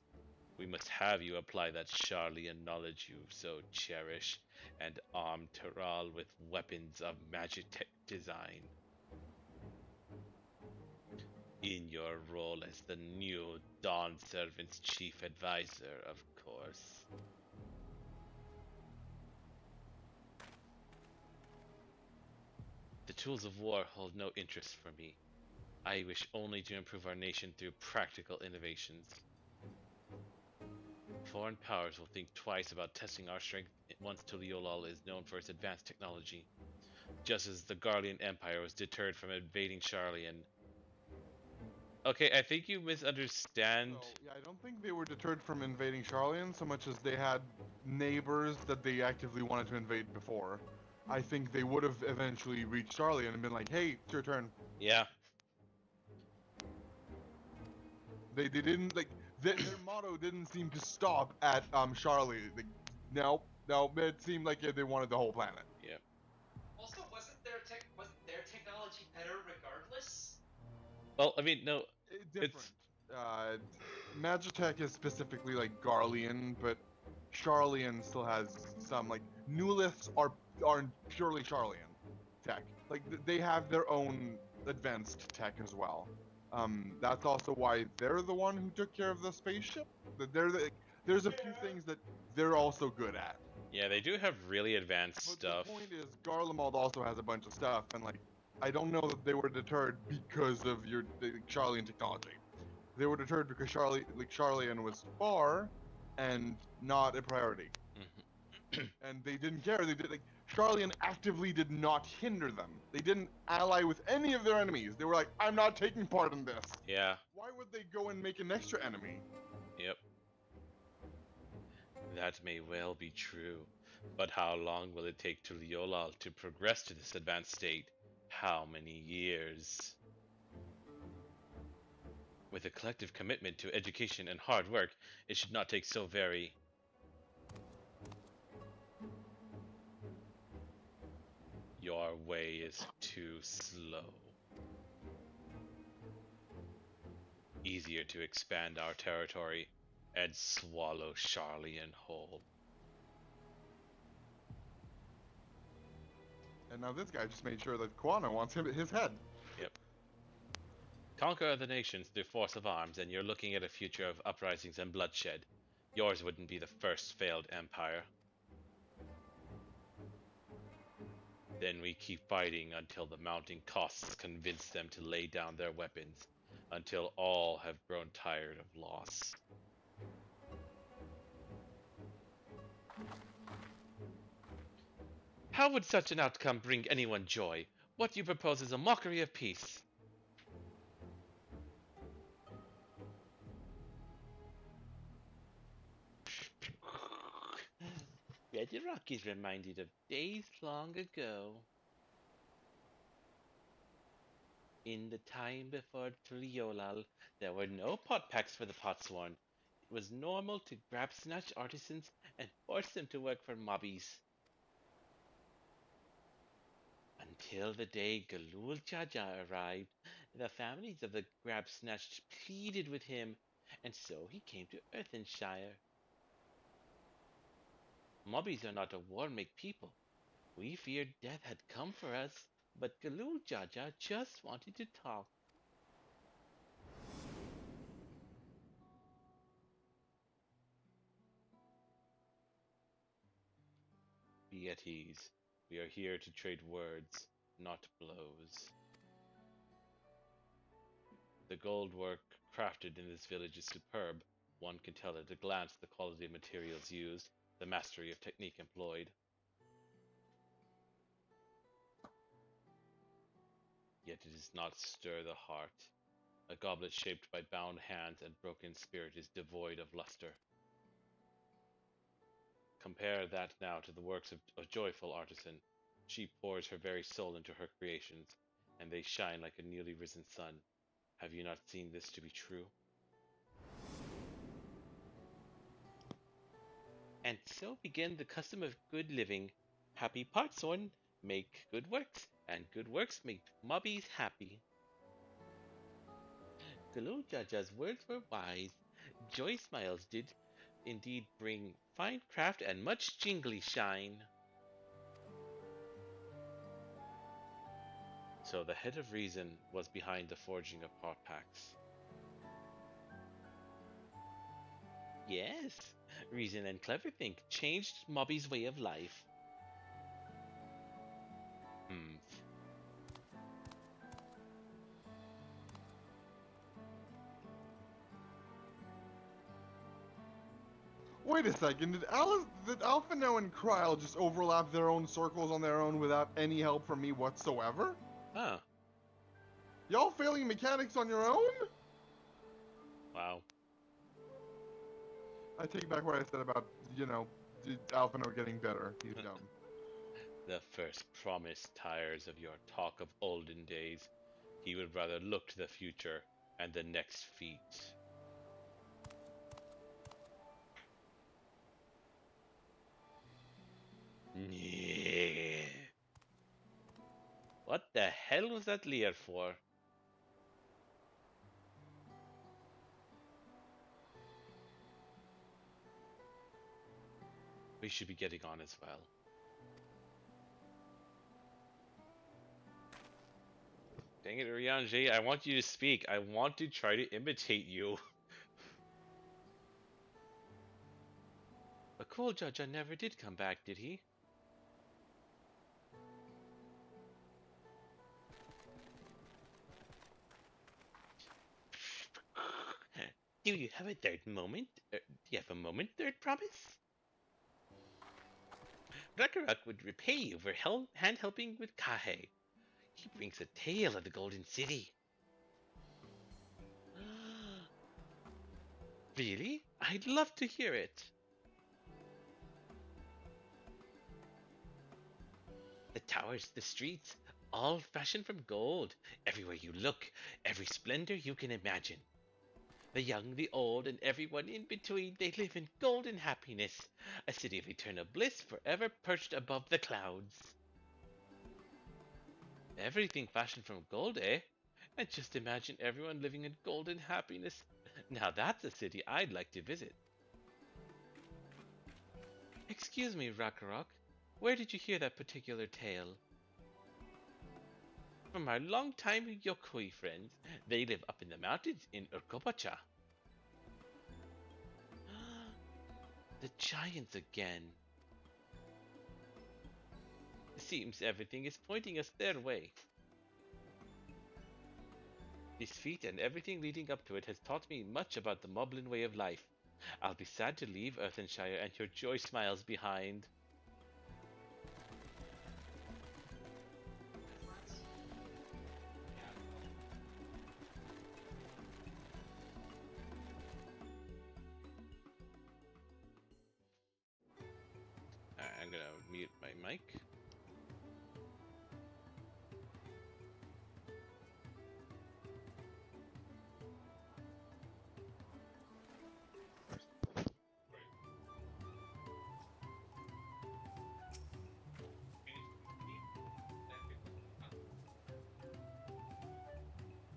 S1: We must have you apply that Charlian knowledge you so cherish, and arm Taral with weapons of magic design. In your role as the new Dawn Servant's chief advisor, of course. The tools of war hold no interest for me. I wish only to improve our nation through practical innovations. Foreign powers will think twice about testing our strength once Tuliolal is known for its advanced technology, just as the Garlean Empire was deterred from invading Sharlayan. Okay, I think you misunderstand.
S3: So, yeah, I don't think they were deterred from invading Sharlayan so much as they had neighbors that they actively wanted to invade before. I think they would have eventually reached Sharlayan and been like, hey, it's your turn.
S1: Yeah,
S3: They didn't, like, their motto didn't seem to stop at, Sharlayan. Like, no, it seemed like they wanted the whole planet.
S1: yeah.
S2: Also, wasn't their technology better regardless?
S1: Well, I mean, no,
S3: Different.
S1: it's
S3: Uh, Magitech is specifically like Garlean, but Sharlayan still has some like Newliths are purely Sharlayan tech. Like they have their own advanced tech as well. That's also why they're the one who took care of the spaceship. There's a few things that they're also good at.
S1: yeah, they do have really advanced
S3: But
S1: stuff.
S3: the point is, Garlemald also has a bunch of stuff, and like I don't know that they were deterred because of the Sharlayan technology. They were deterred because Sharlayan was far and not a priority. And they didn't care. They did like Sharlayan actively did not hinder them. They didn't ally with any of their enemies. They were like, I'm not taking part in this.
S1: Yeah,
S3: Why would they go and make an extra enemy?
S1: yep. That may well be true, but how long will it take Tuliolal to progress to this advanced state? How many years? With a collective commitment to education and hard work, it should not take so very. Your way is too slow. Easier to expand our territory and swallow Sharlayan whole.
S3: And now this guy just made sure that Kuana wants his head.
S1: Yep. Conquer other nations through force of arms, and you're looking at a future of uprisings and bloodshed. Yours wouldn't be the first failed empire. Then we keep fighting until the mounting costs convince them to lay down their weapons, until all have grown tired of loss. How would such an outcome bring anyone joy? What you propose is a mockery of peace. Bedrock is reminded of days long ago. In the time before Tuliolal, there were no pot packs for the potsworn. It was normal to grab snatch artisans and force them to work for mobbies. Until the day Gulool Ja Ja arrived, the families of the grab snatched pleaded with him, and so he came to Earthenshire. Mobbies are not a war-make people. We feared death had come for us, but Gulool Ja Ja just wanted to talk. Be at ease. We are here to trade words, not blows. The gold work crafted in this village is superb. One can tell at a glance the quality of materials used, the mastery of technique employed. Yet it does not stir the heart. A goblet shaped by bound hands and broken spirit is devoid of luster. Compare that now to the works of a joyful artisan. She pours her very soul into her creations, and they shine like a newly risen sun. Have you not seen this to be true? And so began the custom of good living. Happy Potsorn make good works, and good works make mobbies happy. Gulool Ja Ja's words were wise. Joy smiles did indeed bring fine craft and much jingly shine. So the head of reason was behind the forging of pot packs. Yes, reason and clever think changed Mobby's way of life.
S3: Wait a second. Did Alphino and Kryl just overlap their own circles on their own without any help from me whatsoever?
S1: Huh.
S3: Y'all failing mechanics on your own?
S1: Wow.
S3: I take back what I said about, Alphino getting better. He's dumb.
S1: The first promise tires of your talk of olden days. He would rather look to the future and the next feat. Yeah. What the hell was that leer for? We should be getting on as well. Dang it, Rianji, I want you to speak. I want to try to imitate you. But Gulool Ja Ja never did come back, did he? Do you have a third moment? Do you have a moment, third promise? Ragnarok would repay you for hand helping with Kahe. He brings a tale of the Golden City. Really? I'd love to hear it. The towers, the streets, all fashioned from gold. Everywhere you look, every splendor you can imagine. The young, the old, and everyone in between, they live in golden happiness. A city of eternal bliss, forever perched above the clouds. Everything fashioned from gold, eh? And just imagine everyone living in golden happiness. Now that's a city I'd like to visit. Excuse me, Ragnarok. Where did you hear that particular tale? From our long-time Yokoi friends. They live up in the mountains in Urkopacha. The giants again. Seems everything is pointing us their way. This feat and everything leading up to it has taught me much about the Moblin way of life. I'll be sad to leave Earthenshire and your joy smiles behind. I'm gonna mute my mic.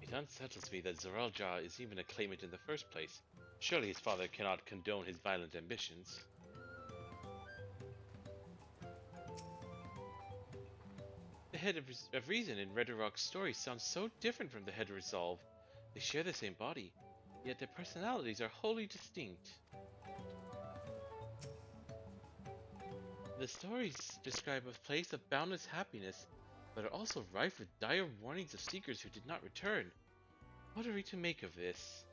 S1: It unsettles me that Zoral Ja is even a claimant in the first place. Surely his father cannot condone his violent ambitions. The head of reason in Redderrock's story sounds so different from the head of resolve. They share the same body, yet their personalities are wholly distinct. The stories describe a place of boundless happiness, but are also rife with dire warnings of seekers who did not return. What are we to make of this?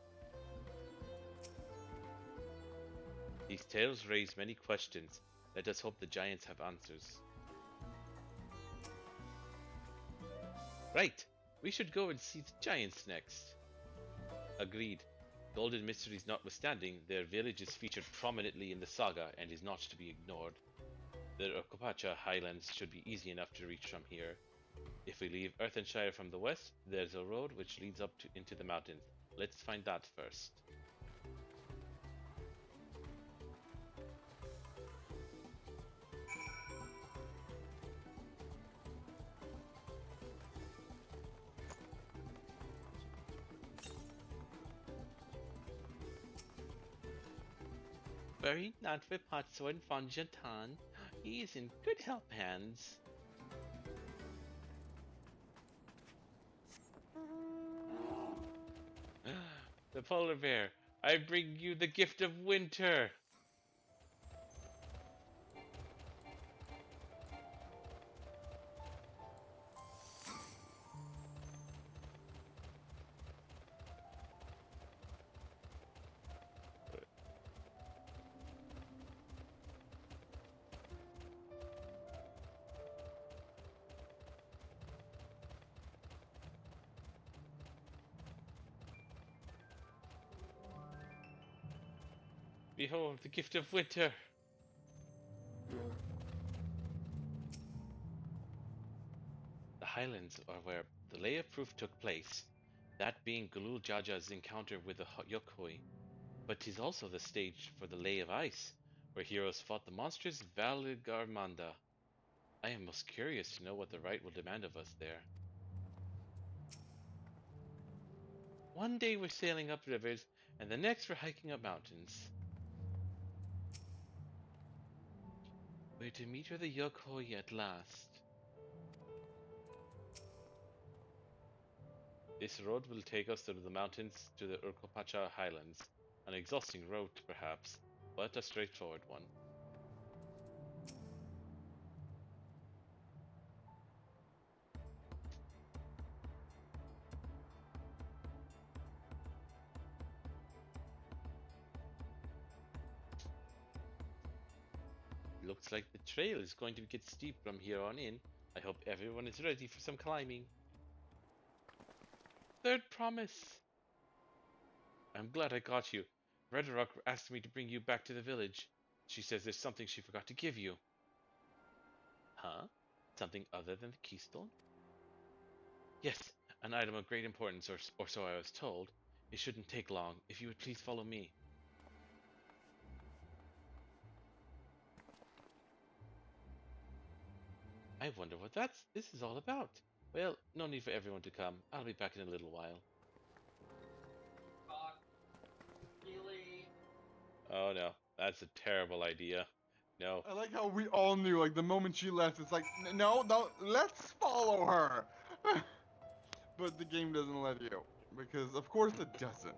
S1: These tales raise many questions. Let us hope the giants have answers. Right, we should go and see the giants next. Agreed. Golden mysteries notwithstanding, their village is featured prominently in the saga and is not to be ignored. The Urkopacha highlands should be easy enough to reach from here. If we leave Earthenshire from the west, there's a road which leads up into the mountains. Let's find that first. Worry not for Patso and Fonjantan. He is in good help hands. The polar bear, I bring you the gift of winter. Behold, the gift of winter! The Highlands are where the Lay of Proof took place, that being Gulool Ja Ja's encounter with the Yokoi. But 'tis also the stage for the Lay of Ice, where heroes fought the monstrous Valigarmanda. I am most curious to know what the rite will demand of us there. One day we're sailing up rivers, and the next we're hiking up mountains. We're to meet with the Yokoi at last. This road will take us through the mountains to the Urkopacha Highlands. An exhausting road, perhaps, but a straightforward one. Looks like the trail is going to get steep from here on in. I hope everyone is ready for some climbing. Third promise! I'm glad I got you. Red Rock asked me to bring you back to the village. She says there's something she forgot to give you. Huh? Something other than the keystone? Yes, an item of great importance, or so I was told. It shouldn't take long. If you would please follow me. I wonder what this is all about. Well, no need for everyone to come. I'll be back in a little while.
S2: Fuck. Really?
S1: Oh no, that's a terrible idea. No.
S3: I like how we all knew, like, the moment she left, it's like, no, no, let's follow her! But the game doesn't let you. Because, of course, it doesn't.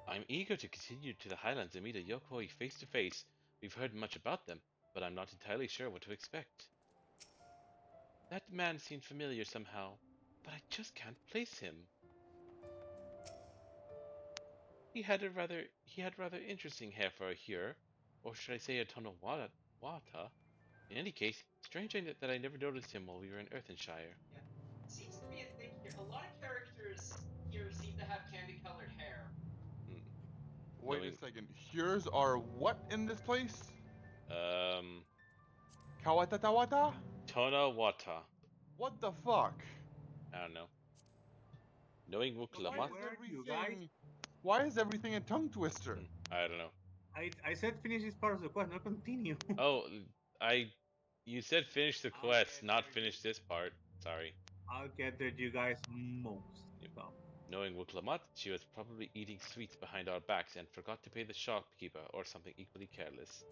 S1: I'm eager to continue to the Highlands and meet a Yokoi face to face. We've heard much about them, but I'm not entirely sure what to expect. That man seemed familiar somehow, but I just can't place him. He had rather interesting hair for a Hyur, or should I say a Tonawata. In any case, strange that I never noticed him while we were in Earthenshire.
S2: Yeah. Seems to be a thing here. A lot of characters here seem to have candy-colored hair.
S1: Hmm.
S3: Wait a
S1: Knowing,
S3: second. Here's our what in this place?
S1: um,
S3: Kawatatawata?
S1: Tonawata.
S3: What the fuck?
S1: I don't know. Knowing
S3: Why
S6: Okay,
S1: Wuklamat.
S3: is
S6: where are you guys?
S3: everything a tongue twister?
S1: I don't know.
S6: I said finish this part of the quest, not continue.
S1: Oh, I. You said finish the
S6: I'll
S1: quest,
S6: get
S1: not
S6: there.
S1: finish this part. Sorry.
S6: I'll get there, you guys. Most.
S1: Yep.
S6: So.
S1: Knowing Wuklamat, she was probably eating sweets behind our backs and forgot to pay the shopkeeper or something equally careless.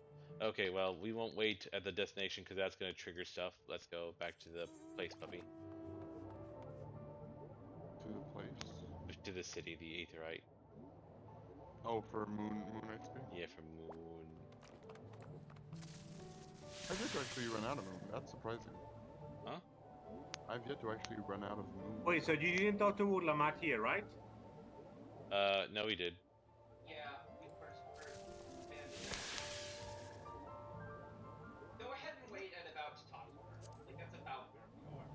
S1: Okay, well, we won't wait at the destination because that's going to trigger stuff. Let's go back to the place, puppy.
S3: To the place?
S1: To the city, the Aetherite.
S3: Oh, for Moon XP?
S1: Yeah, from Moon.
S3: I've yet to actually run out of Moon. That's surprising.
S1: Huh?
S3: I've yet to actually run out of Moon.
S6: Wait, so you didn't talk to Urlamat here, right?
S1: No, we did.
S2: Yeah, we're abandoning. Go ahead and wait at about to talk to her. Like, that's about where we are.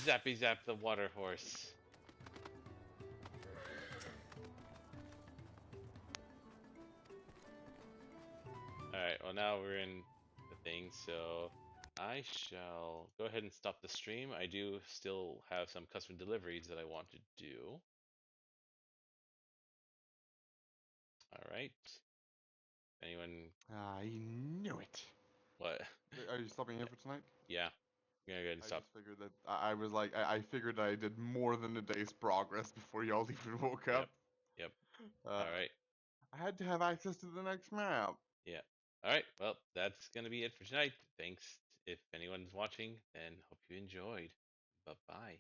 S1: Zappy zap the water horse. Alright, well now we're in the thing, so I shall go ahead and stop the stream. I do still have some custom deliveries that I want to do. Alright. Anyone...
S3: I knew it.
S1: What?
S3: Are you stopping here for tonight?
S1: Yeah. I'm gonna go ahead and
S3: I
S1: stop.
S3: just figured that I was like I figured I did more than a day's progress before y'all even woke
S1: Yep.
S3: up.
S1: Yep.
S3: Uh,
S1: Alright.
S3: I had to have access to the next map.
S1: Yeah. Alright, well, that's gonna be it for tonight. Thanks if anyone's watching, and hope you enjoyed. Bye-bye.